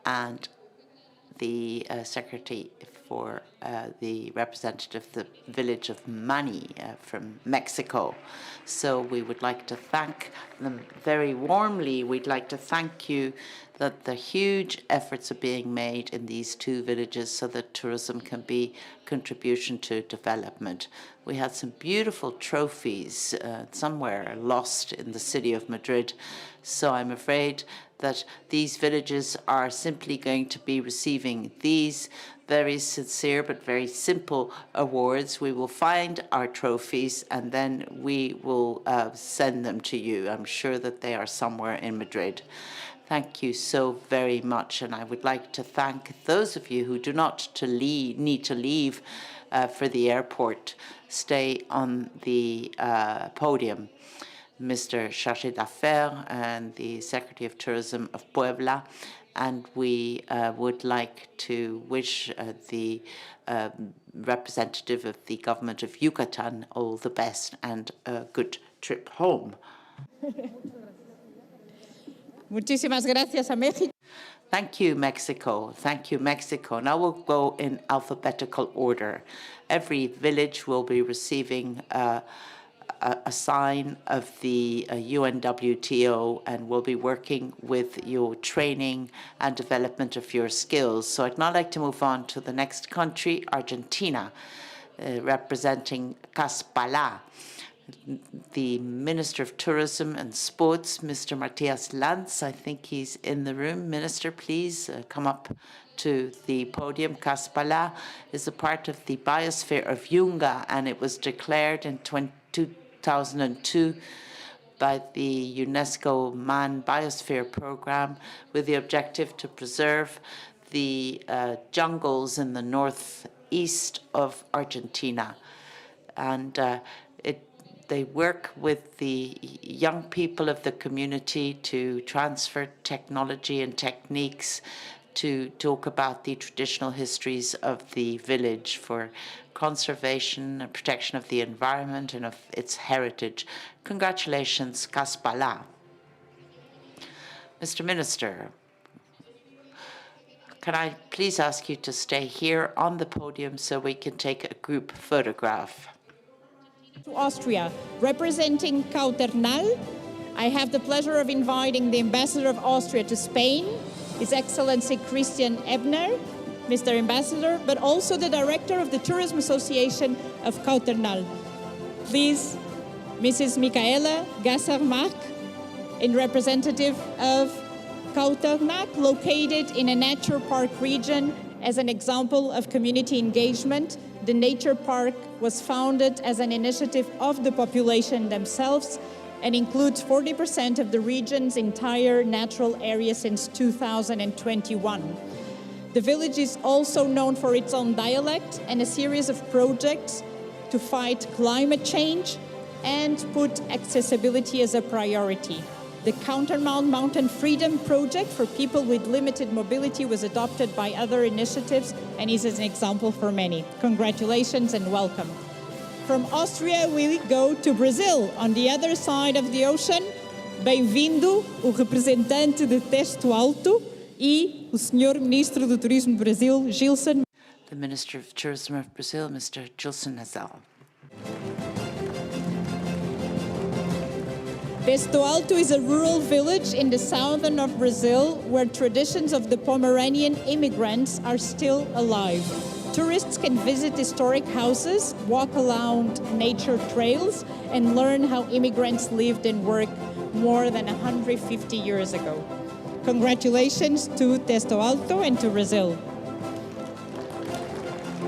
and the Secretary for the representative of the village of Mani from Mexico. So we would like to thank them very warmly. We'd like to thank you that the huge efforts are being made in these two villages so that tourism can be contribution to development. We had some beautiful trophies somewhere lost in the city of Madrid. So I'm afraid that these villages are simply going to be receiving these very sincere but very simple awards. We will find our trophies and then we will send them to you. I'm sure that they are somewhere in Madrid. Thank you so very much. And I would like to thank those of you who do not need to leave for the airport. Stay on the podium. Mr. Chargé d'Affaires and the Secretary of Tourism of Puebla. And we would like to wish the representative of the government of Yucatan all the best and a good trip home. Muchísimas gracias a México. Thank you, Mexico. Thank you, Mexico. Now we'll go in alphabetical order. Every village will be receiving a sign of the UNWTO and will be working with your training and development of your skills. So I'd now like to move on to the next country, Argentina, representing Caspalá. The Minister of Tourism and Sports, Mr. Matias Lantz, I think he's in the room. Minister, please come up to the podium. Caspalá is a part of the biosphere of Yunga, and it was declared in 2002 by the UNESCO Man Biosphere Program with the objective to preserve the jungles in the northeast of Argentina. And they work with the young people of the community to transfer technology and techniques to talk about the traditional histories of the village for conservation and protection of the environment and of its heritage. Congratulations, Caspalá. Mr. Minister, can I please ask you to stay here on the podium so we can take a group photograph? To Austria, representing Cauternal, I have the pleasure of inviting the Ambassador of Austria to Spain, His Excellency Christian Ebner, Mr. Ambassador, but also the Director of the Tourism Association of Cauternal. Please, Mrs. Michaela Gassermark, in representative of Cauternal, located in a nature park region as an example of community engagement. The nature park was founded as an initiative of the population themselves and includes 40% of the region's entire natural area since 2021. The village is also known for its own dialect and a series of projects to fight climate change and put accessibility as a priority. The Countermount Mountain Freedom Project for people with limited mobility was adopted by other initiatives and is an example for many. Congratulations and welcome. From Austria, we go to Brazil, on the other side of the ocean. Bem-vindo, o representante de Testo Alto e o Sr. Ministro do Turismo do Brasil, Gilson. The Minister of Tourism of Brazil, Mr. Gilson Nazel. Testo Alto is a rural village in the southern of Brazil where traditions of the Pomeranian immigrants are still alive. Tourists can visit historic houses, walk along nature trails, and learn how immigrants lived and worked more than 150 years ago. Congratulations to Testo Alto and to Brazil.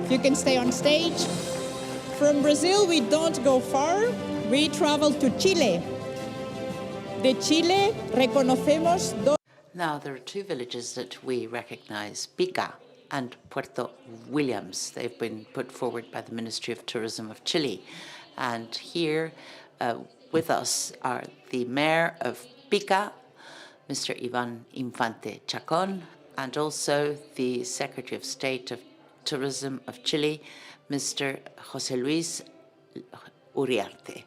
If you can stay on stage. From Brazil, we don't go far. We travel to Chile. De Chile, reconocemos dos. Now, there are two villages that we recognize, Pica and Puerto Williams. They've been put forward by the Ministry of Tourism of Chile. And here with us are the Mayor of Pica, Mr. Ivan Infante Chacon, and also the Secretary of State of Tourism of Chile, Mr. José Luis Uriarte.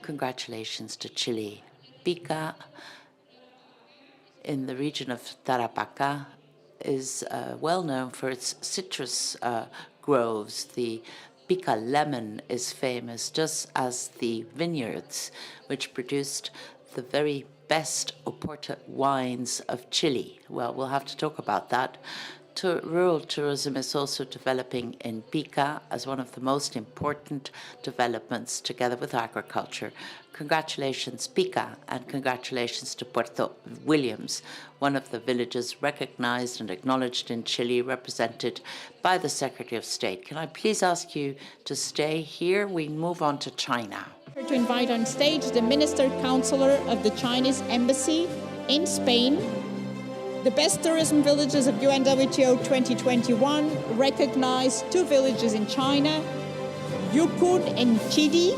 Congratulations to Chile. Pica, in the region of Tarapacá, is well known for its citrus groves. The Pica lemon is famous, just as the vineyards, which produced the very best Oporto wines of Chile. Well, we'll have to talk about that. Rural tourism is also developing in Pica as one of the most important developments together with agriculture. Congratulations, Pica, and congratulations to Puerto Williams, one of the villages recognized and acknowledged in Chile, represented by the Secretary of State. Can I please ask you to stay here? We move on to China. To invite on stage the Minister Counselor of the Chinese Embassy in Spain. The Best Tourism Villages of UNWTO 2021 recognized 2 villages in China, Yukun and Chidi.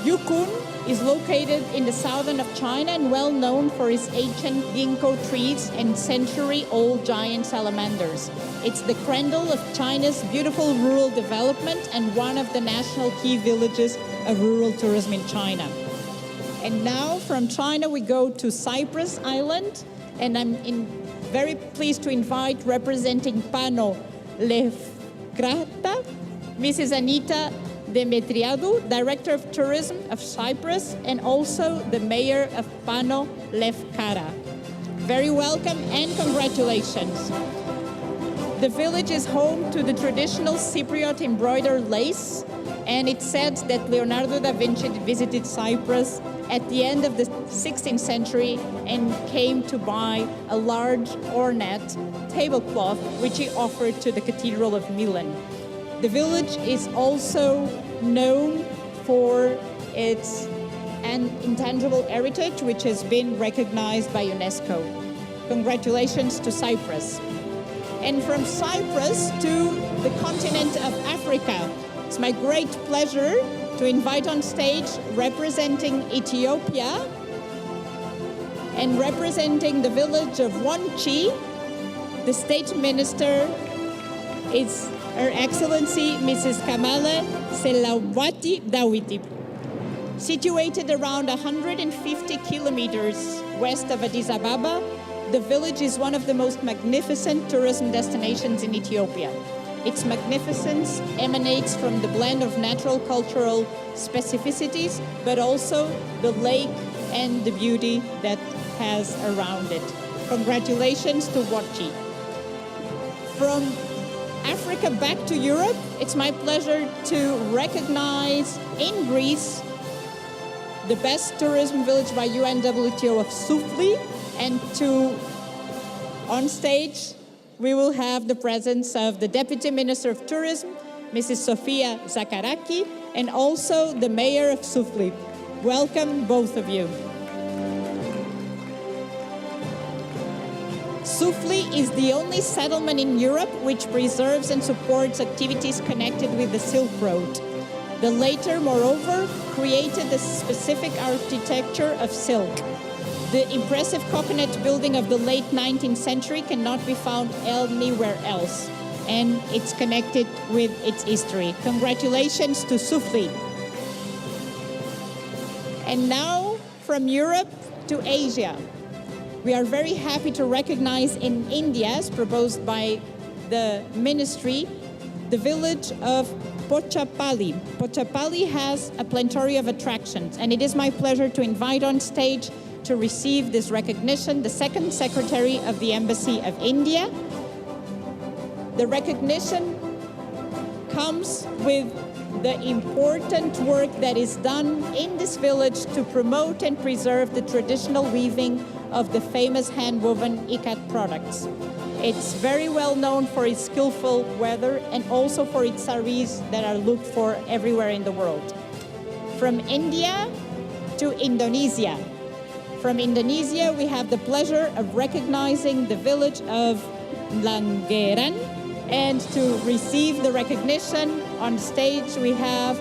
Yukun is located in the southern of China and well known for its ancient ginkgo trees and century-old giant salamanders. It's the cradle of China's beautiful rural development and one of the national key villages of rural tourism in China. And now from China we go to Cyprus Island, and I'm very pleased to invite representing Pano Lefkrata, Mrs. Anita Demetriadou, Director of Tourism of Cyprus, and also the Mayor of Pano Lefkara. Very welcome and congratulations. The village is home to the traditional Cypriot embroidered lace, and it's said that Leonardo da Vinci visited Cyprus at the end of the 16th century and came to buy a large ornate tablecloth which he offered to the Cathedral of Milan. The village is also known for its intangible heritage, which has been recognized by UNESCO. Congratulations to Cyprus. And from Cyprus to the continent of Africa, it's my great pleasure to invite on stage, representing Ethiopia and representing the village of Wanchi, the State Minister is Her Excellency Mrs. Kamala Selawati Dawiti. Situated around 150 kilometers west of Addis Ababa, the village is one of the most magnificent tourism destinations in Ethiopia. Its magnificence emanates from the blend of natural cultural specificities, but also the lake and the beauty that has around it. Congratulations to Wanchi. From Africa back to Europe, it's my pleasure to recognize in Greece the best tourism village by UNWTO of Soufli, and on stage we will have the presence of the Deputy Minister of Tourism, Mrs. Sofia Zakaraki, and also the Mayor of Soufli. Welcome, both of you. Soufli is the only settlement in Europe which preserves and supports activities connected with the Silk Road. The latter, moreover, created the specific architecture of silk. The impressive coconut building of the late 19th century cannot be found anywhere else, and it's connected with its history. Congratulations to Soufli. And now, from Europe to Asia. We are very happy to recognize in India, as proposed by the ministry, the village of Pochampally. Pochampally has a plenary of attractions, and it is my pleasure to invite on stage to receive this recognition the Second Secretary of the Embassy of India. The recognition comes with the important work that is done in this village to promote and preserve the traditional weaving of the famous hand-woven ikat products. It's very well known for its skillful weather and also for its saris that are looked for everywhere in the world. From India to Indonesia. From Indonesia, we have the pleasure of recognizing the village of Langgeran. And to receive the recognition on stage, we have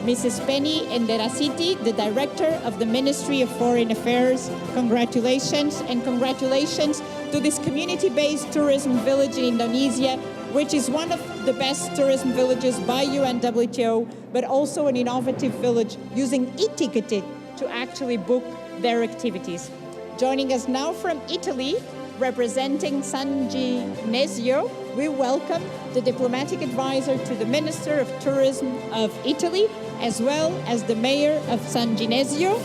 Mrs. Penny Enderasiti, the Director of the Ministry of Foreign Affairs. Congratulations, and congratulations to this community-based tourism village in Indonesia, which is one of the best tourism villages by UNWTO, but also an innovative village using e-ticketing to actually book their activities. Joining us now from Italy, representing San Ginesio, we welcome the diplomatic advisor to the Minister of Tourism of Italy, as well as the Mayor of San Ginesio.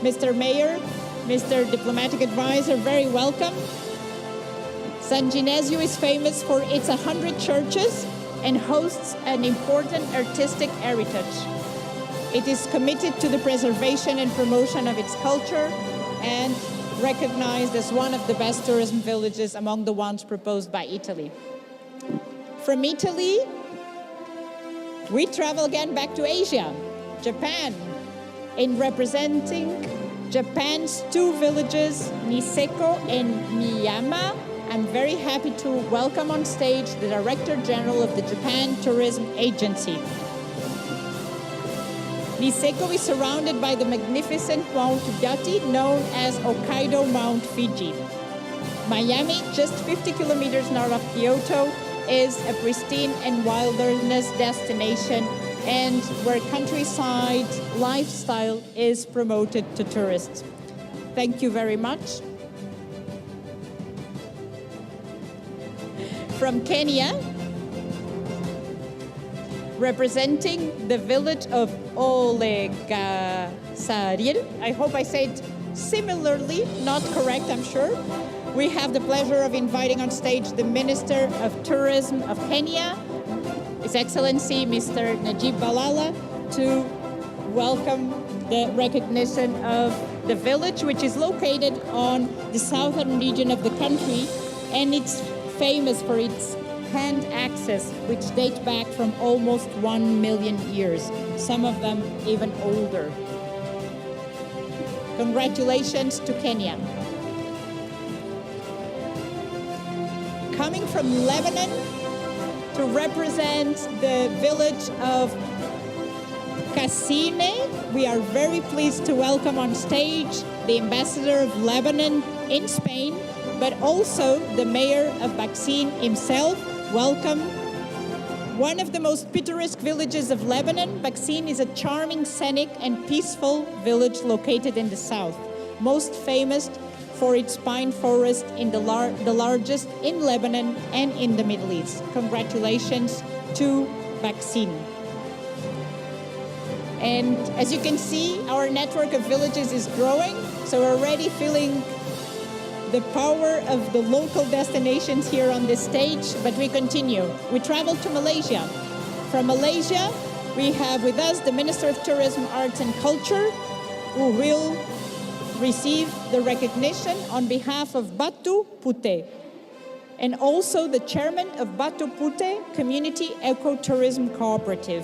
Mr. Mayor, Mr. Diplomatic Advisor, very welcome. San Ginesio is famous for its 100 churches and hosts an important artistic heritage. It is committed to the preservation and promotion of its culture and recognized as one of the best tourism villages among the ones proposed by Italy. From Italy, we travel again back to Asia, Japan, in representing Japan's two villages, Niseko and Miyama. I'm very happy to welcome on stage the Director General of the Japan Tourism Agency. Niseko is surrounded by the magnificent Mount Yati, known as Hokkaido Mount Fiji. Miami, just 50 kilometers north of Kyoto, is a pristine and wilderness destination and where countryside lifestyle is promoted to tourists. Thank you very much. From Kenya, representing the village of Olegasaril. I hope I said similarly, not correct, I'm sure. We have the pleasure of inviting on stage the Minister of Tourism of Kenya, His Excellency Mr. Najib Balala, to welcome the recognition of the village, which is located on the southern region of the country, and it's famous for its hand axes, which date back from almost 1 million years, some of them even older. Congratulations to Kenya. Coming from Lebanon to represent the village of Cassine, we are very pleased to welcome on stage the ambassador of Lebanon in Spain, but also the mayor of Baksin himself. Welcome. One of the most picturesque villages of Lebanon, Baksin is a charming, scenic, and peaceful village located in the south, most famous for its pine forest, in the largest in Lebanon and in the Middle East. Congratulations to Baksin. And as you can see, our network of villages is growing, so we're already feeling the power of the local destinations here on this stage, but we continue. We travel to Malaysia. From Malaysia, we have with us the Minister of Tourism, Arts and Culture, who will receive the recognition on behalf of Batu Puteh, and also the chairman of Batu Puteh Community Ecotourism Cooperative.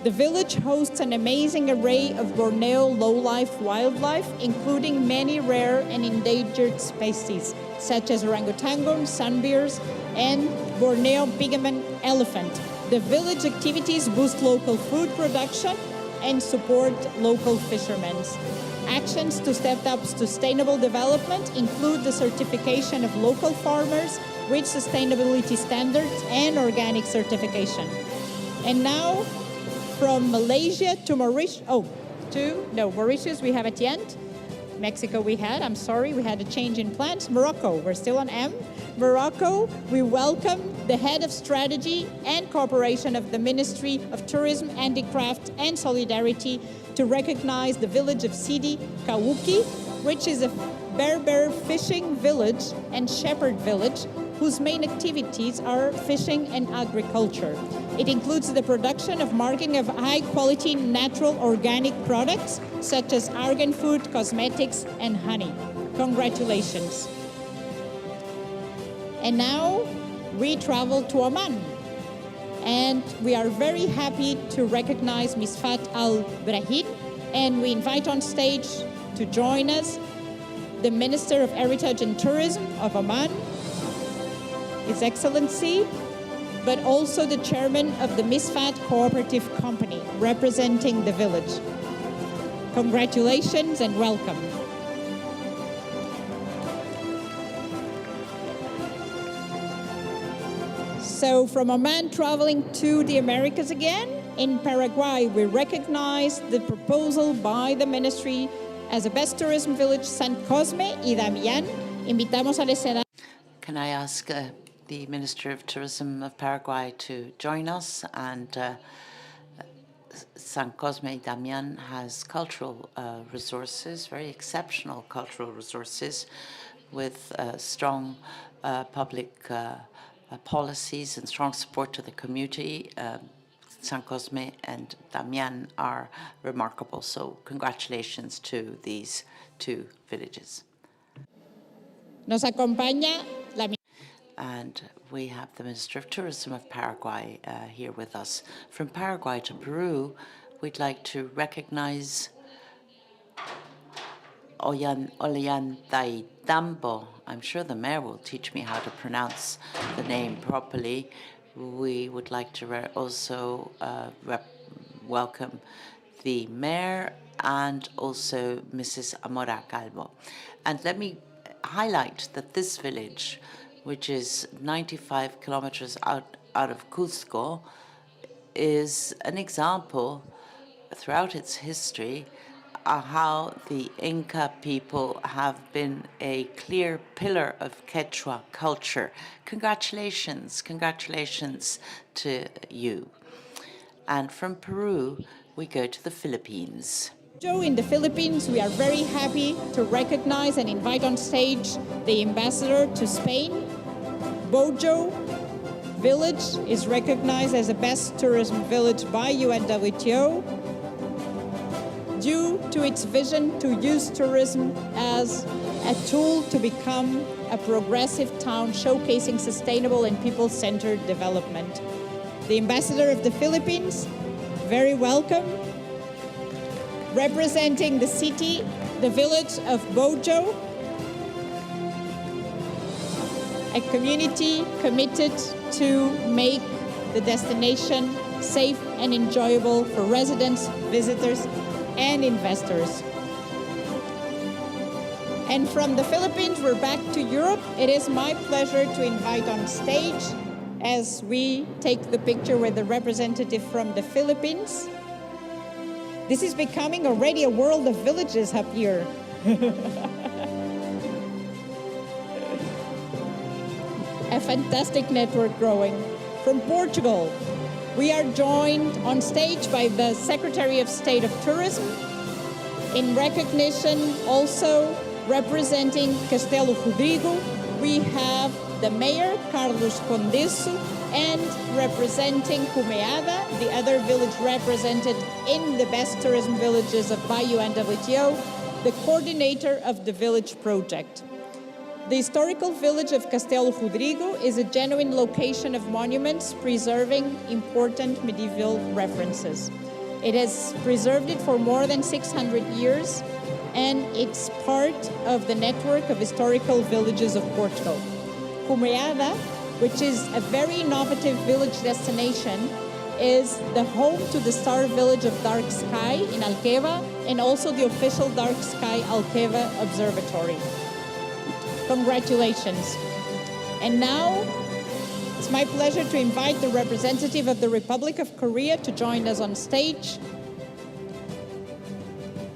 The village hosts an amazing array of Borneo low-life wildlife, including many rare and endangered species, such as orangutan, sunbears, and Borneo pygmy elephant. The village activities boost local food production and support local fishermen. Actions to step up sustainable development include the certification of local farmers with sustainability standards and organic certification. And now, from Malaysia to Mauritius, Mauritius we have at the end. Mexico we had a change in plans. Morocco, we're still on M. Morocco, we welcome the head of strategy and cooperation of the Ministry of Tourism, Handicraft and Solidarity to recognize the village of Sidi Kawuki, which is a Berber fishing village and shepherd village whose main activities are fishing and agriculture. It includes the production of marketing of high-quality natural organic products such as argan food, cosmetics, and honey. Congratulations. And now we travel to Oman. And we are very happy to recognize Ms. Fat Al-Brahid, and we invite on stage to join us the Minister of Heritage and Tourism of Oman, His Excellency, but also the chairman of the Misfat Cooperative Company, representing the village. Congratulations and welcome. So from Oman, traveling to the Americas again, in Paraguay, we recognize the proposal by the ministry as a best tourism village, San Cosme y Damián. Invitamos al escenario. Can I ask the Minister of Tourism of Paraguay to join us? And San Cosme y Damián has cultural resources, very exceptional cultural resources. with strong public policies and strong support to the community. San Cosme and Damian are remarkable, so congratulations to these two villages. Nos acompaña la And we have the Minister of Tourism of Paraguay here with us. From Paraguay to Peru, we'd like to recognize Ollantaytambo. I'm sure the mayor will teach me how to pronounce the name properly. We would like to also welcome the mayor and also Mrs. Amora Calvo. And let me highlight that this village, which is 95 kilometers out of Cusco, is an example throughout its history how the Inca people have been a clear pillar of Quechua culture. Congratulations, congratulations to you. And from Peru, we go to the Philippines. In the Philippines, we are very happy to recognize and invite on stage the ambassador to Spain. Bojo Village is recognized as the best tourism village by UNWTO due to its vision to use tourism as a tool to become a progressive town showcasing sustainable and people-centered development. The ambassador of the Philippines, very welcome. Representing the city, the village of Bojo, a community committed to make the destination safe and enjoyable for residents, visitors, and investors. And from the Philippines, we're back to Europe. It is my pleasure to invite on stage, as we take the picture with the representative from the Philippines. This is becoming already a world of villages up here. A fantastic network growing. From Portugal, we are joined on stage by the Secretary of State of Tourism. In recognition, also representing Castelo Rodrigo, we have the Mayor, Carlos Condeso, and representing Cumeada, the other village represented in the best tourism villages by UNWTO, the coordinator of the village project. The historical village of Castelo Rodrigo is a genuine location of monuments preserving important medieval references. It has preserved it for more than 600 years, and it's part of the network of historical villages of Portugal. Cumeada, which is a very innovative village destination, is the home to the Star Village of Dark Sky in Alqueva and also the official Dark Sky Alqueva Observatory. Congratulations. And now, it's my pleasure to invite the representative of the Republic of Korea to join us on stage.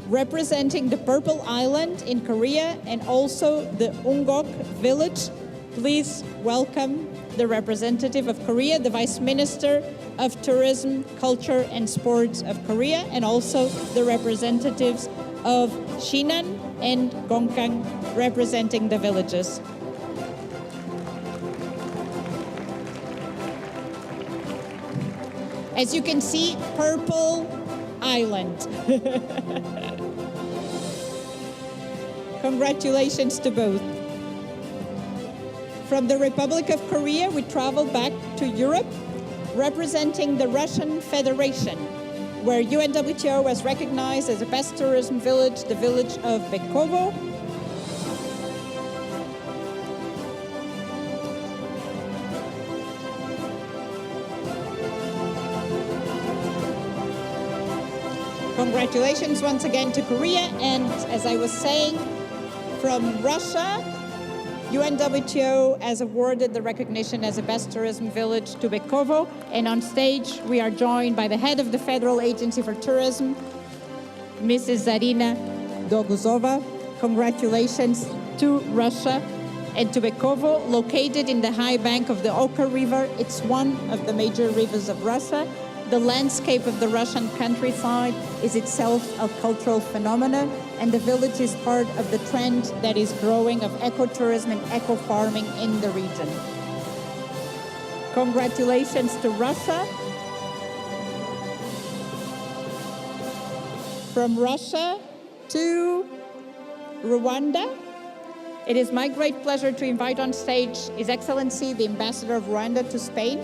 Representing the Purple Island in Korea and also the Ungok village, please welcome the representative of Korea, the Vice Minister of Tourism, Culture and Sports of Korea, and also the representatives of Shinan and Gongkang representing the villages. As you can see, Purple Island. Congratulations to both. From the Republic of Korea, we travel back to Europe, representing the Russian Federation, where UNWTO was recognized as the best tourism village, the village of Bekovo. Congratulations once again to Korea, and as I was saying, from Russia, UNWTO has awarded the recognition as the best tourism village to Bekovo, and on stage we are joined by the head of the Federal Agency for Tourism, Mrs. Zarina Doguzova. Congratulations to Russia and to Bekovo, located in the high bank of the Oka River. It's one of the major rivers of Russia. The landscape of the Russian countryside is itself a cultural phenomenon, and the village is part of the trend that is growing of ecotourism and eco-farming in the region. Congratulations to Russia. From Russia to Rwanda, it is my great pleasure to invite on stage His Excellency, the Ambassador of Rwanda to Spain,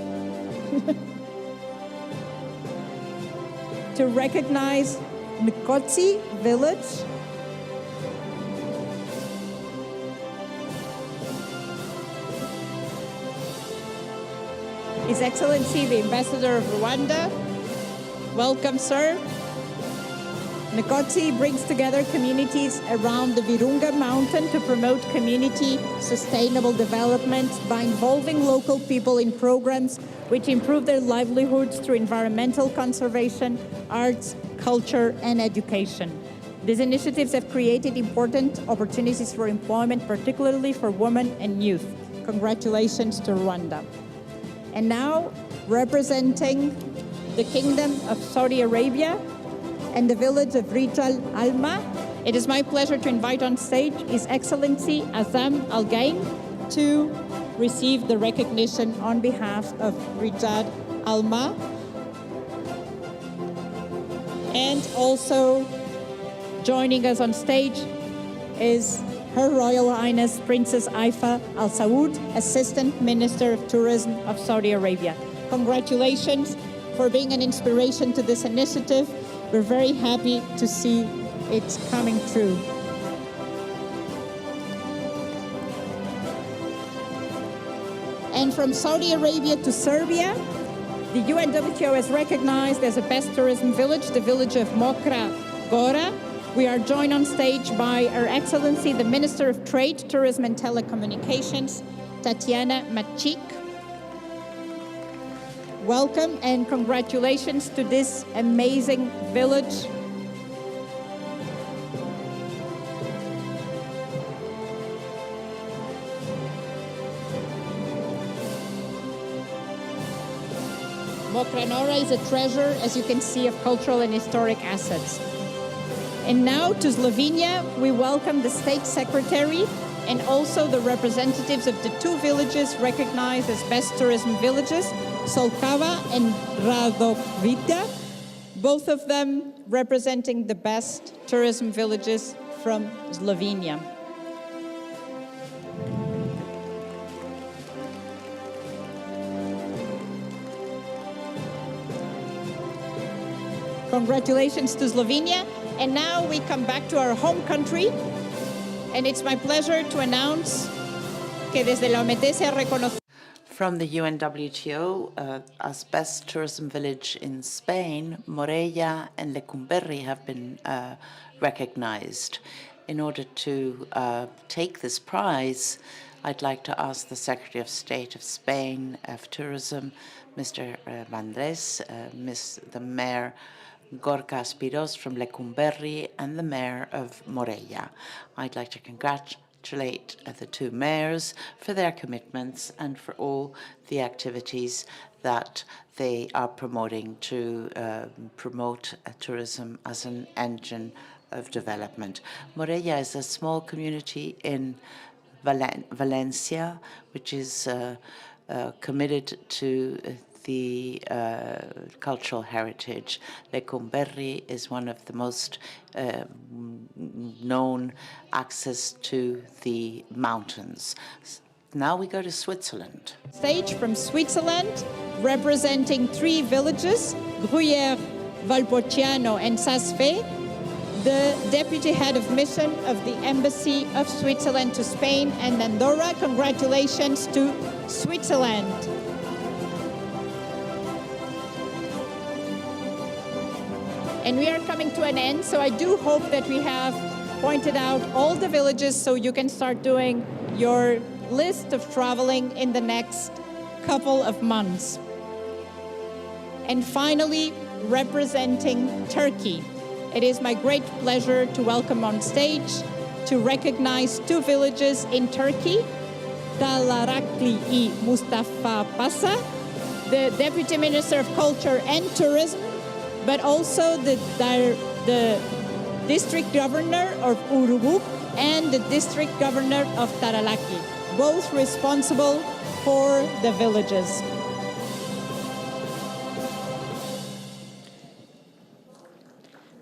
to recognize Nkotsi village. His Excellency, the Ambassador of Rwanda, welcome, sir. Nkotsi brings together communities around the Virunga mountain to promote community sustainable development by involving local people in programs which improve their livelihoods through environmental conservation, arts, culture, and education. These initiatives have created important opportunities for employment, particularly for women and youth. Congratulations to Rwanda. And now, representing the Kingdom of Saudi Arabia and the village of Rijal Alma, it is my pleasure to invite on stage His Excellency Azam Al Gain to receive the recognition on behalf of Rijal Alma. And also joining us on stage is Her Royal Highness Princess Haifa Al Saud, Assistant Minister of Tourism of Saudi Arabia. Congratulations for being an inspiration to this initiative. We're very happy to see it coming true. And from Saudi Arabia to Serbia, the UNWTO has recognized as a best tourism village the village of Mokra Gora. We are joined on stage by Her Excellency, the Minister of Trade, Tourism and Telecommunications, Tatiana Machik. Welcome and congratulations to this amazing village. Mokranora is a treasure, as you can see, of cultural and historic assets. And now to Slovenia, we welcome the State Secretary and also the representatives of the two villages recognized as best tourism villages, Solkava and Radovita, both of them representing the best tourism villages from Slovenia. Congratulations to Slovenia. And now we come back to our home country. And it's my pleasure to announce que desde la OMT se ha reconocido. From the UNWTO, as best tourism village in Spain, Morella and Lecumberri have been recognized. In order to take this prize, I'd like to ask the Secretary of State of Spain of Tourism, Mr. Vandrés, the Mayor Gorka Spiros from Lecumberri, and the Mayor of Morella. I'd like to congratulate the two mayors for their commitments and for all the activities that they are promoting to promote tourism as an engine of development. Morella is a small community in Valencia, which is committed to the cultural heritage. Lecumberri is one of the most known access to the mountains. Now we go to Switzerland. Stage from Switzerland, representing three villages, Gruyère, Valpocciano, and Sasfe, the Deputy Head of Mission of the Embassy of Switzerland to Spain and Andorra. Congratulations to Switzerland. And we are coming to an end, so I do hope that we have pointed out all the villages so you can start doing your list of traveling in the next couple of months. And finally, representing Turkey, it is my great pleasure to welcome on stage to recognize two villages in Turkey, Dalarakli I Mustafa Pasa, the Deputy Minister of Culture and Tourism, but also the District Governor of Urubuk and the District Governor of Taralaki, both responsible for the villages.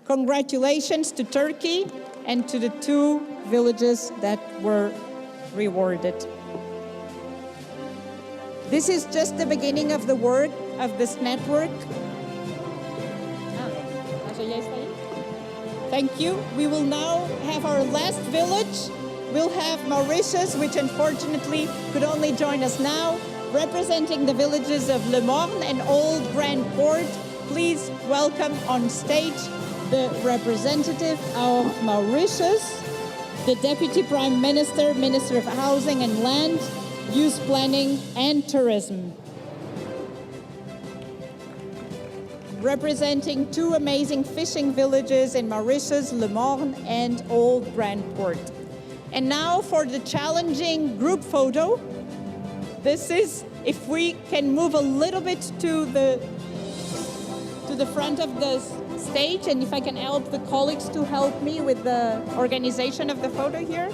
Congratulations to Turkey and to the 2 villages that were rewarded. This is just the beginning of the work of this network. Thank you. We will now have our last village. We'll have Mauritius, which unfortunately could only join us now, representing the villages of Le Morne and Old Grand Port. Please welcome on stage the representative of Mauritius, the Deputy Prime Minister, Minister of Housing and Land, Youth Planning and Tourism. Representing 2 amazing fishing villages in Mauritius, Le Morne and Old Grand Port. And now for the challenging group photo. This is, if we can move a little bit to the front of the stage, and if I can help the colleagues to help me with the organization of the photo here.